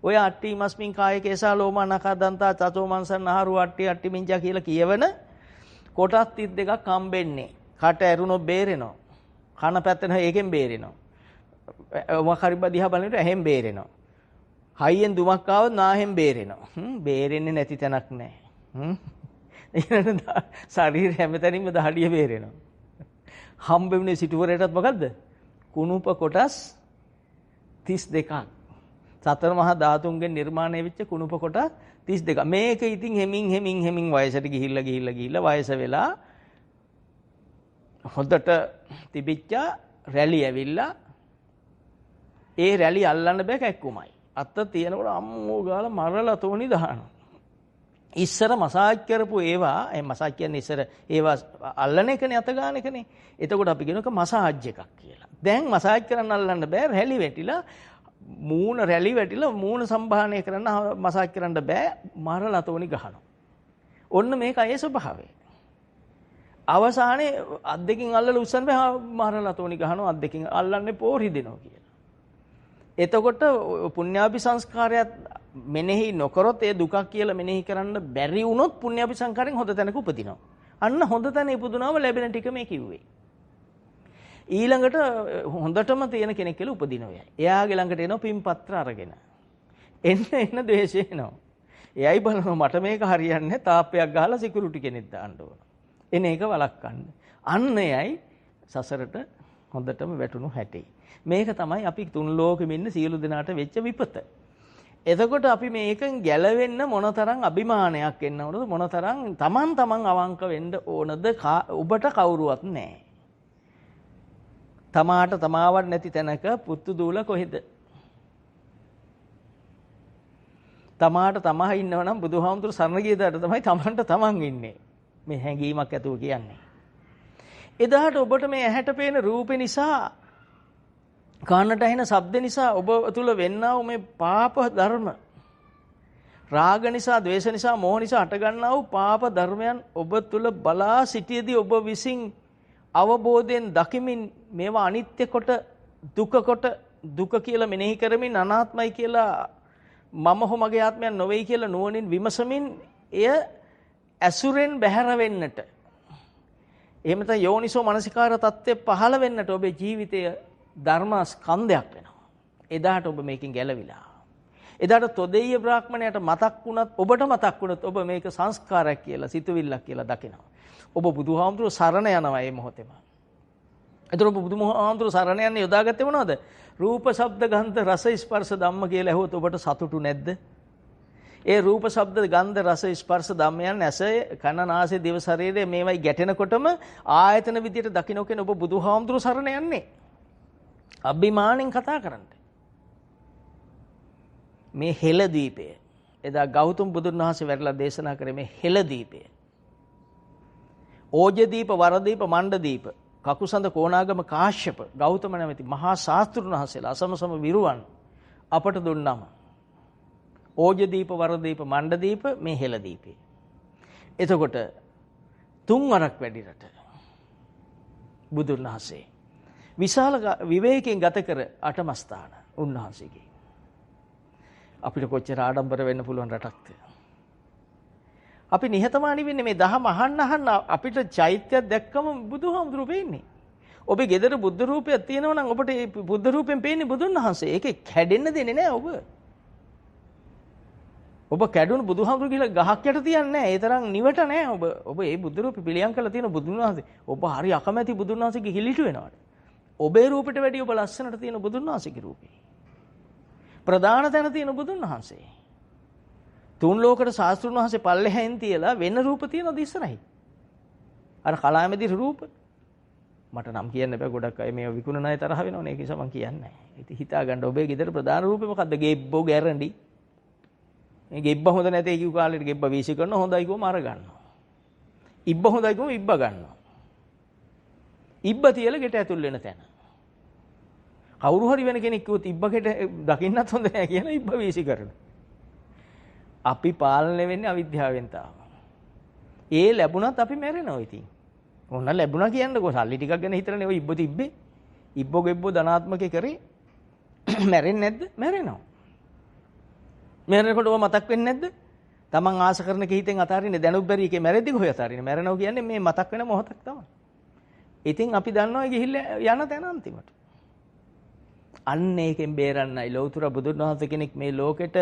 ඔය අට්ටි මස්මින් කාය කේසා ලෝම නඛ දන්තා චතෝ මංසන් ආහාරු අට්ටි මිංජා කියලා කියවන කොටස් 32ක් හම්බෙන්නේ. කට ඇරුණොත් බේරෙනවා. කන පැත්තෙන් ඒකෙන් බේරෙනවා. වකරිබ දිහා බලනකොට ඇහෙන් බේරෙනවා. හයියෙන් දුමක් ආවොත් නාහෙන් බේරෙනවා. බේරෙන්නේ නැති තැනක් නැහැ. ඊළඟ ශරීරය හැමතැනින්ම දහඩිය බේරෙනවා. හම්බෙන්නේ සිටුවරයටත් මොකද්ද? කුණුප කොටස් 32ක්. සතර මහා ධාතුන්ගෙන් නිර්මාණය වෙච්ච කුණුප කොටස් 32ක්. මේක ඉතින් හෙමින් වයසට ගිහිල්ලා වයස වෙලා හොඳට තිබිච්ච රැලි ඇවිල්ලා ඒ රැලි අල්ලන්න බෑ කැක්කුමයි. අත තියෙනකොට අම්මෝ ගාලා මරලා තෝනි දානවා. ඉස්සර මසාජ් කරපු ඒවා, මසාජ් කියන්නේ ඉස්සර ඒවා අල්ලන එකනේ, අත ගන්න එකනේ. එතකොට අපි කියනක මසාජ් එකක් කියලා. දැන් මසාජ් කරන්න අල්ලන්න බෑ, රැලි වැටිලා රැලි වැටිලා මූණ සම්භාහනය කරන්න මසාජ් කරන්න බෑ, මරලා තෝනි ගහනවා. ඔන්න මේක අය ස්වභාවය. අවසානයේ අත් දෙකින් අල්ලලා උස්සන්න බෑ, මරලා තෝනි ගහනවා, අත් දෙකින් අල්ලන්නේ පෝරි දෙනවා කියලා. එතකොට පුණ්‍යාභි සංස්කාරයත් මෙනෙහි නොකරොත් ඒ දුකක් කියලා මෙනෙහි කරන්න බැරි වුණොත් පුණ්‍යාභි සංස්කාරයෙන් හොඳ තැනක උපදිනවා. අන්න හොඳ තැන ඉපදුනාම ලැබෙන ටික මේ කිව්වේ. ඊළඟට හොඳටම තියෙන කෙනෙක් කියලා උපදිනවා. එයාගේ ළඟට එනවා පින්පත්‍ර අරගෙන. එන්න ද්වේෂය එනවා. එයයි බලනවා මට මේක හරියන්නේ නැහැ, තාප්පයක් ගහලා සිකියුරිටි කෙනෙක් දාන්න ඕන. එන එක වළක්වන්න. අන්න එයයි සසරට හොඳටම වැටුණු හැටි. මේක තමයි අපි තුන් ලෝකෙම ඉන්න සියලු දෙනාට වෙච්ච විපත. එතකොට අපි මේකෙන් ගැලවෙන්න මොනතරම් අභිමානයක් එන්න ඕනද, මොනතරම් තමන් අවංක වෙන්න ඕනද? ඔබට කවුරුවත් නැහැ. තමාට තමාවත් නැති තැනක පුත්තු දූල කොහෙද? තමාට තමා ඉන්නව නම් බුදුහාමුදුරු සරණ ගිය දාට තමයි තමන්ට තමන් ඉන්නේ. මේ හැඟීමක් ඇතුව කියන්නේ. එදාට ඔබට මේ ඇහැට පේන රූපේ නිසා, කනට ඇහෙන ශබ්ද නිසා ඔබ තුල වෙන්නා වූ මේ පාප ධර්ම, රාග නිසා, ද්වේෂ නිසා, මෝහ නිසා හට ගන්නා වූ පාප ධර්මයන් ඔබ තුල බලා සිටියේදී ඔබ විසින් අවබෝධයෙන් දකිමින් මේවා අනිත්‍ය කොට, දුක කොට, දුක කියලා මෙනෙහි කරමින්, අනාත්මයි කියලා, මම හෝ මගේ ආත්මයක් නොවේයි කියලා නුවණින් විමසමින් එය ඇසුරෙන් බැහැර වෙන්නට, එහෙම නැත්නම් යෝනිසෝ මනසිකාර தත්ත්වය පහළ වෙන්නට ඔබේ ජීවිතය ධර්ම ස්කන්ධයක් වෙනවා. එදාට ඔබ මේකෙන් ගැලවිලා. එදාට තොදෙය්‍ය බ්‍රාහ්මණයට මතක් වුණත් ඔබට මතක් වුණත් ඔබ මේක සංස්කාරයක් කියලා සිතුවිල්ලක් කියලා දකිනවා. ඔබ බුදුහාමුදුරුවෝ සරණ යනවා මේ මොහොතේම. එතකොට ඔබ බුදුහාමුදුරුවෝ සරණ යන්නේ යොදාගත්තේ මොනවද? රූප, ශබ්ද, ගන්ධ, රස, ස්පර්ශ ධම්ම කියලා ඇහුවොත් ඔබට සතුටු නැද්ද? ඒ රූප, ශබ්ද, ගන්ධ, රස, ස්පර්ශ ධම්මයන් ඇස, කන, නාසය, දිව, ශරීරය මේවයි ගැටෙනකොටම ආයතන විදියට දකින්නකෙන ඔබ බුදුහාමුදුරුවෝ සරණ යන්නේ. අභිමාණෙන් කතා කරන්න. මේ හෙළ දීපය. එදා ගෞතම බුදුන් වහන්සේ වැඩලා දේශනා කරේ මේ හෙළ දීපය. ඕජ දීප, වර දීප, මණ්ඩ දීප, කකුසඳ, කෝණාගම, කාශ්‍යප, ගෞතම නැමැති මහා ශාස්ත්‍රුන් වහන්සේලා අසමසම විරුවන් අපට දුන්නම. ඕජ දීප, වර දීප, මණ්ඩ දීප, මේ හෙළ දීපේ. එතකොට තුන් වරක් වැඩිරට බුදුන් වහන්සේ විශාල විවේකයෙන් ගත කර අටමස්ථාන උන්වහන්සේගේ. අපිට කොච්චර ආඩම්බර වෙන්න පුළුවන් රටක්ද? අපි නිහතමානී වෙන්නේ මේ දහම අහන්න අපිට චෛත්‍යයක් දැක්කම බුදුහාමුදුරුවෝ පේන්නේ. ඔබේ ගෙදර බුද්ධ රූපයක් තියෙනවා නම් ඔබට ඒ බුද්ධ රූපයෙන් පේන්නේ බුදුන් වහන්සේ. ඒකේ කැඩෙන්න දෙන්නේ නැහැ ඔබ. ඔබ කැඩුණු බුදුහාමුදුරුවෝ කියලා ගහක් යට තියන්නේ නැහැ. ඒ තරම් නිවට නැහැ ඔබ. ඔබ මේ බුද්ධ රූපෙ පිළියම් කරලා තියෙන බුදුන් වහන්සේ. ඔබ හරි අකමැති බුදුන් වහන්සේගේ හිලිටු වෙනවාට. ඔබේ රූපෙට වැඩිය ඔබ ලස්සනට තියෙන බුදුන් වහන්සේගේ රූපේ. ප්‍රධාන තැන තියෙන බුදුන් වහන්සේ. තුන් ලෝකෙට ශාස්ත්‍රුන් වහන්සේ පල්ලෙහෙන් තියලා වෙන රූප තියෙනවද ඉස්සරහින්? අර කලාමැදි රූප. මට නම් කියන්න බෑ, ගොඩක් අය මේව විකුණන අය තරහ වෙනවනේ. ඒක නිසා මම කියන්නේ නැහැ. ඉතින් හිතා ගන්න ඔබේ ගෙදර ප්‍රධාන රූපේ මොකද්ද? ගෙබ්බෝ ගැරන්ඩි. මේ ගෙබ්බ හොඳ නැතේ කිව් කාලෙට ගෙබ්බ වීසි කරනවා, හොඳයි කිව්වම අර ගන්නවා. ඉබ්බ හොඳයි කිව්වම ඉබ්බ ගන්නවා. ඉබ්බ තියලා ගෙට ඇතුල් වෙන තැන. කවුරු හරි වෙන කෙනෙක් කිව්වොත් ඉබ්බ ගෙට දකින්නත් හොඳ නැහැ කියලා ඉබ්බ වීසි කරනවා. අපි පාලනය වෙන්නේ අවිද්‍යාවෙන් තාම. ඒ ලැබුණත් අපි මැරෙනවා ඉතින්. ඕන ලැබුණා කියන්නකෝ, සල්ලි ටිකක් ගැන හිතලානේ ඔය ඉබ්බ තිබ්බේ. ඉබ්බෝ ගෙබ්බෝ ධනාත්මකේ කරේ. මැරෙන්නේ නැද්ද? මැරෙනවා. මැරෙනකොට ඔබ මතක් වෙන්නේ නැද්ද? Taman ආස කරන කීතෙන් අතාරින්නේ දැනුත් බැරි එකේ මැරෙද්දි කොහේ අතාරින්නේ? මැරෙනවා කියන්නේ මේ මතක් වෙන මොහොතක් තමයි. ඉතින් අපි දන්නවා ගිහිල්ලා යන තැන අන්තිමට. අන්න ඒකෙන් බේරන්නයි ලෞතර බුදුන් වහන්සේ කෙනෙක් මේ ලෝකෙට,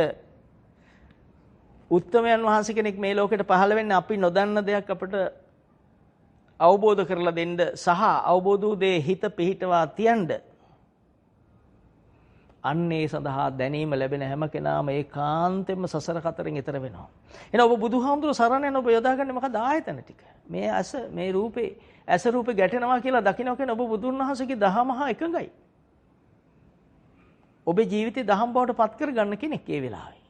උත්තමයන් වහන්සේ කෙනෙක් මේ ලෝකෙට පහළ වෙන්නේ අපි නොදන්න දෙයක් අපට අවබෝධ කරලා දෙන්න සහ අවබෝධ වූ දේ හිත පිහිටවා තියන්න. අන්න ඒ සඳහා දැනීම ලැබෙන හැම කෙනාම ඒකාන්තයෙන්ම සසර කතරෙන් එතර වෙනවා. එහෙනම් ඔබ බුදුහාමුදුරුවෝ සරණ යන ඔබ යොදාගන්නේ මොකද? ආයතන ටික. මේ ඇස, මේ රූපේ, ඇස රූපේ ගැටෙනවා කියලා දකින්න කියන ඔබ බුදුන් වහන්සේගේ දහම හා එකඟයි. ඔබේ ජීවිතේ දහම් බවට පත් කරගන්න කෙනෙක් ඒ වෙලාවේ.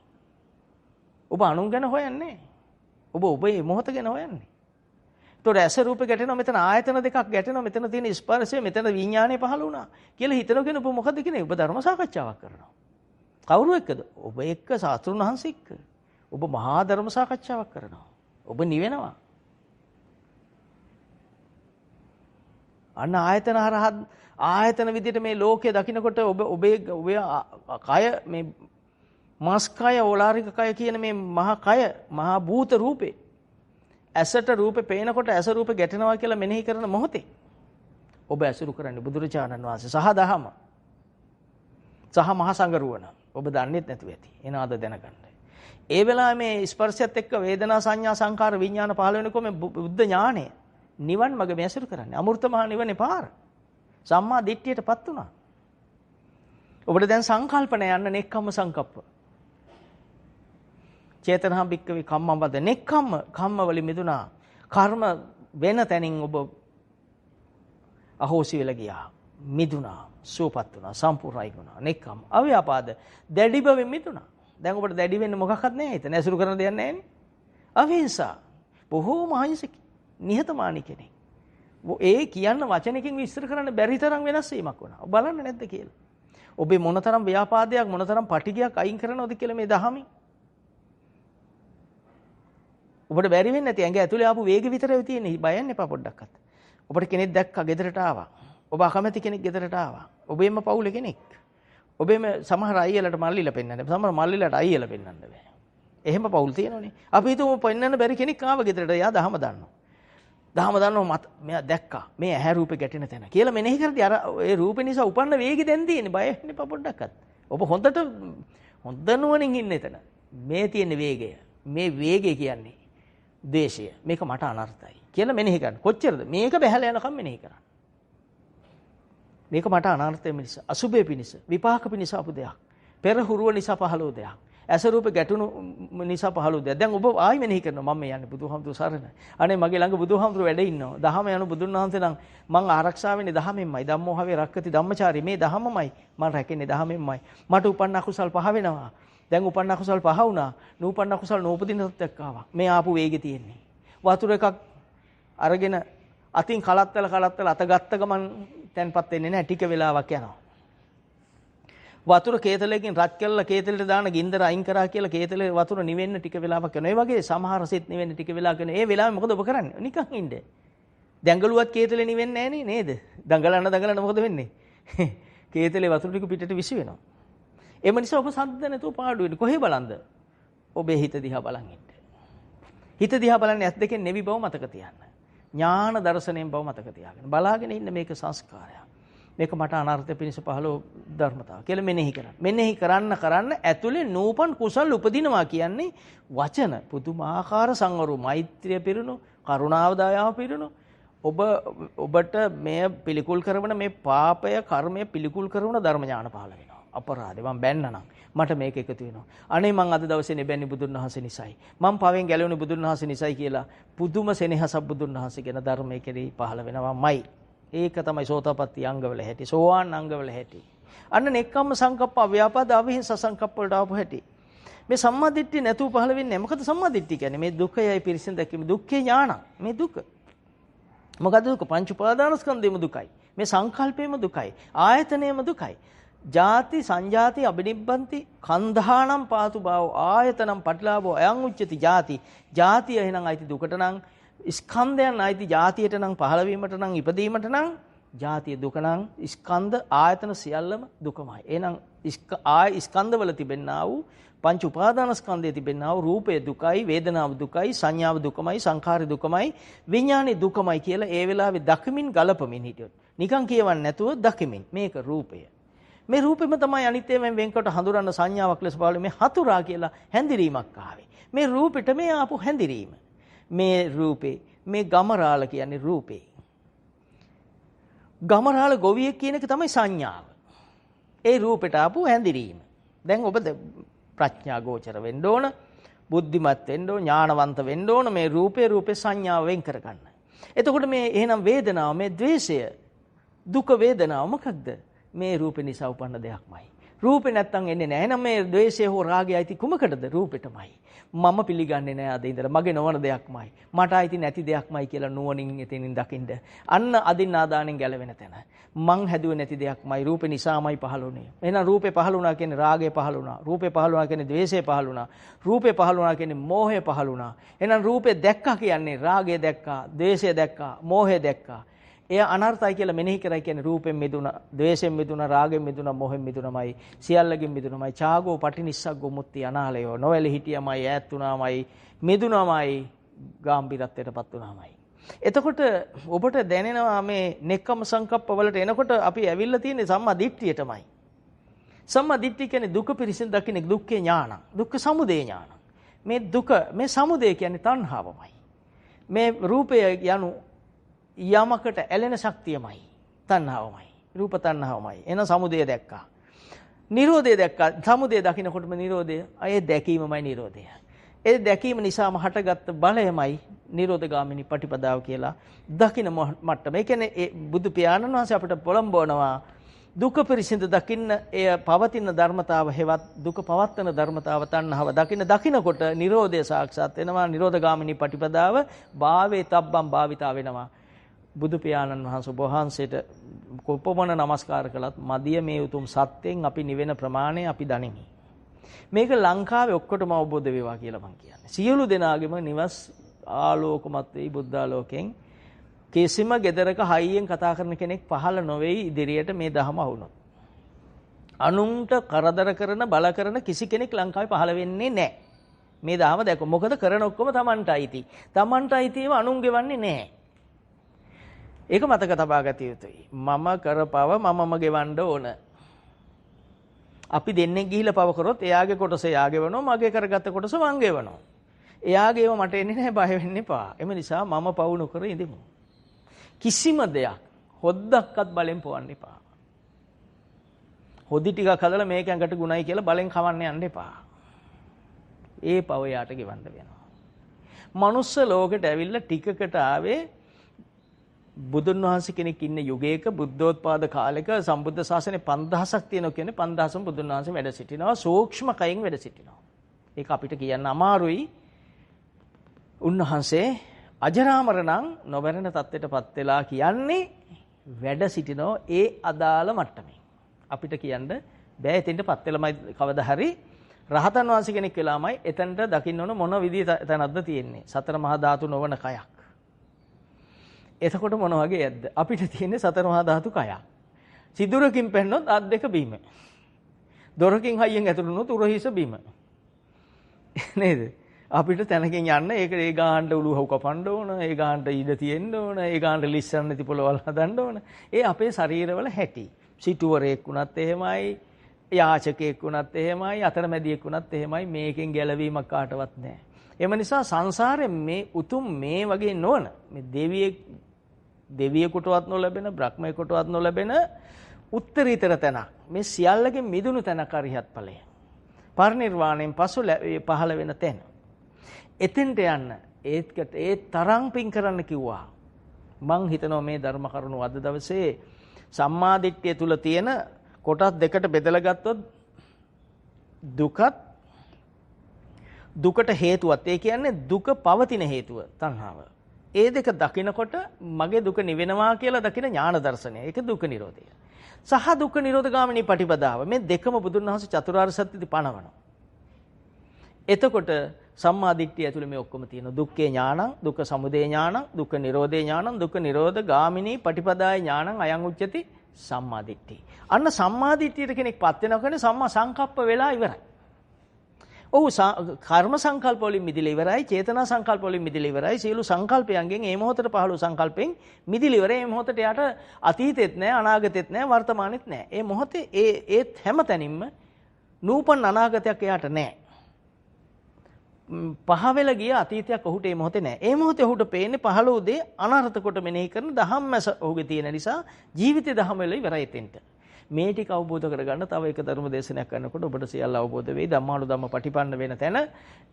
ඔබ අනුන් ගැන හොයන්නේ. ඔබ ඔබේ මොහොත ගැන හොයන්නේ. ඒතොර ඇස රූපේ ගැටෙනවා, මෙතන ආයතන දෙකක් ගැටෙනවා, මෙතන තියෙන ස්පර්ශය, මෙතන විඥානය පහළ වුණා කියලා හිතනගෙන ඔබ මොකද කියන්නේ? ඔබ ධර්ම සාකච්ඡාවක් කරනවා. කවුරු එක්කද? ඔබ එක්ක, සාස්ත්‍රුන් වහන්සේ එක්ක. ඔබ මහා ධර්ම සාකච්ඡාවක් කරනවා. ඔබ නිවෙනවා. අන්න ආයතන හරහා ආයතන විදිහට මේ ලෝකය දකින්නකොට ඔබේ කය, මේ මාස් කය, ඕලාරික කය කියන මේ මහා කය, මහා භූත රූපේ, ඇසට රූපේ පේනකොට ඇස රූපේ ගැටෙනවා කියලා මෙනෙහි කරන මොහොතේ ඔබ ඇසුරු කරන්නේ බුදුරජාණන් වහන්සේ සහ දහම සහ මහා සංඝරුවන. ඔබ දන්නේත් නැතුව ඇති. එනවාද දැනගන්න. ඒ වෙලාවේ මේ ස්පර්ශයත් එක්ක වේදනා, සංඥා, සංකාර, විඥාන පහළ වෙනකොට මේ බුද්ධ ඥානය නිවන් මඟ මේ ඇසුරු කරන්නේ. අමෘත මහා නිවනේ පාර. සම්මා දිට්ඨියටපත් වුණා. ඔබට දැන් සංකල්පන යන්න නෙක්ඛම්ම සංකප්ප. චේතනා භික්කවේ කම්මං වද නෙක්ඛම්ම, කම්ම වලින් මිදුණා. කර්ම වෙන තැනින් ඔබ අහෝසි වෙලා ගියා. මිදුණා, සුවපත් වුණා, සම්පූර්ණයි වුණා. නෙක්ඛම්ම. අව්‍යාපාද දැඩි බවෙන් මිදුණා. දැන් ඔබට දැඩි වෙන්න මොකක්වත් නැහැ. එතන ඇසුරු කරන දෙයක් නැහැ නේ. අවිහිංසා. බොහෝම අහිංසක, නිහතමානී කෙනෙක්. ඒ කියන්න වචනකින් විස්තර කරන්න බැරි තරම් වෙනස් වීමක් වුණා. ඔබ බලන්නේ නැද්ද කියලා? ඔබේ මොනතරම් ව්‍යාපාදයක්, මොනතරම් පටිගයක් අයින් කරනවද කියලා මේ දහමින්. ඔබට බැරි වෙන්නේ නැති ඇඟ ඇතුලේ ආපු වේග විතරයි තියෙන්නේ. බයන්න එපා පොඩ්ඩක්වත්. ඔබට කෙනෙක් දැක්කා ගෙදරට ආවා. ඔබ අකමැති කෙනෙක් ගෙදරට ආවා. ඔබේම පවුලේ කෙනෙක්. ඔබේම සමහර අයියලට මල්ලිලා පෙන්නන්න. සමහර මල්ලිලාට අයියලා පෙන්නන්න බෑ. එහෙම පවුල් තියෙනවනේ. අපි හිතුව පෙන්නන්න බැරි කෙනෙක් ආවා ගෙදරට. එයා දහම දන්නවා. දහම දන්නවා මෙයා දැක්කා. මේ ඇහැ රූපේ ගැටෙන තැන කියලා මෙනෙහි කරදී අර ඒ රූපේ නිසා උපන්න වේගය දැන් තියෙන්නේ. බය වෙන්න එපා පොඩ්ඩක්වත්. ඔබ හොඳ නුවණින් ඉන්න එතන. මේ තියෙන වේගය. මේ වේගය කියන්නේ ද්වේෂය. මේක මට අනර්ථයි කියලා මෙනෙහි කරන්න. කොච්චරද? මේක බැහැලා යනකම් මෙනෙහි කරන්න. මේක මට අනර්ථය මිනිස අසුභය පිනිස විපාක පිනිස අපු දෙයක්. පෙර හුරුව නිසා පහළ වූ දෙයක්. ඇස රූප ගැටුණු නිසා පහළ වූ දෙයක්. දැන් ඔබ ආයි මෙනෙහි කරනවා මම මේ යන්නේ බුදුහාමුදුරු සරණ. අනේ මගේ ළඟ බුදුහාමුදුරු වැඩ ඉන්නවා. දහම යන බුදුන් වහන්සේ නම් මං ආරක්ෂා වෙන්නේ දහමෙන්මයි. ධම්මෝ හවේ රක්කති ධම්මචාරී. මේ දහමමයි මං රැකෙන්නේ දහමෙන්මයි. මට උපන්න අකුසල් පහ වෙනවා. දැන් උපන්න අකුසල් පහ වුණා. නූපන්න අකුසල් නූපදින තත්ත්වයක් ආවා. මේ ආපු වේගෙ තියෙන්නේ. වතුර එකක් අරගෙන අතින් කලත්තල අත ගත්ත ගමන් තැන්පත් වෙන්නේ නැහැ. ටික වෙලාවක් යනවා. වතුර කේතලයකින් රත් කළා කේතලෙට දාන ගින්දර අයින් කරා කියලා කේතලේ වතුර නිවෙන්න ටික වෙලාවක් යනවා. ඒ වගේ සමහර සෙත් නිවෙන්න ටික වෙලාවක් යනවා. ඒ වෙලාවේ මොකද ඔබ කරන්නේ? නිකන් ඉන්න. දැඟලුවත් කේතලේ නිවෙන්නේ නැහැ නේද? දඟලන මොකද වෙන්නේ? කේතලේ වතුර ටික පිටට විසි වෙනවා. එම නිසා ඔබ සද්ද නැතුව පාඩු වෙන්නේ. කොහේ බලන්ද? ඔබේ හිත දිහා බලන් ඉන්න. හිත දිහා බලන්නේ ඇස් දෙකෙන් නෙවි බව මතක තියාගන්න. ඥාන දර්ශනයෙන් බව මතක තියාගන්න. බලාගෙන ඉන්න මේක සංස්කාරයක්. මේක මට අනර්ථය පිණිස පහළ ධර්මතාව කියලා මෙනෙහි කරන්න. මෙනෙහි කරන්න ඇතුලේ නූපන් කුසල් උපදිනවා කියන්නේ වචන පුදුමාකාර සංවරු මෛත්‍රිය පිරුණු කරුණාව දයාව පිරුණු ඔබට මේ පිළිකුල් කරන මේ පාපය කර්මය පිළිකුල් කරන ධර්ම ඥාන පහළ වෙනවා. අපරාධේ මම බැන්නනම් මට මේක එකතු වෙනවා. අනේ මං අද දවසේ නෙබැන්නේ බුදුන් වහන්සේ නිසායි. මං පවෙන් ගැලවුණේ බුදුන් වහන්සේ නිසායි කියලා පුදුම සෙනෙහසක් බුදුන් වහන්සේ ගැන ධර්මයේ කෙරෙහි පහළ වෙනවාමයි. ඒක තමයි සෝතාපට්ටි අංගවල හැටි. සෝවාන් අංගවල හැටි. අන්න නෙක්ඛම්ම සංකප්ප ව්‍යාපාද අවිහිංස සංකප්ප වලට ආපු හැටි. මේ සම්මාදිට්ඨිය නැතුව පහළ වෙන්නේ මොකද සම්මාදිට්ඨිය කියන්නේ? මේ දුකයයි පිරිසිදු දැකීම. දුක්ඛේ ඥාන. මේ දුක. මොකද දුක? පංච උපාදානස්කන්ධෙම දුකයි. මේ සංකල්පෙම දුකයි. ආයතනයම දුකයි. ජාති සංජාති අබිනිබ්බන්ති කන්ධානම් පාතු භාව ආයතනම් පටිලාභෝ අයං උච්චති ජාති. ජාතිය එහෙනම් අයිති දුකට නම් ස්කන්ධයන් අයිති ජාතියට නම් පහළ වීමට නම් ඉපදීමට නම් ජාතිය දුක නම් ස්කන්ධ ආයතන සියල්ලම දුකමයි. එහෙනම් ස්කන්ධවල තිබෙන්නා වූ පංච උපාදානස්කන්ධයේ තිබෙන්නා වූ රූපය දුකයි, වේදනාව දුකයි, සංඥාව දුකමයි, සංඛාරය දුකමයි, විඥානය දුකමයි කියලා ඒ වෙලාවේ දකිමින් ගලපමින් හිටියොත්. නිකන් කියවන්නේ නැතුව දකිමින් මේක රූපය. මේ රූපෙම තමයි අනිත්‍යයෙන් වෙන්කොට හඳුරන සංඥාවක් ලෙස පාළුවේ මේ හතුරා කියලා හැඳිරීමක් ආවේ. මේ රූපෙට මේ ආපු හැඳිරීම. මේ රූපේ මේ ගමරාල කියන්නේ රූපේ. ගමරාල ගොවියෙක් කියන එක තමයි සංඥාව. ඒ රූපෙට ආපු හැඳිරීම. දැන් ඔබ ප්‍රඥා ගෝචර වෙන්න ඕන, බුද්ධිමත් වෙන්න ඕන, ඥානවන්ත වෙන්න ඕන මේ රූපේ සංඥාව වෙන් කරගන්න. එතකොට මේ එහෙනම් වේදනාව මේ ද්වේෂය දුක වේදනාව මොකක්ද? මේ රූපේ නිසා උපන්න දෙයක්මයි. රූපේ නැත්තම් එන්නේ නැහැ. එහෙනම් මේ ද්වේෂය හෝ රාගය අයිති කුමකටද? රූපෙටමයි. මම පිළිගන්නේ නැහැ අද ඉඳලා. මගේ නොවන දෙයක්මයි. මට අයිති නැති දෙයක්මයි කියලා නුවණින් එතනින් දකින්න. අන්න අදින් ආදානෙන් ගැලවෙන තැන. මං හැදුවේ නැති දෙයක්මයි. රූපේ නිසාමයි පහළ වුනේ. එහෙනම් රූපේ පහළ වුණා කියන්නේ රාගය පහළ වුණා. රූපේ පහළ වුණා කියන්නේ ද්වේෂය පහළ වුණා. රූපේ පහළ වුණා කියන්නේ මෝහය පහළ වුණා. එහෙනම් රූපේ දැක්කා කියන්නේ රාගය දැක්කා, ද්වේෂය දැක්කා, මෝහය දැක්කා. එය අනර්ථයි කියලා මෙනෙහි කරයි කියන්නේ රූපෙන් මිදුණා, ද්වේෂයෙන් මිදුණා, රාගෙන් මිදුණා, මොහෙන් මිදුණාමයි, සියල්ලකින් මිදුණාමයි. චාගෝ පටිනිස්සග්ගෝ මුත්‍ති අනාලයෝ. නොවැළි හිටියමයි, ඈත් වුණාමයි, මිදුණාමයි, ගාම්භීරත්වයටපත් වුණාමයි. එතකොට ඔබට දැනෙනවා මේ නෙක්ඛම් සංකප්ප වලට එනකොට අපි ඇවිල්ලා තියෙන්නේ සම්මා දිට්ඨියටමයි. සම්මා දිට්ඨිය කියන්නේ දුක පිරිසිදු දකින්න දුක්ඛේ ඥාන, දුක්ඛ සමුදය ඥාන. මේ දුක, මේ සමුදය කියන්නේ තණ්හාවමයි. මේ රූපය යනු යමකට ඇලෙන ශක්තියමයි, තණ්හාවමයි, රූප තණ්හාවමයි. එන සමුදය දැක්කා. නිරෝධය දැක්කා. සමුදය දකින්නකොටම නිරෝධය, ඒ දැකීමමයි නිරෝධය. ඒ දැකීම නිසාම හටගත්ත බලයමයි නිරෝධගාමිනී පටිපදාව කියලා දකින්න මට්ටම. ඒ කියන්නේ බුදු පියාණන් වහන්සේ අපිට පොළඹවනවා දුක පිරිසිදු දකින්න, එය පවතින ධර්මතාව හෙවත් දුක පවත්තන ධර්මතාව තණ්හාව දකින්නකොට නිරෝධය සාක්ෂාත් වෙනවා. නිරෝධගාමිනී පටිපදාව භාවේ තබ්බම් භාවිතා වෙනවා. බුදු පියාණන් වහන්සේට කොපමණ නමස්කාර කළත් මදිය මේ උතුම් සත්‍යයෙන් අපි නිවෙන ප්‍රමාණය අපි දනිමි. මේක ලංකාවේ ඔක්කොටම අවබෝධ වේවා කියලා මම කියන්නේ. සියලු දෙනාගේම නිවස් ආලෝකමත් වෙයි බුද්ධාලෝකයෙන්. කිසිම gedaraක හයියෙන් කතා කරන කෙනෙක් පහළ නොවේයි ඉදිරියට මේ ධහම වුණොත්. අනුන්ට කරදර කරන බල කරන කිසි කෙනෙක් ලංකාවේ පහළ වෙන්නේ නැහැ. මේ ධහම දැක්කො. මොකද කරන ඔක්කොම Tamanට අයිති. Tamanට අයිතිව අනුන් ගෙවන්නේ නැහැ. ඒක මතක තබා ගත යුතුයි. මම කරපව මමම ගෙවන්න ඕන. අපි දෙන්නේ ගිහිල්ලා පව කරොත් එයාගේ කොටස එයාගේ වෙනවා, මගේ කරගත්ත කොටස මංගේ වෙනවා. එයාගේව මට එන්නේ නැහැ, බය වෙන්න එපා. එම නිසා මම පව නොකර ඉඳිමු. කිසිම දෙයක් හොද්දක්වත් බලෙන් පොවන්න එපා. හොදි ටිකක් හදලා මේක ඇඟට ගුණයි කියලා බලෙන් කවන්න යන්න එපා. ඒ පව යාට ගෙවන්න වෙනවා. මනුස්ස ලෝකෙට ඇවිල්ලා ටිකකට ආවේ බුදුන් වහන්සේ කෙනෙක් ඉන්න යුගයක බුද්ධෝත්පාද කාලෙක සම්බුද්ධ ශාසනය 5000ක් තියෙනවා කියන්නේ 5000ම බුදුන් වහන්සේ වැඩ සිටිනවා, සූක්ෂම කයින් වැඩ සිටිනවා. ඒක අපිට කියන්න අමාරුයි. උන්වහන්සේ අජරාමර නම් නොබැරෙන තත්ත්වයටපත් වෙලා කියන්නේ වැඩ සිටිනෝ ඒ අදාළ මට්ටමේ. අපිට කියන්න බෑ එතෙන්ටපත් වෙලමයි කවදා හරි රහතන් වහන්සේ කෙනෙක් වෙලාමයි එතනට දකින්න ඕන මොන විදිහේ තැනක්ද තියෙන්නේ. සතර මහා ධාතු නොවන කයක්. එතකොට මොන වගේ ඇද්ද? අපිට තියෙන්නේ සතර මහා ධාතු කයක්. සිදුරකින් පෙන්නොත් අත් දෙක බීම. දොරකින් හයියෙන් ඇතුළු වුණොත් උරහිස බීම. නේද? අපිට තැනකින් යන්න ඒක ඒ ගාහන්ට උළුව කපන්න ඕන, ඒ ගාහන්ට ඉඩ තියෙන්න ඕන, ඒ ගාහන්ට ලිස්සන්න නැති පොළවල් හදන්න ඕන. ඒ අපේ ශරීරවල හැටි. සිටුවරයෙක් වුණත් එහෙමයි, යාචකයෙක් වුණත් එහෙමයි, අතරමැදියෙක් වුණත් එහෙමයි. මේකෙන් ගැලවීමක් කාටවත් නැහැ. එම නිසා සංසාරේ මේ උතුම් මේ වගේ නොවන මේ දෙවියෙකුටවත් නොලැබෙන, බ්‍රහ්මයෙකුටවත් නොලැබෙන උත්තරීතර තැනක්. මේ සියල්ලකින් මිදුණු තැනක් අරිහත් ඵලය. පරිනිර්වාණයෙන් පසු පහළ වෙන තැන. එතෙන්ට යන්න ඒ තරම් පින් කරන්න කිව්වා. මං හිතනවා මේ ධර්ම කරුණු අද දවසේ සම්මා දිට්ඨිය තුල තියෙන කොටස් දෙකට බෙදලා ගත්තොත් දුකට හේතුවත්, ඒ කියන්නේ දුක පවතින හේතුව තණ්හාව. ඒ දෙක දකිනකොට මගේ දුක නිවෙනවා කියලා දකින ඥාන දර්ශනය. ඒක දුක නිරෝධය. සහ දුක්ඛ නිරෝධ ගාමිනී පටිපදාව. මේ දෙකම බුදුන් වහන්සේ චතුරාර්ය සත්‍යදී පනවනවා. එතකොට සම්මා දිට්ඨිය ඇතුළේ මේ ඔක්කොම තියෙනවා. දුක්ඛේ ඥානං, දුක්ඛ සමුදය ඥානං, දුක්ඛ නිරෝධේ ඥානං, දුක්ඛ නිරෝධ ගාමිනී පටිපදාය ඥානං අයං උච්චති සම්මා දිට්ඨිය. අන්න සම්මා දිට්ඨියට කෙනෙක්පත් වෙනවා කියන්නේ සම්මා සංකප්ප වෙලා ඉවරයි. ඔහු කර්ම සංකල්ප වලින් මිදිලා ඉවරයි, චේතනා සංකල්ප වලින් මිදිලා ඉවරයි, සියලු සංකල්පයන්ගෙන් මේ මොහොතට පහළ සංකල්පෙන් මිදිලා ඉවරයි. මේ මොහොතට යාට අතීතෙත් නැහැ, අනාගතෙත් නැහැ, වර්තමානෙත් නැහැ. මේ මොහොතේ ඒත් හැමතැනින්ම නූපන් අනාගතයක් එයාට නැහැ. පහවෙල ගිය අතීතයක් ඔහුට මේ මොහොතේ නැහැ. මේ මොහොතේ ඔහුට පේන්නේ පහළ උදේ අනර්ථ කොට මෙනෙහි කරන ධම්මස ඔහුගේ තියෙන නිසා ජීවිතේ ධම්ම වෙලා ඉවරයි එතෙන්ට. මේ ටික අවබෝධ කරගන්න තව එක ධර්ම දේශනයක් කරනකොට ඔබට සියල්ල අවබෝධ වෙයි. ධම්මානු ධම්ම පටිපන්න වෙන තැන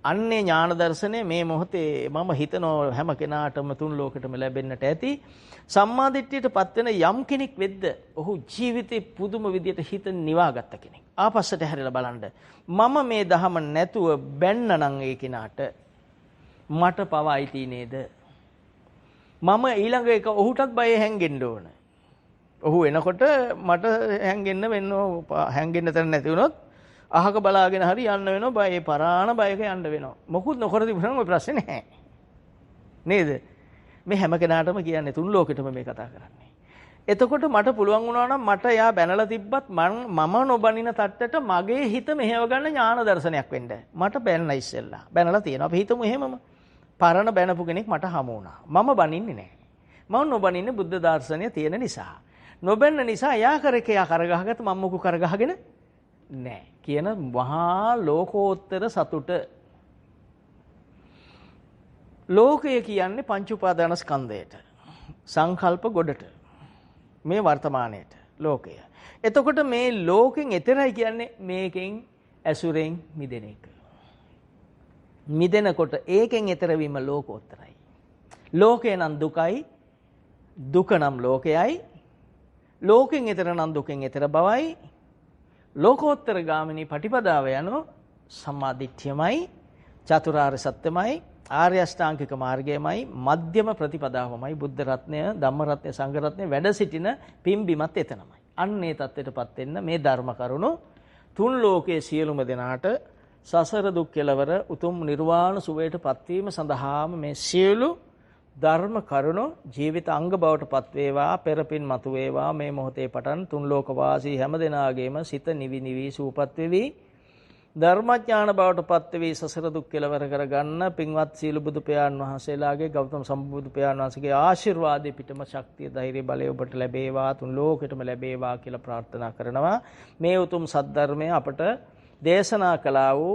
අන්නේ ඥාන දර්ශනය මේ මොහොතේ මම හිතනවා හැම කෙනාටම තුන් ලෝකෙටම ලැබෙන්නට ඇති. සම්මා දිට්ඨියටපත් වෙන යම් කෙනෙක් වෙද්ද ඔහු ජීවිතේ පුදුම විදියට හිත නිවාගත්ත කෙනෙක්. ආපස්සට හැරිලා බලන්න. මම මේ ධහම නැතුව බැන්නනම් ඒ කෙනාට මට පවයිති නේද? මම ඊළඟ එක ඔහුටත් බය හැංගෙන්න ඕන. ඔහු එනකොට මට හැංගෙන්න වෙනවා. හැංගෙන්න තැන නැති වුණොත් අහක බලාගෙන හරි යන්න වෙනවා. බය පරාණ බයක යන්න වෙනවා. මොකුත් නොකර තිබුණාම ඔය ප්‍රශ්නේ නැහැ. නේද? මේ හැම කෙනාටම කියන්නේ තුන් ලෝකෙටම මේ කතා කරන්නේ. එතකොට මට පුළුවන් වුණා නම් මට යා බැනලා තිබ්බත් මම නොබනින තට්ටට මගේ හිත මෙහෙව ගන්න ඥාන දර්ශනයක් වෙන්න. මට බැනලා ඉස්සෙල්ලා. බැනලා තියෙනවා. අපි හිතමු එහෙමම. පරණ බැනපු කෙනෙක් මට හමු වුණා. මම බනින්නේ නැහැ. මම නොබනින්නේ බුද්ධ දර්ශනය තියෙන නිසා. නොබැන්න නිසා යා කරේක යා කරගහගත්ත මම මොකු කරගහගෙන නැහැ කියන මහා ලෝකෝත්තර සතුට. ලෝකය කියන්නේ පංච උපාදාන ස්කන්ධයට, සංකල්ප ගොඩට, මේ වර්තමානයේට ලෝකය. එතකොට මේ ලෝකෙන් එතරයි කියන්නේ මේකෙන් ඇසුරෙන් මිදෙන එක. මිදෙනකොට ඒකෙන් එතර වීම ලෝකෝත්තරයි. ලෝකේ නම් දුකයි, දුක නම් ලෝකයයි. ලෝකෙන් එතර නම් දුකෙන් එතර බවයි. ලෝකෝත්තර ගාමිනී පටිපදාව යනෝ සම්මා දිට්ඨියමයි, චතුරාර්ය සත්‍යමයි, ආර්ය අෂ්ටාංගික මාර්ගයමයි, මධ්‍යම ප්‍රතිපදාවමයි. බුද්ධ රත්නය, ධම්ම රත්නය, සංඝ රත්නය වැඩ සිටින පිම්බිමත් එතනමයි. අන්නේ தත්ත්වයටපත් වෙන්න මේ ධර්ම කරුණු තුන් ලෝකයේ සියලුම දෙනාට සසර දුක් කෙලවර උතුම් නිර්වාණ සුවයටපත් වීම සඳහාම මේ සියලු ධර්ම කරුණු ජීවිත අංග බවට පත් වේවා. පෙරපින් මතු වේවා. මේ මොහොතේ පටන් තුන් ලෝක වාසී හැම දෙනාගේම සිත නිවි නිවි සූපත් වෙවි. ධර්මඥාන බවට පත් වී සසර දුක් කෙලවර කරගන්න පින්වත් සීල බුදු පියාණන් වහන්සේලාගේ ගෞතම සම්බුදු පියාණන් වහන්සේගේ ආශිර්වාදයේ පිටම ශක්තිය ධෛර්ය බලය ඔබට ලැබේවා තුන් ලෝකෙටම ලැබේවා කියලා ප්‍රාර්ථනා කරනවා. මේ උතුම් සද්ධර්මය අපට දේශනා කළා වූ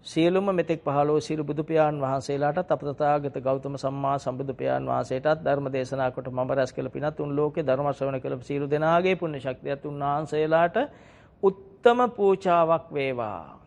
සියලුම මෙතෙක් පහළ වූ සීල බුදු පියාණන් වහන්සේලාටත් අප තථාගත ගෞතම සම්මා සම්බුදු පියාණන් වහන්සේටත් ධර්ම දේශනා කොට මම රැස් කළ පිනත් උන් ලෝකේ ධර්ම ශ්‍රවණ කළ සීල දෙනාගේ පුණ්‍ය ශක්තියත් උන්වහන්සේලාට උත්තම පූජාවක් වේවා.